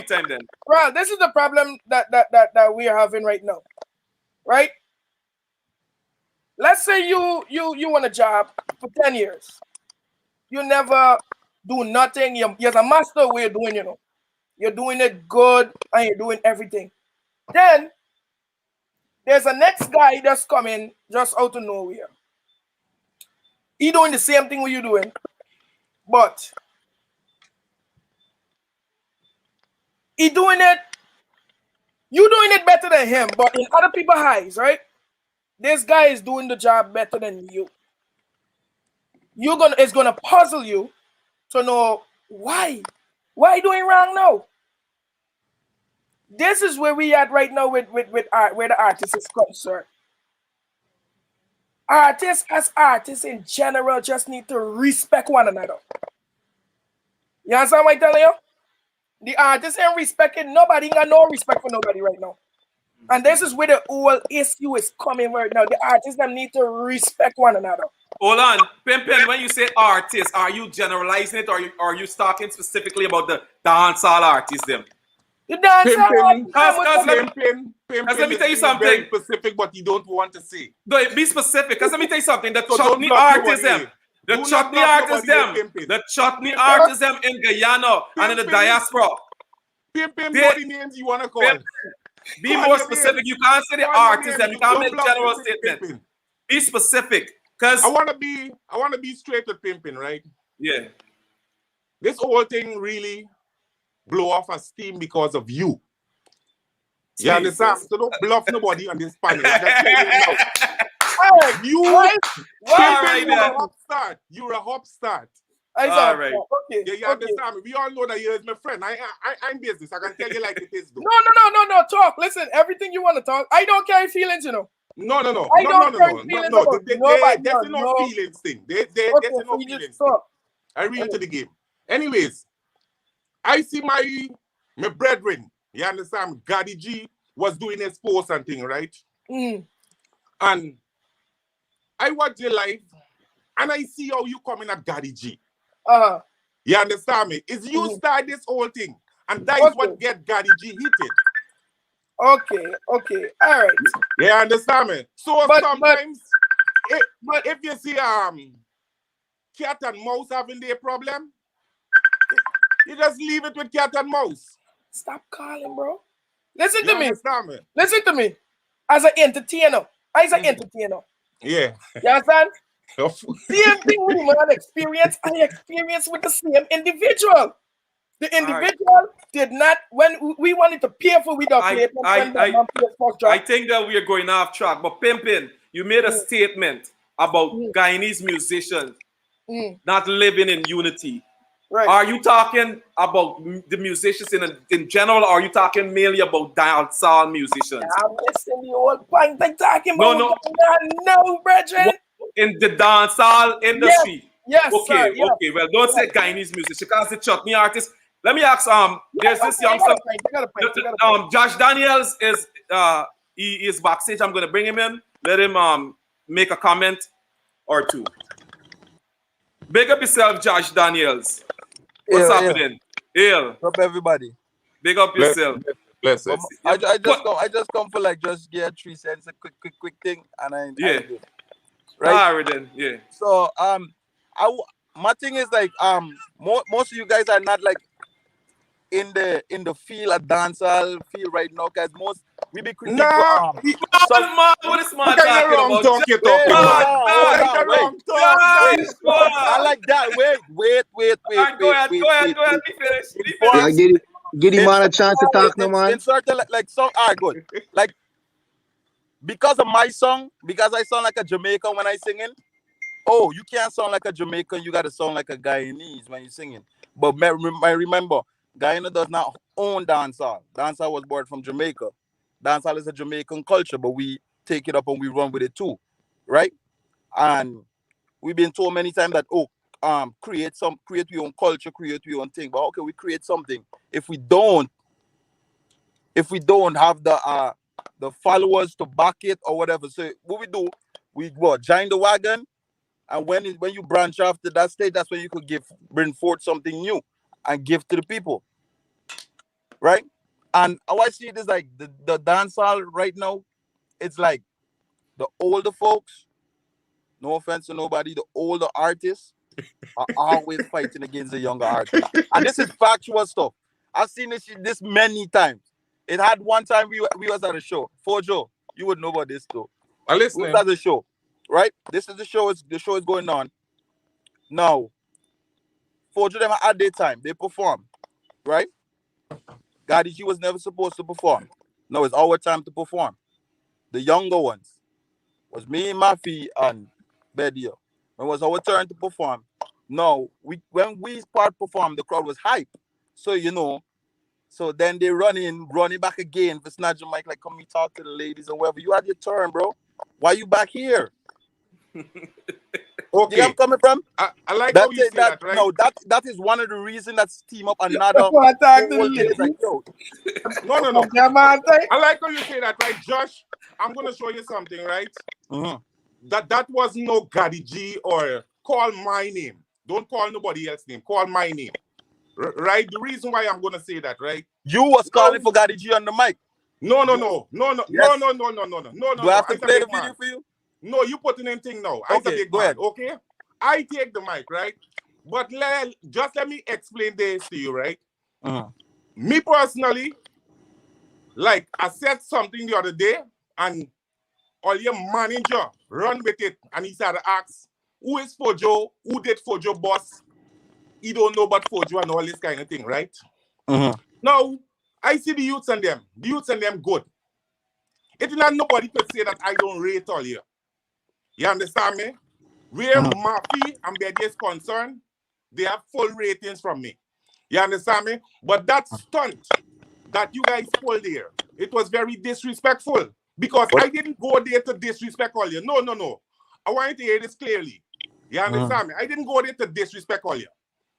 time. Then. Bro, this is the problem that we are having right now, right? Let's say you want a job for 10 years. You never do nothing. You're a master way of doing, You're doing it good and you're doing everything. Then there's a next guy that's coming just out of nowhere. He doing the same thing what you doing, but you doing it better than him, but in other people's eyes, right? This guy is doing the job better than you. It's gonna puzzle you to know why you doing wrong now. This is where we at right now with art, where the artist is concerned. Artists in general just need to respect one another. You understand what I'm telling you? The artists ain't respecting nobody, ain't got no respect for nobody right now. And this is where the whole issue is coming right now. The artists them need to respect one another. Hold on, Pimpin, when you say artists, are you generalizing it or are you talking specifically about the dancehall artists them? You dance Pimpin, Cause let me is tell you being something. very specific, but you don't want to say. No, be specific. Cause let me tell you something. The So don't chutney block artists nobody, them. eh? The Do not chutney block artists nobody, them. Pimpin. The chutney artists them in Guyana and in the Pimpin. diaspora. Pimpin, They- know the names you want to call. Be Call more your specific. names. You can't say the Call your artists them. names. You can't Don't make block general Pimpin. statement. Be specific. Cause I wanna be straight with Pimpin, right? yeah. This whole thing really blow off a steam because of you. You understand? Jesus. So don't bluff nobody on this panel. I can tell you now. Alright, You, why? Pimpin, you're then. a hop start. You're a hop start. All right. Okay. Yeah, you Okay. understand me? We all know that you're my friend. I'm business. I can tell you like it is, though. No. Talk. Listen, everything you want to talk. I don't carry feelings, you know. No. I don't carry feelings about nobody. There's no No. feelings thing. There's Okay, no so you feelings just thing. talk. I read into the game. Anyways, I see my brethren, you understand, Gaddy G was doing his post and thing, right? Mm. And I watch your live and I see how you coming at Gaddy G. Uh-huh. You understand me? It's you start this whole thing. And that is Okay. what get Gaddy G heated. Okay. All right. You understand me? So But- sometimes if you see cat and mouse having their problem, you just leave it with cat and mouse. Stop calling, bro. Listen You to me. understand me? Listen to me. As an entertainer. As an entertainer. Yeah. You understand? Same thing with man experience. I experienced with the same individual. The individual did not, when we wanted to pay for we don't pay. I think that we are going off track. But Pimpin, you made a statement about Guyanese musicians not living in unity. Right. Are you talking about the musicians in general, or are you talking mainly about dancehall musicians? I'm listening to the old point I'm talking about. No, brethren. In the dancehall industry? Yes, okay, sir, yes. okay. Well, don't say Guyanese musician, because the chutney artist. Let me ask, there's this youngster, Josh Daniels he is backstage. I'm gonna bring him in, let him make a comment or two. Big up yourself, Josh Daniels. What's happening? Hail. What's up, everybody? Big up yourself. Bless us. I just come for like just get 3 cents, a quick thing, and I do. Right? Alright then, yeah. So my thing is like most of you guys are not like in the field of dancehall field right now, guys. Most we be critiquing. What is man talking about? I like that. Wait. Go ahead. Be finished. Give him man a chance to talk, no man. In certain like song are good. Like because of my song, because I sound like a Jamaican when I singing. Oh, you can't sound like a Jamaican. You gotta sound like a Guyanese when you're singing. But remember, Guyana does not own dancehall. Dancehall was born from Jamaica. Dancehall is a Jamaican culture, but we take it up and we run with it too, right? And we've been told many times that create your own culture, create your own thing. But okay, we create something. If we don't have the followers to back it or whatever, so what we do, we join the wagon, and when you branch off to that stage, that's when you could bring forth something new and give to the people, right? And how I see it is like the dancehall right now, it's like the older folks, no offense to nobody, the older artists are always fighting against the younger artists. And this is factual stuff. I've seen this many times. It had one time we was at a show. Fojo, you would know about this though. I listen. We was at the show, right? This is the show. The show is going on. Now, Fojo them at their time. They perform, right? Gaddy G was never supposed to perform. No, it's our time to perform. The younger ones was me, Mafi, and Bedio. When it was our turn to perform, no, when we start perform, the crowd was hype. So so then they running back again for snatch the mic, like come me talk to the ladies or whatever. You had your turn, bro. Why you back here? Okay. You know I'm coming from? I like how you say that, right? No, that is one of the reasons that's team up another. No. No. I like how you say that, right, Josh? I'm gonna show you something, right? Mm-hmm. That was no Gaddy G or call my name. Don't call nobody else's name. Call my name. Right? The reason why I'm gonna say that, right? You was calling for Gaddy G on the mic. No. Yes. No. Do I have to I's a play big the video man. for you? No, you putting in thing now. I's a Okay, big go man. ahead. Okay, I take the mic, right? But just let me explain this to you, right? Me personally, like I said something the other day, and all your manager run with it, and he started to ask, who is Fojo? Who did Fojo boss? He don't know about Fojo and all this kind of thing, right? Now, I see the youths and them. The youths and them good. It's not nobody could say that I don't rate all here. You understand me? Where Murphy and Betty is concerned, they have full ratings from me. You understand me? But that stunt that you guys pulled there, it was very disrespectful. Because I didn't go there to disrespect all you. No. I want you to hear this clearly. You understand me? I didn't go there to disrespect all you.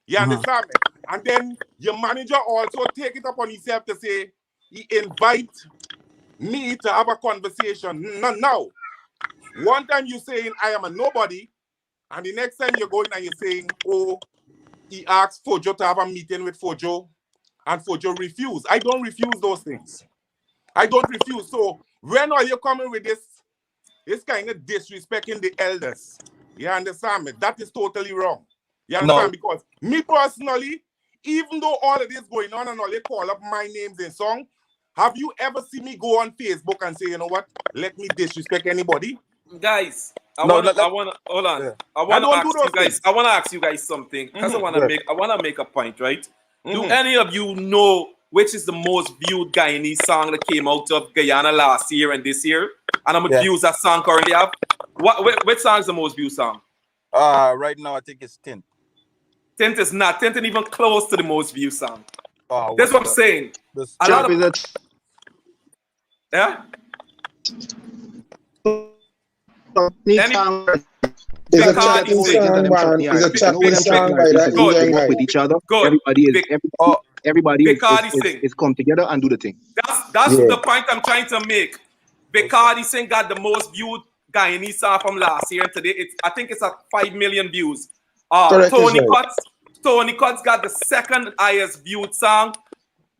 You understand me? And then your manager also take it upon himself to say he invite me to have a conversation. Now, one time you're saying I am a nobody, and the next time you're going and you're saying, oh, he asked Fojo to have a meeting with Fojo, and Fojo refused. I don't refuse those things. I don't refuse. So when are you coming with this kind of disrespecting the elders? You understand me? That is totally wrong. You understand? Because me personally, even though all of this going on and all they call up my names in song, have you ever seen me go on Facebook and say, you know what? Let me disrespect anybody? Guys, I wanna hold on. Yeah. I wanna don't do ask those you guys. things. I wanna ask you guys something because I wanna make a point, right? Do any of you know which is the most viewed Guyanese song that came out of Guyana last year and this year? And how much views that song currently have? Which song is the most viewed song? Right now I think it's Tint. Tint is not. Tint ain't even close to the most viewed song. That's what I'm saying. A lot of yeah. It's a chatting song, man. It's a chatting song by that Indian guy. With each other. Good. Everybody Bacardi is come together and do the thing. That's the point I'm trying to make. Bacardi Singh got the most viewed Guyanese song from last year, and today I think it's at 5 million views. Tony Cuts got the second highest viewed song,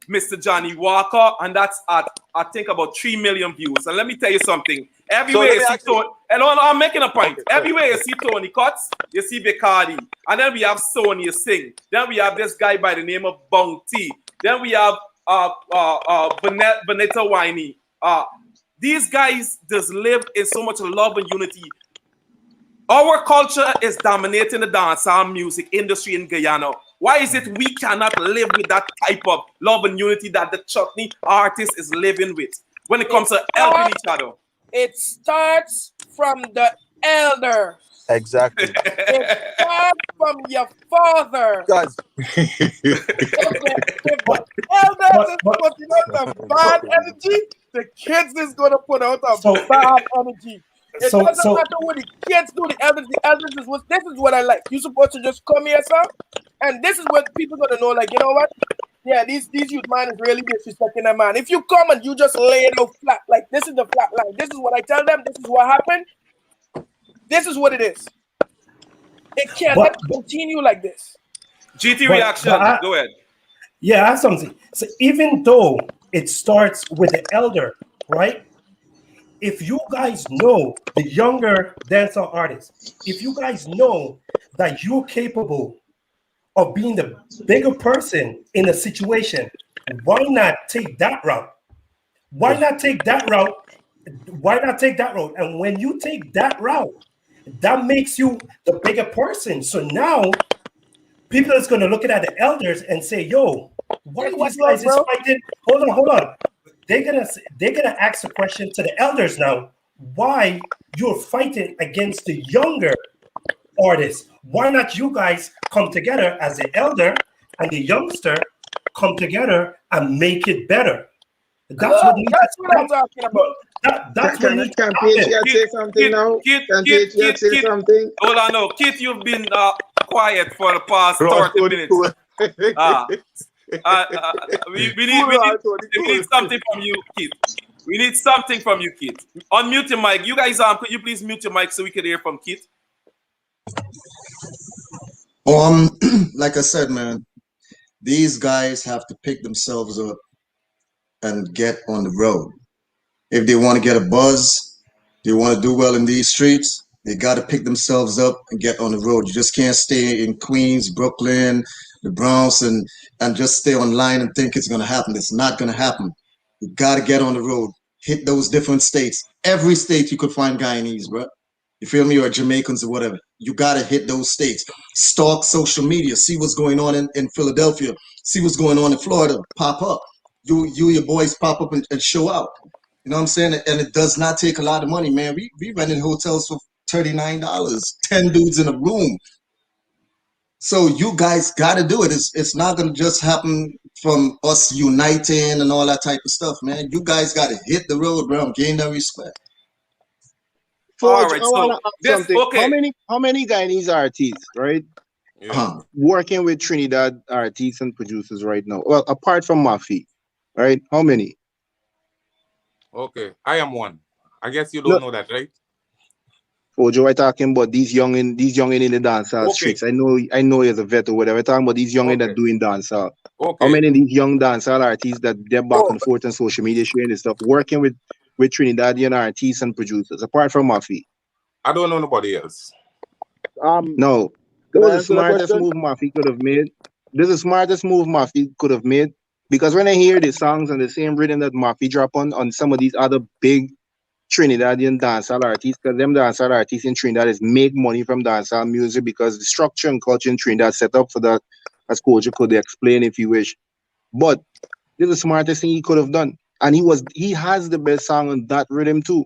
Mr. Johnny Walker, and that's at I think about 3 million views. And let me tell you something. Everywhere you see Tony, and I'm making a point. Everywhere you see Tony Cuts, you see Bacardi, and then we have Sonia Singh. Then we have this guy by the name of Bounty. Then we have Vanetta Winey. These guys just live in so much love and unity. Our culture is dominating the dancehall music industry in Guyana. Why is it we cannot live with that type of love and unity that the chutney artist is living with when it comes to helping each other? It starts from the elder. Exactly. It starts from your father. Guys. If the elders is putting out the bad energy, the kids is gonna put out a bad energy. It doesn't matter what the kids do. The elders is what. This is what I like. You're supposed to just come here, sir, and this is what people gonna know. Like, you know what? Yeah, these youth man is really disrespecting that man. If you come and you just lay it out flat, like this is the flat line. This is what I tell them. This is what happened. This is what it is. It cannot continue like this. GT reaction. Go ahead. Yeah, I have something. So even though it starts with the elder, right? If you guys know the younger dancehall artists, if you guys know that you're capable of being the bigger person in a situation, why not take that route? Why not take that route? Why not take that route? And when you take that route, that makes you the bigger person. So now people is going to look at the elders and say, yo, why these guys is fighting? Hold on. They're gonna ask the question to the elders now, why you're fighting against the younger artists? Why not you guys come together as the elder and the youngster come together and make it better? That's what I'm talking about. That's what needs to happen. Can say something now? Can say something? Hold on, no. Kit, you've been quiet for the past 30 minutes. We need something from you, Kit. We need something from you, Kit. Unmute your mic. You guys, could you please mute your mic so we can hear from Kit? Like I said, man, These guys have to pick themselves up and get on the road. If they want to get a buzz, they want to do well in these streets, they got to pick themselves up and get on the road. You just can't stay in Queens, Brooklyn, the Bronx, and just stay online and think it's going to happen. It's not going to happen. You got to get on the road, hit those different states. Every state you could find Guyanese, bro. You feel me? Or Jamaicans or whatever. You got to hit those states. Stalk social media. See what's going on in Philadelphia. See what's going on in Florida. Pop up. Your boys pop up and show out. You know what I'm saying? And it does not take a lot of money, man. We rented hotels for $39, 10 dudes in a room. So you guys got to do it. It's not going to just happen from us uniting and all that type of stuff, man. You guys got to hit the road, bro. Gain that respect. All Forge, right, I want so to ask this something. okay. How many Guyanese artists, right? Yeah. Working with Trinidad artists and producers right now? Well, apart from Mafi, right? How many? Okay. I am one. I guess you No, don't know that, right? Forge, we're talking about these young in the dancehall Okay. streets. I know he's a vet or whatever. We're talking about these young in that Okay. doing dancehall. How Okay. many of these young dancehall artists that they're back Oh, and forth on social media sharing this stuff, working with Trinidadian artists and producers, apart from Mafi? I don't know nobody else. No, that Can was I the answer the smartest question? move Mafi could have made. This is the smartest move Mafi could have made because when I hear the songs and the same rhythm that Mafi drop on some of these other big Trinidadian dancehall artists, because them dancehall artists in Trinidad is make money from dancehall music because the structure and culture in Trinidad set up for that, as Kojo could explain if you wish. But this is the smartest thing he could have done. And he has the best song on that rhythm too.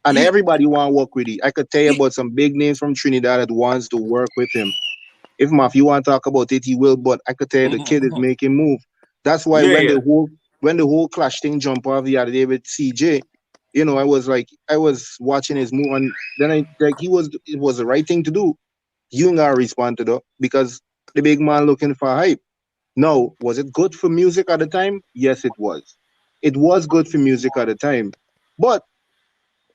And he, everybody want to work with it. I could tell you he, about some big names from Trinidad that wants to work with him. If Mafia want to talk about it, he will. But I could tell you the kid is making move. That's why Yeah, yeah. when the whole clash thing jump off the other day with CJ, I was watching his move and then it was the right thing to do. You ain't gotta respond to that because the big man looking for hype. No, was it good for music at the time? Yes, it was. It was good for music at the time. But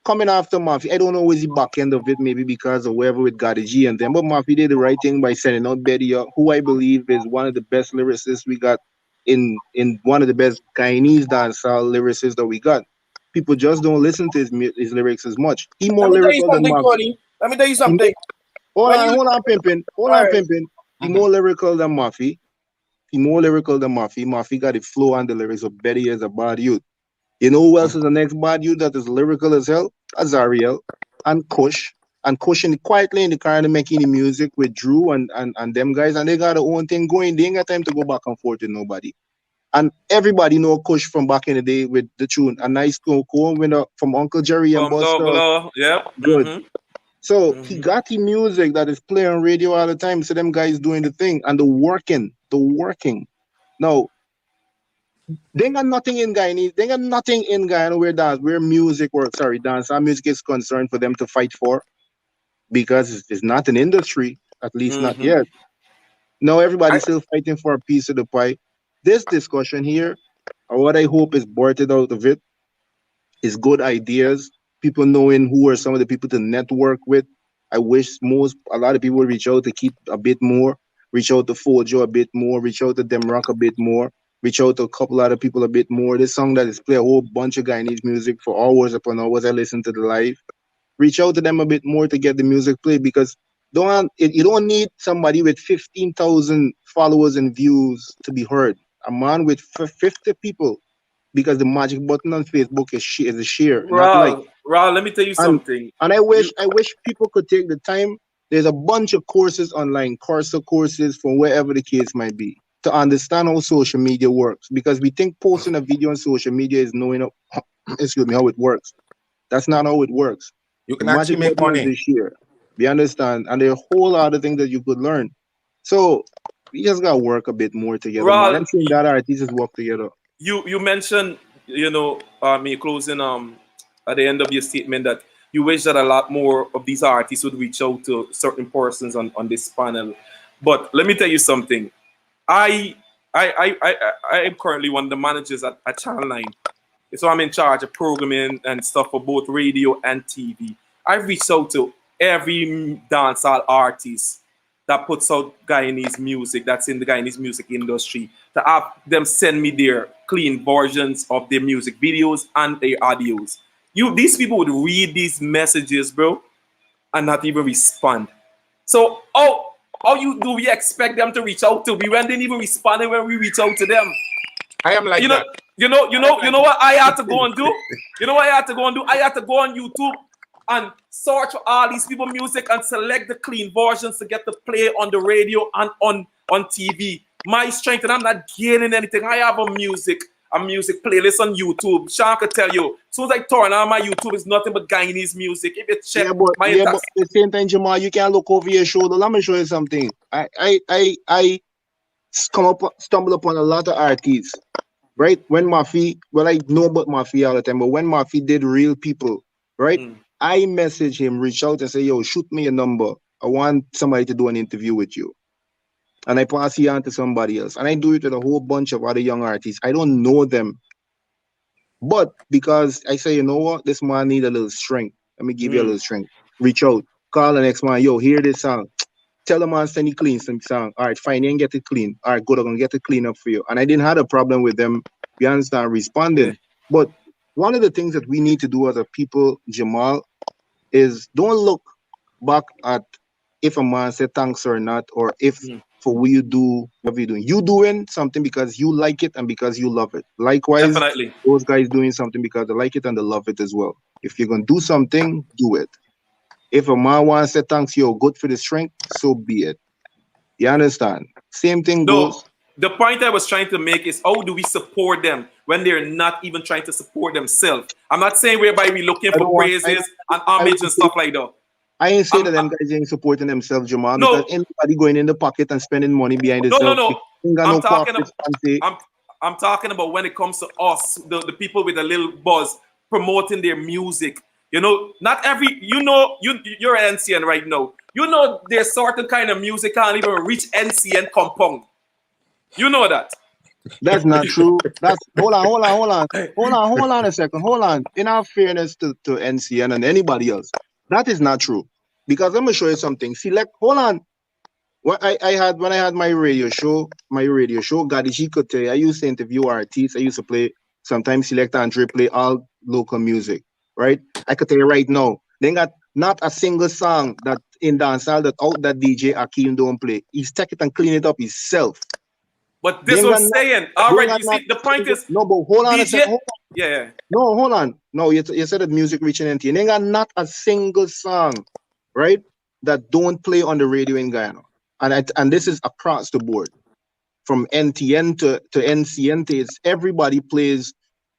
coming after Murphy, I don't know is the back end of it, maybe because of wherever with Gotti G and them. But Murphy did the right thing by sending out Betty, who I believe is one of the best lyricists we got in one of the best Guyanese dancehall lyricists that we got. People just don't listen to his lyrics as much. He let more me tell you lyrical than something, Murphy. Tony. Let me tell you He something. When you hold on, pimping. Hold all on, right, pimping. He more lyrical than Murphy. He more lyrical than Murphy. Murphy got the flow and the lyrics of Betty as a bad youth. You know who else is the next bad youth that is lyrical as hell? Azariel and Kush. And Kush quietly in the car and making the music with Drew and them guys. And they got their own thing going. They ain't got time to go back and forth with nobody. And everybody know Kush from back in the day with the tune. A nice cool winner from Uncle Jerry and From Buster. Double, yeah. Good. So he Mm-hmm. got the music that is playing on radio all the time. So them guys doing the thing and the working. Now, they got nothing in Guyanese. They got nothing in Guyana where music or dance and music is concerned for them to fight for because it's not an industry, at least not Mm-hmm. yet. Now I everybody's still fighting for a piece of the pie. This discussion here, or what I hope is birthed out of it, is good ideas. People knowing who are some of the people to network with. I wish a lot of people would reach out to keep a bit more, reach out to Fojo a bit more, reach out to Demrock a bit more, reach out to a couple other people a bit more. This song that is play a whole bunch of Guyanese music for hours upon hours. I listen to the live. Reach out to them a bit more to get the music played because you don't need somebody with 15,000 followers and views to be heard. A man with 50 people because the magic button on Facebook is a share, not like. Raw, let me tell you And something. I wish people could take the time. There's a bunch of courses online, Corsa courses from wherever the case might be, to understand how social media works. Because we think posting a video on social media is knowing excuse me, how it works. That's not how it works. You The can actually magic make button is money. the share. We understand. And there are a whole lot of things that you could learn. So we just gotta work a bit more together, man. Raw, I'm saying that artists work together. you mentioned, me closing at the end of your statement that you wish that a lot more of these artists would reach out to certain persons on this panel. But let me tell you something. I I am currently one of the managers at Channel 9. So I'm in charge of programming and stuff for both radio and TV. I've reached out to every dancehall artist that puts out Guyanese music, that's in the Guyanese music industry, to have them send me their clean versions of their music videos and their audios. These people would read these messages, bro, and not even respond. So, how do we expect them to reach out to me when they didn't even respond when we reach out to them? I am like that. You know what I had to go and do? You know what I had to go and do? I had to go on YouTube and search for all these people music and select the clean versions to get to play on the radio and on TV. My strength, and I'm not gaining anything. I have a music playlist on YouTube. Sean could tell you. As soon as I turn on my YouTube, it's nothing but Guyanese music. If you check but at the same time, Jamal, you can look over your shoulder. Let me show you something. I stumble upon a lot of artists, right? When Murphy, well, I know about Murphy all the time, but when Murphy did Real People, right? I message him, reach out and say, yo, shoot me a number. I want somebody to do an interview with you. And I pass it on to somebody else. And I do it with a whole bunch of other young artists. I don't know them. But because I say, you know what? This man need a little strength. Let me give you a little strength. Reach out. Call the next man. Yo, hear this song. Tell the man send you clean some song. All right, fine, you ain't get it clean. All right, good, I'm gonna get it clean up for you. And I didn't have a problem with them, you understand, responding. But one of the things that we need to do as a people, Jamal, is don't look back at if a man said thanks or not, or if for what you do, what you're doing. You doing something because you like it and because you love it. Likewise, definitely, those guys doing something because they like it and they love it as well. If you're gonna do something, do it. If a man wants to say thanks, you're good for the strength, so be it. You understand? Same thing goes. The point I was trying to make is how do we support them when they're not even trying to support themselves? I'm not saying whereby we're looking for praises and homage and stuff like that. I ain't say that them guys ain't supporting themselves, Jamal, because anybody going in the pocket and spending money behind themselves. I'm talking about when it comes to us, the people with a little buzz promoting their music. You know, not every, you're an NCN right now. You know, there's certain kind of music can't even reach NCN compound. You know that. That's not true. That's hold on a second. Hold on. In our fairness to NCN and anybody else, that is not true. Because let me show you something. Hold on. When I had my radio show, Gadi G could tell you, I used to interview artists. I used to play, sometimes Select Andre play all local music, right? I could tell you right now, they got not a single song that in dancehall that DJ Akeem don't play. He's take it and clean it up himself. But this what I'm saying. All right, you see, the point is... No, but hold on a second. Yeah. No, hold on. No, you said that music reaching NT. They got not a single song, right, that don't play on the radio in Guyana. And this is across the board. From NTN to NCN, it's everybody plays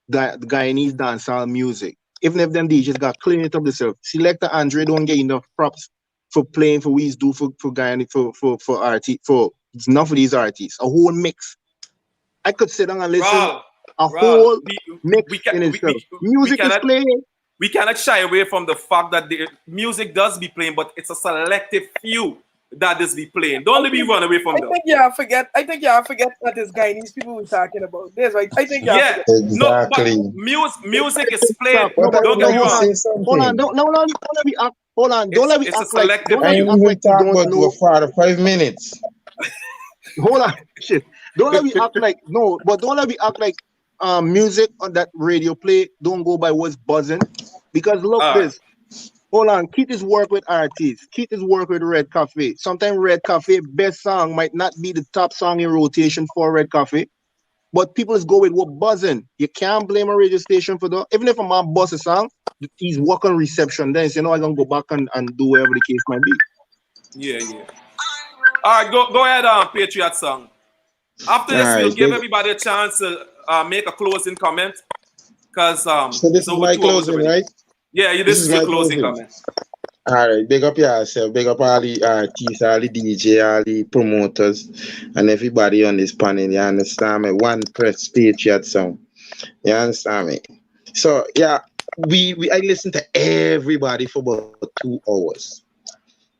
the Guyanese dancehall music. Even if them DJs got clean it up themselves. Selector Andre don't get enough props for playing for what he's do for Guyana, for artists, for enough of these artists. A whole mix. I could sit down and listen whole mix in itself. Music is playing. We cannot shy away from the fact that the music does be playing, but it's a selective few that does be playing. Don't let me run away from that. I think y'all forget that it's Guyanese people we're talking about. There's right. I think y'all forget. Exactly. No, but music is playing. Don't get me wrong. Hold on. Don't let me act. Hold on. Don't let me act like. Don't let me act like you don't know. For 5 minutes. Hold on. Shit. Don't let me act like but don't let me act like music on that radio play don't go by what's buzzing. Because look this. Hold on, Keith is work with artists. Keith is work with Red Cafe. Sometimes Red Cafe best song might not be the top song in rotation for Red Cafe, but people is go with what buzzing. You can't blame a radio station for that. Even if a man buzz a song, he's working reception. Then I'm gonna go back and do whatever the case might be. Yeah. All right, go ahead, Patriot song. After this, we'll give everybody a chance to make a closing comment. Because so this is my closing, right? Yeah, this is your closing comment. All right, big up yourself, big up all the artists, all the DJ, all the promoters, and everybody on this panel. You understand me? One press Patriot song. You understand me? So yeah, I listened to everybody for about 2 hours.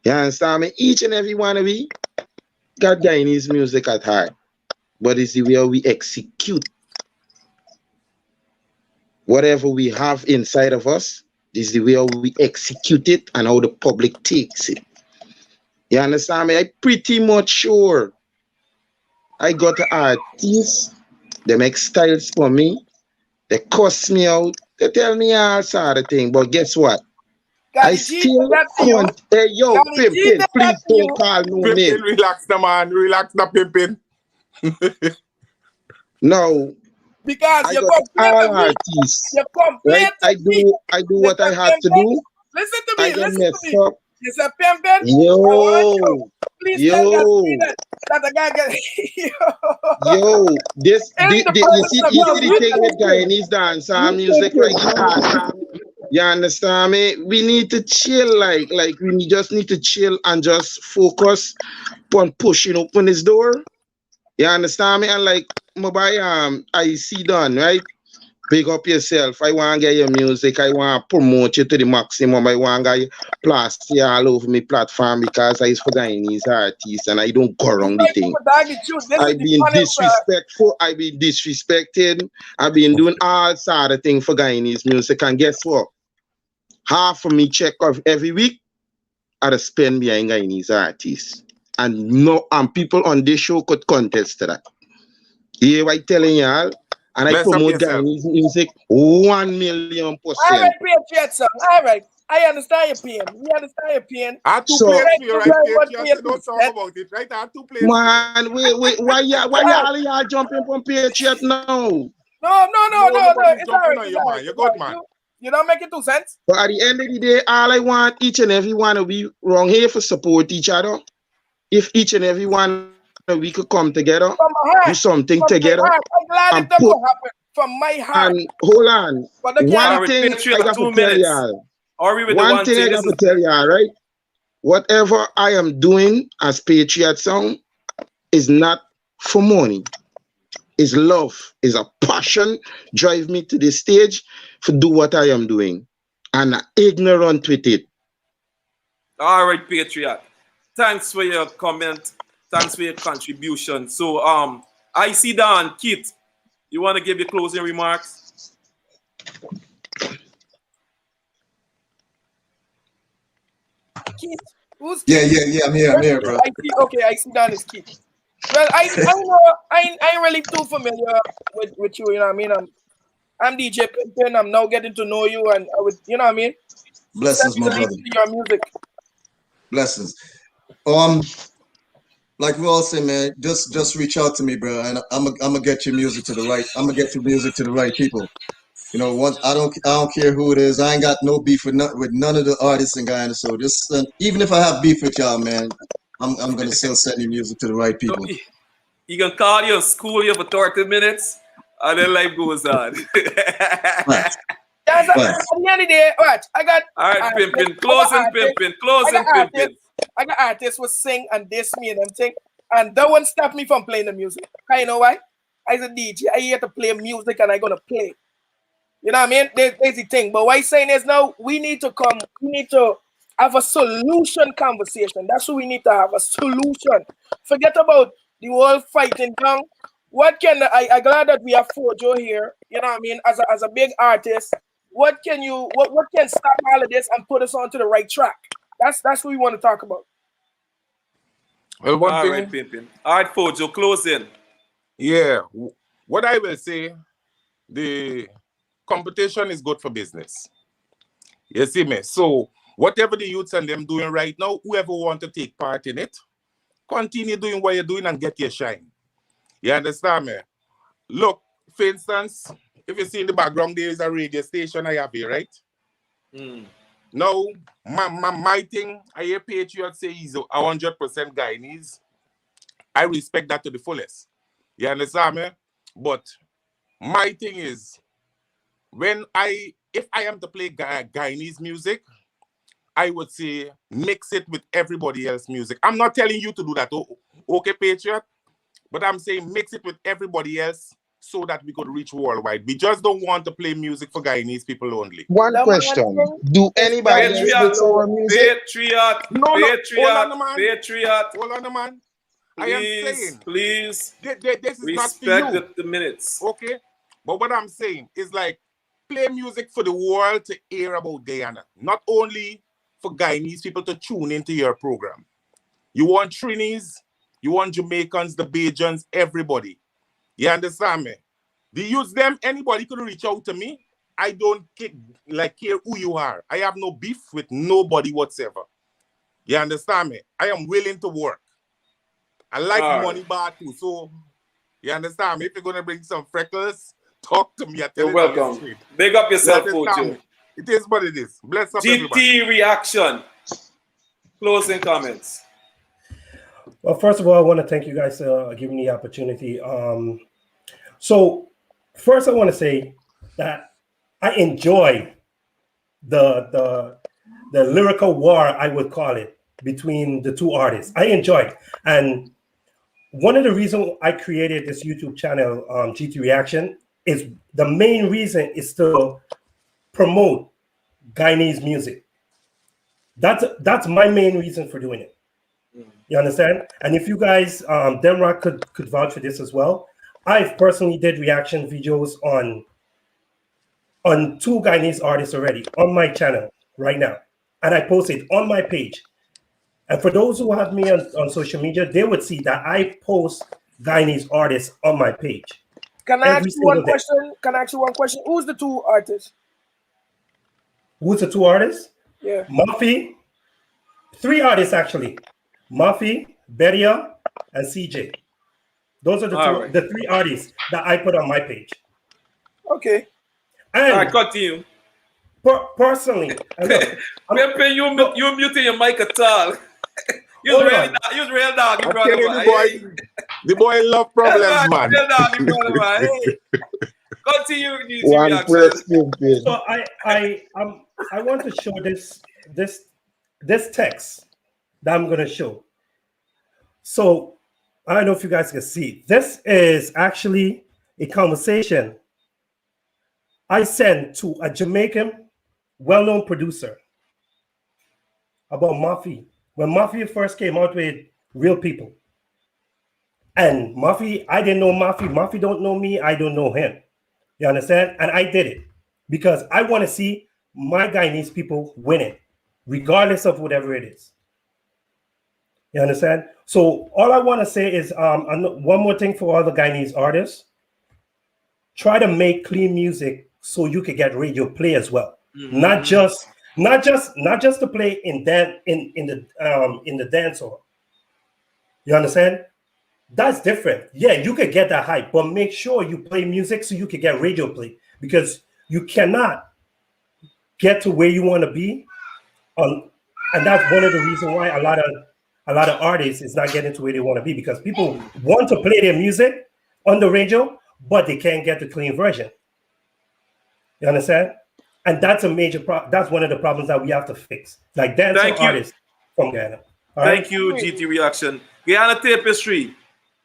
You understand me? Each and every one of we got Guyanese music at heart, but it's the way we execute whatever we have inside of us. This is the way we execute it and how the public takes it. You understand me? I pretty much sure I got an artist. They make styles for me. They cuss me out. They tell me all sort of thing. But guess what? I Gary G did still that to you. can't. Hey, yo, Gary G Pimpin, did that please to don't you. call no Pimpin, name. relax the man. Relax the Pimpin. No, Because I you got complain all to me. artists. You complain Right? to me. I do what I Mr. have to Pimpin, do. listen to I me. get Listen to messed me. up. Mr. Pimpin, I want you. Yo, Please tell Gary G yo, that the guy get yo. in the You presence see, of you your see the thing with witnesses. Guyanese dancehall music right now. You understand me? We need to chill, like just need to chill and just focus on pushing open this door. You understand me? And like my boy, I see done, right? Big up yourself. I want to get your music. I want to promote you to the maximum. I want to get you plaster all over my platform because I is for Guyanese artists and I don't go It's around the like thing. dog the truth. This is I've the been funniest disrespectful. I've been disrespected. I've been doing all sort of things for Guyanese music. And guess what? Half of me check off every week I spend behind Guyanese artists. And no, and people on this show could contest to that. Yeah, I telling y'all, and I Bless up promote yourself. Guyanese music 1,000,000%. All right, Patriot song. All right. I understand your pain. We understand your pain. I have two So, players Thank for you, you right, very much for Patriot? your So 2 don't talk cents. about it, right? I have two players for you. man, why y'all jumping from Patriot now? No, nobody's It's all jumping right. on It's you, all man. right. You're It's all good, right. man. You don't make it 2 cents. But at the end of the day, all I want each and every one of we wrong here for support each other. If each and every one of we could come together, From do my heart. something From together, my heart. I'm glad and it that put will happen. From my heart. and hold on. But they All can't. right, One thing I Patriot, got to 2 tell minutes. y'all. Are we with the One one thing I thing? got This to is tell y'all, right? Whatever I am doing as Patriot Song is not for money. Is love, is a passion drive me to the stage to do what I am doing. And I'm ignorant with it. all right, Patriot. Thanks for your comment. Thanks for your contribution. So I see Dan, Kit. You want to give your closing remarks? Keith. Who's Yeah, Keith? I'm here, bro. I see. Okay, I see Dan is Keith. Well, I know I ain't really too familiar with you. You know what I mean? I'm DJ Pimpin. I'm now getting to know you, and I would, you know what I mean? Blessings, my Essentially brother. to your music. Blessings. Like we all say, man, just reach out to me, bro, and I'm gonna get your music to the right. I'm gonna get your music to the right people. You know, I don't care who it is. I ain't got no beef with none of the artists in Guyana. So just even if I have beef with y'all, man, I'm gonna still send your music to the right So people. he can call you, school you for 30 minutes, and then life goes on. Right. That's at Right. the end of the day. Watch, I got All right, artists, Pimpin. Closing, Pimpin. Closing, Pimpin. I got artists who sing and diss me and them thing, and that won't stop me from playing the music. You know why? As a DJ, I here to play music and I gonna play. You know what I mean? There's the thing. But what I'm saying is now we need to have a solution conversation. That's what we need to have, a solution. Forget about the whole fighting down. What can I glad that we have Fojo here, you know what I mean, as a big artist. What can stop all of this and put us onto the right track? That's what we want to talk about. Well, one All thing, right, Pimpin. All right, Fojo, closing. yeah, what I will say, the competition is good for business. You see me? So whatever the youths and them doing right now, whoever want to take part in it, continue doing what you're doing and get your shine. You understand me? Look, for instance, if you see in the background, there is a radio station I have here, right? Now, my thing, I hear Patriot say he's 100% Guyanese. I respect that to the fullest. You understand me? But my thing is, if I am to play Guyanese music, I would say mix it with everybody else's music. I'm not telling you to do that, okay, Patriot? But I'm saying mix it with everybody else so that we could reach worldwide. We just don't want to play music for Guyanese people only. One question. Do anybody else mix our music? Patriot. No, Patriot. hold on, man. Patriot. Hold on, man. Please, I am saying, please, this is not for respect you. the minutes. Okay? But what I'm saying is like, play music for the world to hear about Guyana. Not only for Guyanese people to tune into your program. You want Trinis, you want Jamaicans, the Bajans, everybody. You understand me? The use them, anybody could reach out to me. I don't care who you are. I have no beef with nobody whatsoever. You understand me? I am willing to work. I like money bar too. So you understand me? If you're gonna bring some freckles, talk to me. You're welcome. Big up yourself, Fojo. It is what it is. Bless up everybody. GT reaction. Closing comments. Well, first of all, I want to thank you guys for giving me the opportunity. So first I want to say that I enjoy the lyrical war, I would call it, between the two artists. I enjoy it. And one of the reasons I created this YouTube channel, GT Reaction, is the main reason is to promote Guyanese music. That's my main reason for doing it. You understand? And if you guys, Demrock could vouch for this as well. I personally did reaction videos on two Guyanese artists already on my channel right now. And I posted on my page. And for those who have me on social media, they would see that I post Guyanese artists on my page. Can I ask you one question? Can I ask you one question? Who's the two artists? Who's the two artists? Yeah. Muffy. 3 artists actually. Muffy, Beria, and CJ. Those are the 3 artists that I put on my page. Okay. And all right, continue. Personally, you muting your mic at all. You're real dog, you brother. The boy love problems, man. Real dog, brother, man. Hey. Continue, GT reaction. So I want to show this text that I'm gonna show. So I don't know if you guys can see. This is actually a conversation I sent to a Jamaican well-known producer about Muffy. When Muffy first came out with Real People. And Muffy, I didn't know Muffy. Muffy don't know me. I don't know him. You understand? And I did it because I want to see my Guyanese people winning, regardless of whatever it is. You understand? So all I want to say is one more thing for all the Guyanese artists. Try to make clean music so you can get radio play as well. Mm-hmm. Not just to play in the dance hall. You understand? That's different. Yeah, you could get that hype, but make sure you play music so you can get radio play, because you cannot get to where you want to be. And that's one of the reasons why a lot of artists is not getting to where they want to be, because people want to play their music on the radio, but they can't get the clean version. You understand? And that's a major problem. That's one of the problems that we have to fix. Like dancehall artists from Ghana. Thank you, GT Reaction. Guyana Tapestry,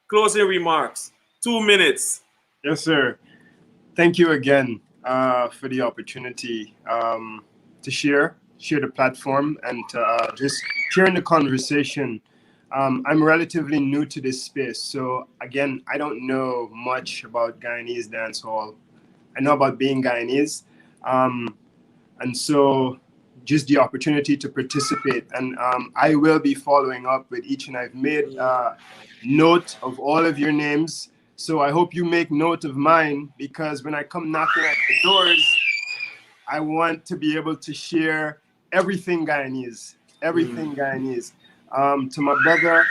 closing remarks. 2 minutes. Yes, sir. Thank you again for the opportunity to share the platform and to just sharing the conversation. I'm relatively new to this space, so again, I don't know much about Guyanese dancehall. I know about being Guyanese, and so just the opportunity to participate. And I will be following up with each, and I've made note of all of your names. So I hope you make note of mine, because when I come knocking at the doors, I want to be able to share everything Guyanese, Guyanese. To my brother,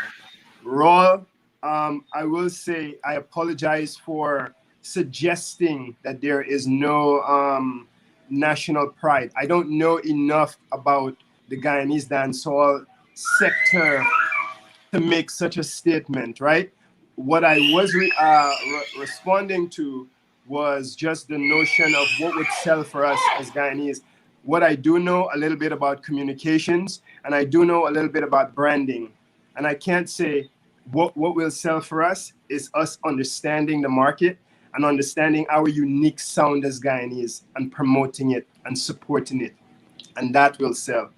Raul, I will say I apologize for suggesting that there is no national pride. I don't know enough about the Guyanese dancehall sector to make such a statement, right? What I was responding to was just the notion of what would sell for us as Guyanese. What I do know a little bit about communications, and I do know a little bit about branding. And I can't say what will sell for us is us understanding the market and understanding our unique sound as Guyanese and promoting it and supporting it. And that will sell.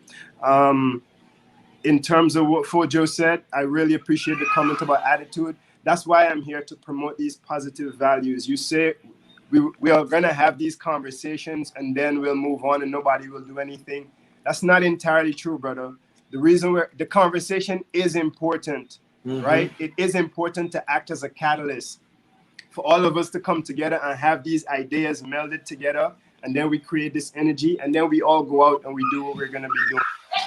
In terms of what Fojo said, I really appreciate the comment about attitude. That's why I'm here to promote these positive values. You say we are going to have these conversations and then we'll move on and nobody will do anything. That's not entirely true, brother. The reason where the conversation is important, Mhm. right? It is important to act as a catalyst for all of us to come together and have these ideas melded together, and then we create this energy, and then we all go out and we do what we're gonna be doing.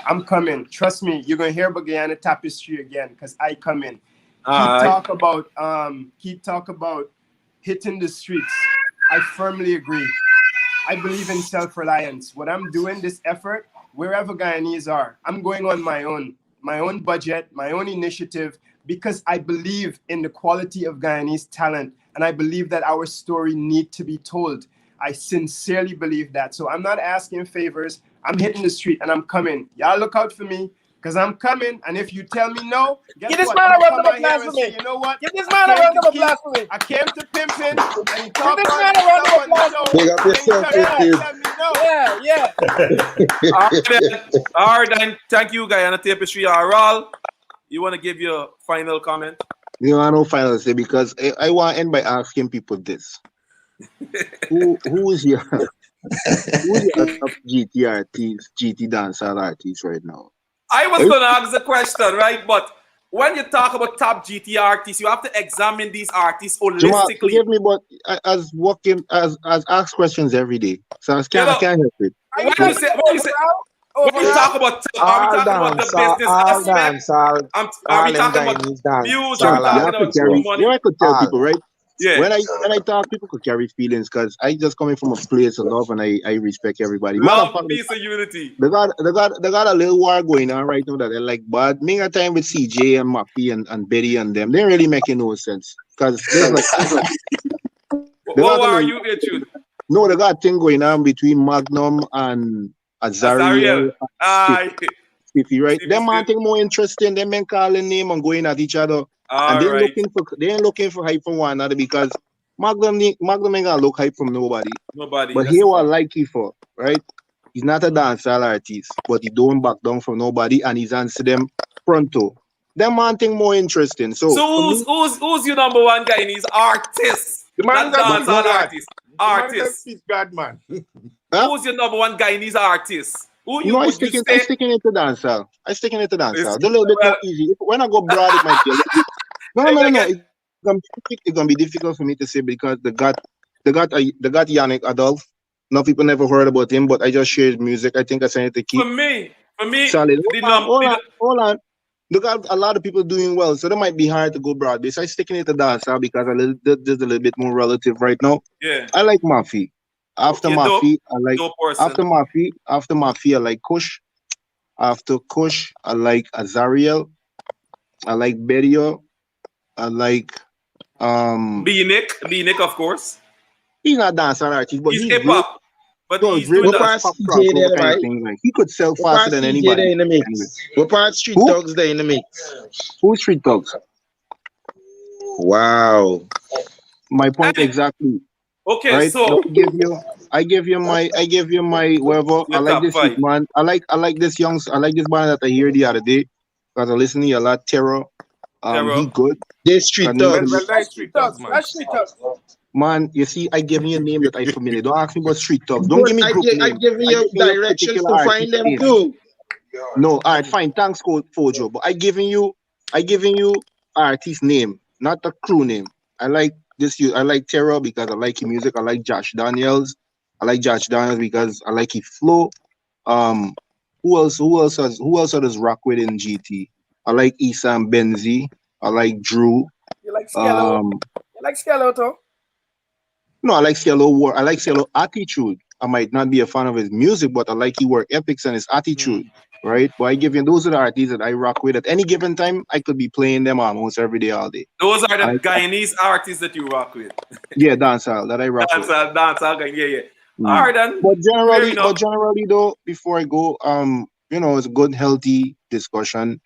I'm coming. Trust me, you're gonna hear about Guyana Tapestry again, because I come in. Keep talk about hitting the streets. I firmly agree. I believe in self-reliance. What I'm doing, this effort, wherever Guyanese are, I'm going on my own budget, my own initiative, because I believe in the quality of Guyanese talent, and I believe that our story need to be told. I sincerely believe that. So I'm not asking favors. I'm hitting the street and I'm coming. Y'all look out for me, because I'm coming. And if you tell me no, guess Give this what? man I'm a gonna round come of out here applause and for say, me. you know what? Give this man a round of applause for me. I came to pimping, and he Give talk this all man this a round of stuff on the applause show, for me. Big up and then he yourself, come here and 50s. tell me no. Yeah. All right, then. Thank you, Guyana Tapestry. Raul, you want to give your final comment? You know, I know final say because I want to end by asking people this: who is your top GT artist, GT dancehall artist right now? I was going to ask the question, right? But when you talk about top GT artists, you have to examine these artists Jamal, holistically. forgive me, but as working as ask questions every day, so I can't help it. When you say, when you talk about top, are we All talking about the dance, business all aspect? dance, all Are we them talking about Guyanese dance, views? Are So we all you talking have to about artists, true carry. bro. money? You know, I could tell All. people, right? Yeah. When I talk, people could carry feelings because I just coming from a place of love and I respect everybody. Matter of Love, fact, peace, and unity. they got a little war going on right now that they like bad. Me a time with CJ and Mappy and Betty and them, they ain't really making no sense. Because there's like they What got a are little, you, Richard? no, they got a thing going on between Magnum and Azariel Azariel. and Aye. Stiffy, right? Stiffy, Them man stiff. think more interesting, them men calling name and going at each other. And All right. they ain't looking for hype from one another because Magnum ain't gonna look hype from nobody. Nobody. But That's here the what I fact. like he for, right? He's not a dancehall artist, but he don't back down from nobody and he's answer them pronto. Them man think more interesting. So for So me, who's your number one Guyanese artist? The man Not that but, speaks dancehall God. artist. The man that Artist. speaks God, man. huh? Who's your number one Guyanese artist? Who you No, would you I say sticking it to dancehall. I sticking it to is dancehall. They're a little bit well? more easy. When I go broad, it might be a little bit. No. Again, It's gonna be difficult for me to say because they got Yannick Adolf. No people never heard about him, but I just shared music. I think I sent it to for keep me, solid. the num the, Hold on. They got a lot of people doing well, so that might be hard to go broad base. I'm sticking it to dancehall because there's a little bit more relative right now. yeah. I like Mafi. After Okay, dope. Mafi, I like Dope person. After Mafi, I like Kush. After Kush, I like Azariel. I like Berio. I like B Nick, of course. he's not dancehall artist, but He's he's hip real. hop, but No, it's he's really doing What that. part pop CJ crossover there, kind of right? thing. Like he could sell What faster part than CJ anybody. there in the Anyway. mix? What part Street Who? Dogs there in the mix? Who's Street Dogs? Wow. My point Hey, exactly. okay, Right? so I give you my whatever. I your like top this youth five. man. I like this I like this band that I hear the other day. Because I listen to a lot Terror. He Terror. good. They Street Can you Well, Dogs. nice street dogs, man. That's street talks. man, you see, I give you a name that I familiar. Don't ask me about street talks. Don't Good. give me group I name. give I you give me a directions particular to artist find them name. too. No, all right, fine. Thanks, Fojo. But I giving you artist name, not the crew name. I like this. I like Terror because I like his music. I like Josh Daniels. I like Josh Daniels because I like his flow. Um, who else does rock with in GT? I like Isam Benzi. I like Drew. You like Skello? Um, You like Skello too? no, I like Cielo work. I like Cielo attitude. I might not be a fan of his music, but I like his work ethics and his attitude. Right? But I give you those are the artists that I rock with. At any given time, I could be playing them almost every day, all day. Those are the I, Guyanese artists that you rock with. yeah, dancehall that I rock with. Dancehall, yeah. All Mm. right, then. But Fair enough. generally though, before I go, it's a good, healthy discussion.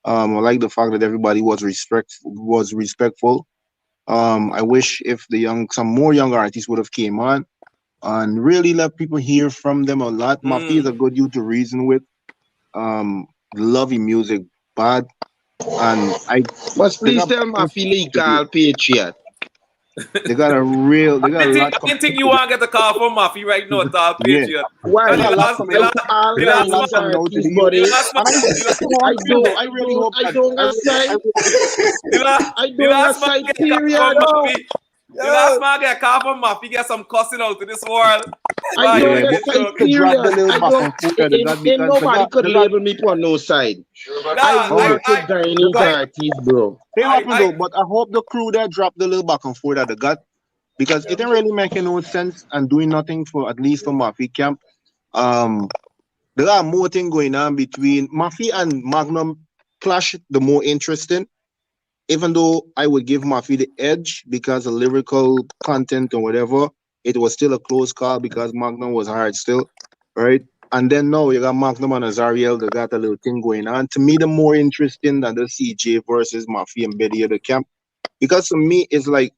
I like the fact that everybody was respectful. I wish if some more young artists would have came on and really let people hear from them a lot. Mafi is a good youth to reason with. Love his music bad, and I Must they please got tell my to do. legal Patriot. They got a lot I didn't think you want to get a call from Mafia right now, Tal Yeah. Patriot. Why They got a not? lot coming out. All They got a lot Guyanese coming out to artists, the buddy. US. The last And I don't, I really hope I that don't got side. I the don't got last man side. get call Period. from Mafia. The last man get call from Mafia, get some cussing out to this world. I Right, don't yeah, got it's but side. joke. to drop the Period. little I back don't. and forth that they got Ain't because nobody could label me on no side. I all right. work with Guyanese artists, bro. They happen though, but I hope the crew there drop the little back and forth that they got because it ain't really making no sense and doing nothing for at least for Mafia camp. There are more things going on between Mafia and Magnum clash. The more interesting, even though I would give Mafia the edge because of lyrical content or whatever, it was still a close call because Magnum was hard still, right? And then now you got Magnum and Azariel, they got a little thing going on. To me, the more interesting than the CJ versus Mafia and Betty of the camp. Because to me, it's like,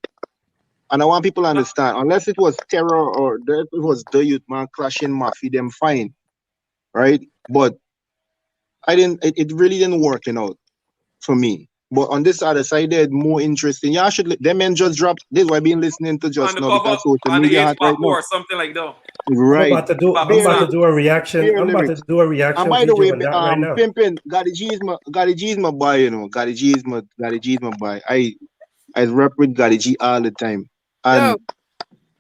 and I want people to understand, unless it was terror or it was the youth man clashing Mafia, them fine, right? But it really didn't work out for me. But on this other side, they're more interesting. Yeah, them men just dropped this. Why been listening to On just the now cover, because social on the media H hot right now. or something like that. Right. I'm about to do a reaction. Bare I'm about lyrics. to do a reaction And by the video way, on that right now. Pimpin, Gotti G is my boy, you know. Gotti G is my boy. I rap with Gotti G all the time. And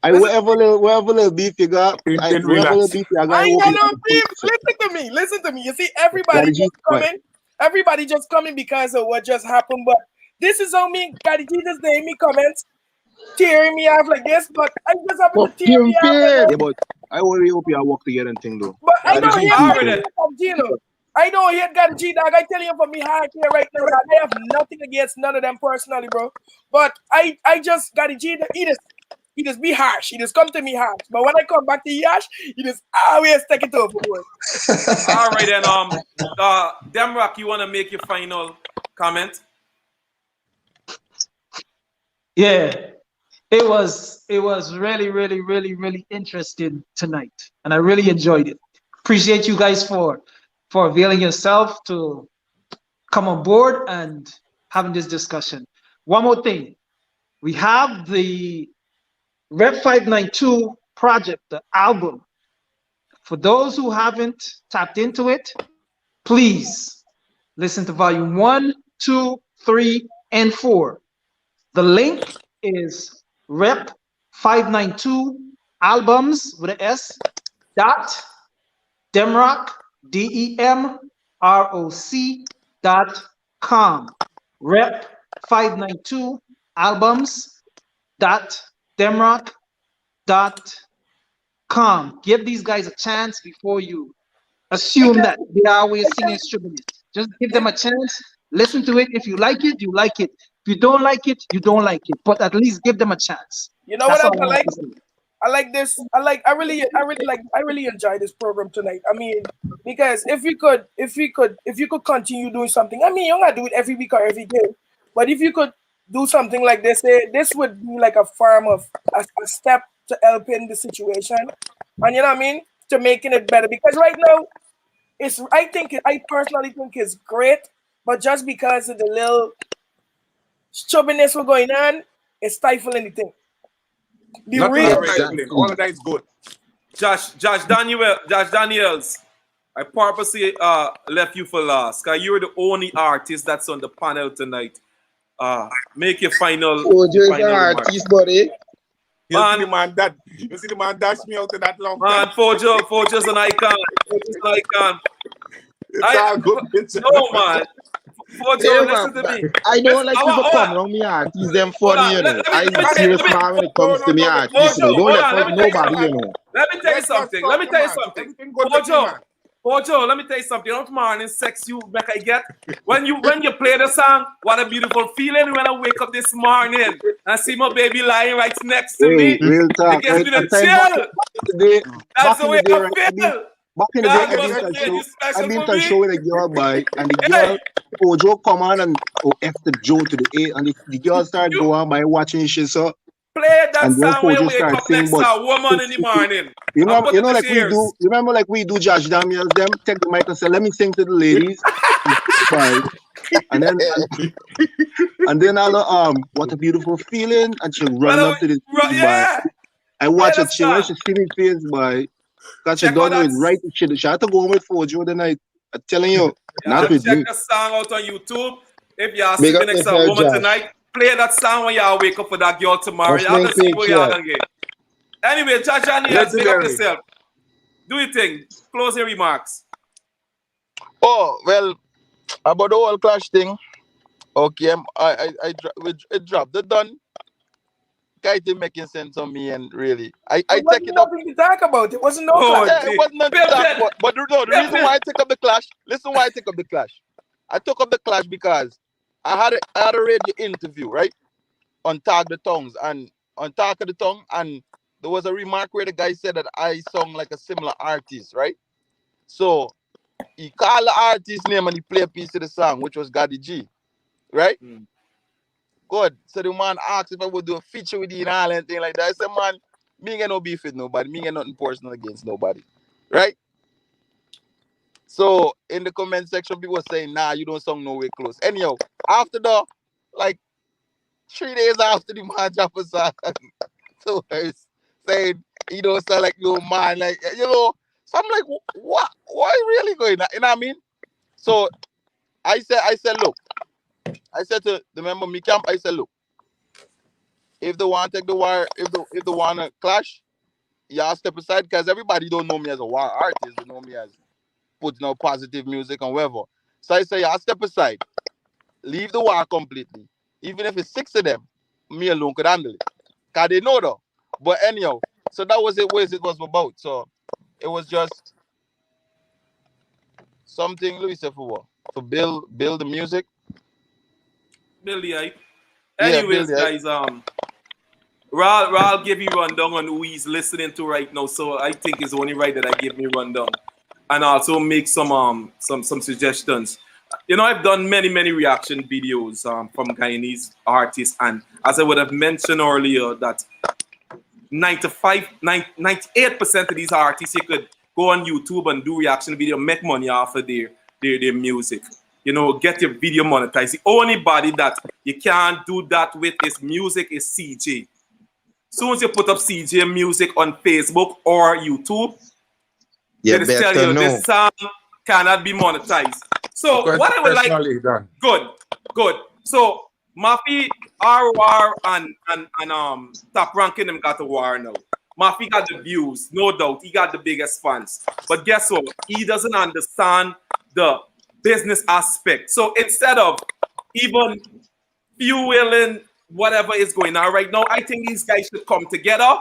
Yo, whatever little beef you got, Pimpin, whatever little relax. beef you got, I I ain't hope got you no can beef. fix it. Listen to me. Listen to me. You see, everybody Gotti G, just coming. Everybody just coming because of what just happened. But this is on me. Gotti Jesus name me comments, tearing me off like this. But I just happen to tear me off like Yeah, this. but I really hope you work together and thing though. But I Gotti don't G hate beef, Gotti you know. Jesus from Gino. I don't hate Gotti G, dog. I tell you from me heart here right now, dog. I have nothing against none of them personally, bro. But I just Gotti G, he just be harsh. He just come to me harsh. But when I come back to Yash, he just always take it over, boy. All right, then, Demrock, you want to make your final comment? Yeah, it was really, really, really, really interesting tonight, and I really enjoyed it. Appreciate you guys for availing yourself to come on board and having this discussion. One more thing, we have the Rep 592 project, the album. For those who haven't tapped into it, please listen to volume 1, 2, 3, and 4. The link is Rep 592 albums with an S dot Demrock DEMROC.com. Rep 592 albums dot Demrock.com. Give these guys a chance before you assume that they are always singing instruments. Just give them a chance. Listen to it. If you like it, you like it. If you don't like it, you don't like it. But at least give them a chance. You know That's what all else I I have like? to say. I really enjoy this program tonight. I mean, because if you could continue doing something, I mean, you don't gotta do it every week or every day, but if you could do something like this, this would be like a form of a step to help in the situation, and you know what I mean, to making it better. Because right now, I personally think it's great, but just because of the little chubbiness we're going on, it's stifling anything. The Nothing real is trifling. All of that is good. Josh Daniels, I purposely left you for last because you're the only artist that's on the panel tonight. Make your final. Fojo's an artist, buddy. You see the man dash me out of that long man. Fojo's an icon. Fojo's an icon. It's all good. No, man. Fojo, listen to me. I don't like people come around me artists, them funny, you know. I'm a serious man when it comes to me artists, you know. Don't let nobody, you know. Let me tell you something. Fojo, let me tell you something. Out morning sex you make I get. When you play the song, what a beautiful feeling when I wake up this morning and see my baby lying right next to me. Real talk. It gives me the chill. That's the way I feel. Back in the day, I've been to show with a girl by, and the girl, Joe come on and F the Joe to the A, and the girl started going by watching shit, so play that and song when you wake start up singing, next to a woman in the morning. You know, like we do. Remember, like we do, Josh Daniels. Them take the mic and say, "Let me sing to the ladies." And then and then I what a beautiful feeling, and she running up to the TV, boy. Yeah, I play watch her that chill when song. she see me face, boy. Cause she Check out don't know that. it right. She had to go home with 4G the night. I'm telling you, not Y'all with check me. the song out on YouTube. If y'all Big sleeping up next to a yourself, woman Josh. tonight, play that song when y'all wake up for that girl tomorrow. What's Y'all my gonna see page what y'all here? gonna get. Anyway, Josh Daniels, big up Legendary. yourself. Do your thing. Closing remarks. Oh, well, about the whole clash thing. Okay, it dropped. The done. Guy did making sense on me, and really, There I take wasn't it up. nothing to talk about. It wasn't no Oh, clash. Yeah, it wasn't nothing to talk Pimpin'. about. But no, the reason Pimpin'. why I take up the clash. Listen, why I take up the clash. I took up the clash because I had a radio interview, right, on Tag the Tongues, and on Talk of the Tongue, and there was a remark where the guy said that I sung like a similar artist, right? So he called the artist name and he played a piece of the song, which was Gaddy G, right? Mm. Good. So the man asked if I would do a feature with you and all and thing like that. I said, man, me ain't got no beef with nobody. Me ain't got nothing personal against nobody, right? So in the comment section, people were saying, nah, you don't sound nowhere close. Anyhow, after the, like, 3 days after the man dropped a song, so it's saying, you don't sound like your man, like, you know. So I'm like, what? What really going on? You know what I mean? So I said, look, I said to the member of me camp, I said, look, if they want to take the wire, if they want to clash, y'all step aside because everybody don't know me as a war artist. They know me as putting out positive music and whatever. So I say, y'all step aside, leave the war completely. Even if it's 6 of them, me alone could handle it. Because they know though. But anyhow, so that was it, what it was about. So it was just something, Louis said for what? For build the music. Billy, right? Yeah, Anyways, build it. guys, Ral give you rundown on who he's listening to right now, so I think it's only right that I give me rundown and also make some suggestions. You know, I've done many reaction videos from Guyanese artists, and as I would have mentioned earlier, that 98% of these artists, you could go on YouTube and do reaction video, make money off of their music. You know, get your video monetized. The only body that you can't do that with is music is CJ. Soon as you put up CJ music on Facebook or YouTube, You they just tell better you know. this song cannot be monetized. So Because what I would like, professionally done. good. So Mafi, our war and Top Ranking them got the war now. Mafi got the views, no doubt. He got the biggest fans. But guess what? He doesn't understand the business aspect. So instead of even fueling whatever is going on right now, I think these guys should come together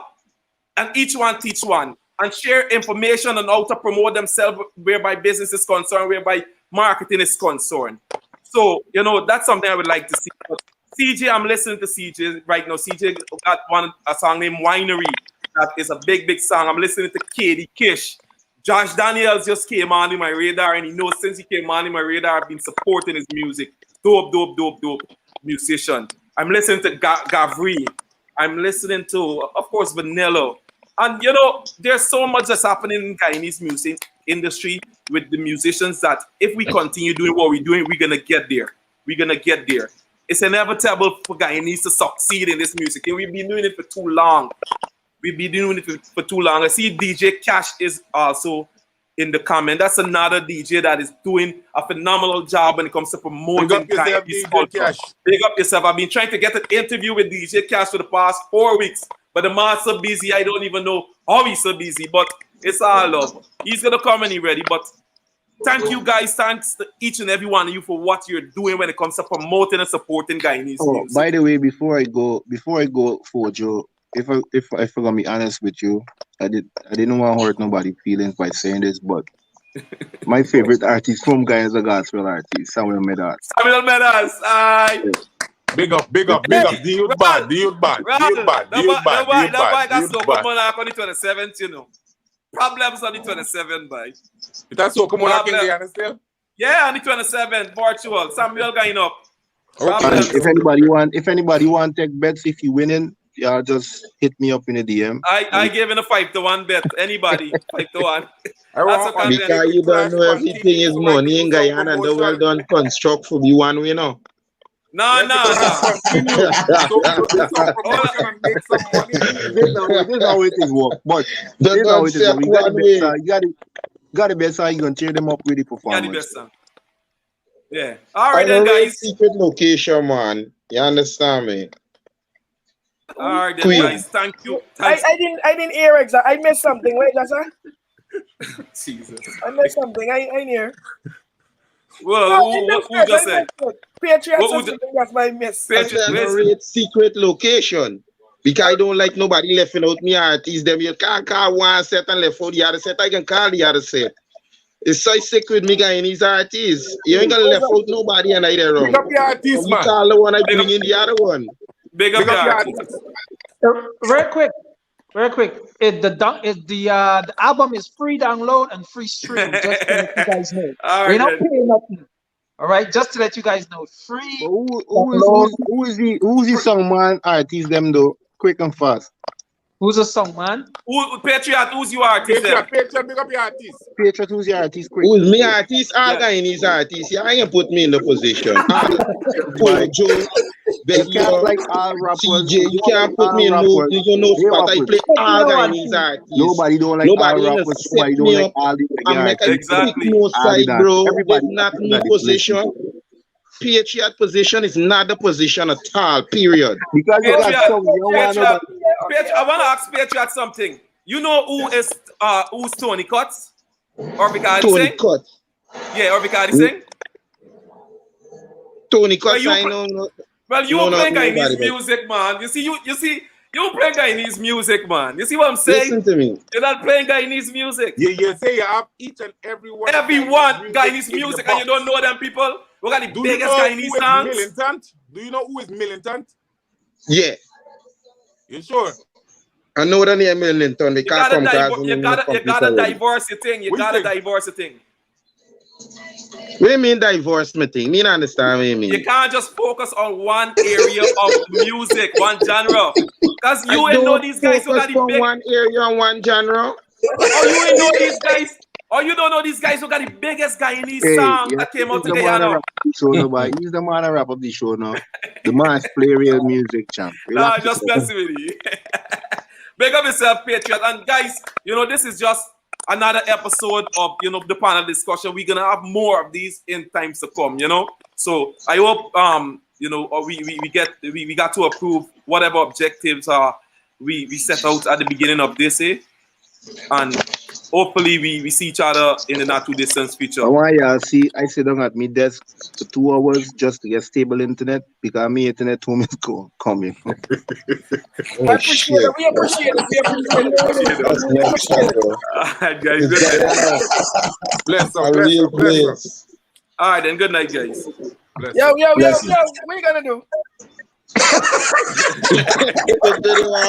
and each one teach one and share information on how to promote themselves whereby business is concerned, whereby marketing is concerned. So, you know, that's something I would like to see. But CJ, I'm listening to CJ right now. CJ got a song named Winery. That is a big song. I'm listening to Katie Kish. Josh Daniels just came on in my radar, and he knows since he came on in my radar, I've been supporting his music. Dope musician. I'm listening to Gavri. I'm listening to, of course, Vanilla. And, you know, there's so much that's happening in Guyanese music industry with the musicians that if we continue doing what we're doing, we're going to get there. We're going to get there. It's inevitable for Guyanese to succeed in this music. And we've been doing it for too long. We've been doing it for too long. I see DJ Cash is also in the comment. That's another DJ that is doing a phenomenal job when it comes to promoting Big up yourself, Guyanese DJ culture. Cash. Big up yourself. I've been trying to get an interview with DJ Cash for the past 4 weeks, but the man's so busy, I don't even know how he's so busy, but it's all love. He's going to come and he's ready, but thank you guys. Thanks to each and every one of you for what you're doing when it comes to promoting and supporting Guyanese Oh, music. by the way, before I go for Joe, if I gonna be honest with you, I didn't want to hurt nobody's feelings by saying this, but my favorite artist from Ghana is a gospel artist, Samuel Medas. Samuel Medas, aye. Big up. The youth bad. The youth bad. Nobody got so come on the 27th, you know. Problems on the 27th, boy. That's so come on, Guyana still? Yeah, on the 27th, virtual. Samuel going up. Okay. And if anybody want take bets if you winning, y'all just hit me up in the DM. I gave in a 5-1 bet. Anybody 5-1. I That's a want content. Because you don't know everything is money in Guyana. The well done construct for be one way now. No. Continue. So we could do some promotion and make some money. This is how it is work. But The this is how it is gunshot work. You got the one best way. song. You got the best song. You gonna cheer them up with the Yeah, the performance. best song. Yeah. All I right then, know guys. secret location, man. You understand me? All right then, Queen. guys. Thank you. Thanks. I didn't hear exactly. I missed something. Wait, that's Jesus. I missed something. I didn't hear. Well, No, who just said? Patriots Who or something. That's my miss. I said I don't rate secret location. Because I don't like nobody left out me artists. Them you can't call one set and left out the other set. I can call the other set. It's so secret me Guyanese artists. You ain't gonna left out nobody and either wrong. Big up your artist, You man. call the one I bring in the other one. Big up your artists. Very quick. The album is free download and free stream. Just to let you guys know. All We're right, not then. paying nothing. All right, just to let you guys know, free. Who's the song man artist them though? Quick and fast. Who's a song man? Patriot, who's your artist? Patriot, big up your artist. Patriot, who's your artist? Quick. Who's me artist? All Guyanese artists. Yeah, I ain't put me in the position. Joe, You can't like all rappers. CJ, you can't put me in no, you know spot. I play all Guyanese artists. Nobody don't like all rappers. Somebody don't like all the I make a quick no side, bro. That's not my position. Patriot position is not the position at all, period. Because you got some, you don't want nobody. Patriot, I want to ask Patriot something. You know who's Tony Cuts? Or because Tony Cuts. Yeah, or because sing? Tony Cuts, I know. Well, you no, play nobody, Guyanese music, man. You play Guyanese music, man. You see what I'm saying? Listen to me. You're not playing Guyanese music. You say you have each and every one. Everyone Guyanese music, and you don't know them people. We got the biggest Guyanese songs. Militant? Do you know who is Militant? Yeah. You sure? I know the name Militant. They can't come because you gotta divorce your thing. You gotta divorce your thing. What do you mean divorce me thing? Me not understand what you mean. You can't just focus on one area of music, one genre. Because you ain't know these guys who got the big one area and one genre. Or you ain't know these guys. Or you don't know these guys who got the biggest Guyanese song that came out today. He's the man to wrap up the show now. The man play real music, champ. Nah, just messing with you. Big up yourself, Patriot. And guys, this is just another episode of the panel discussion. We're gonna have more of these in times to come. So I hope we got to approve whatever objectives we set out at the beginning of this, and hopefully we see each other in the not too distant future. I want y'all see I sit down at my desk for 2 hours just to get stable internet because my internet home is coming. We appreciate it. We appreciate it. Guys, bless up. All right, then. Good night, guys. Yo. What are you gonna do?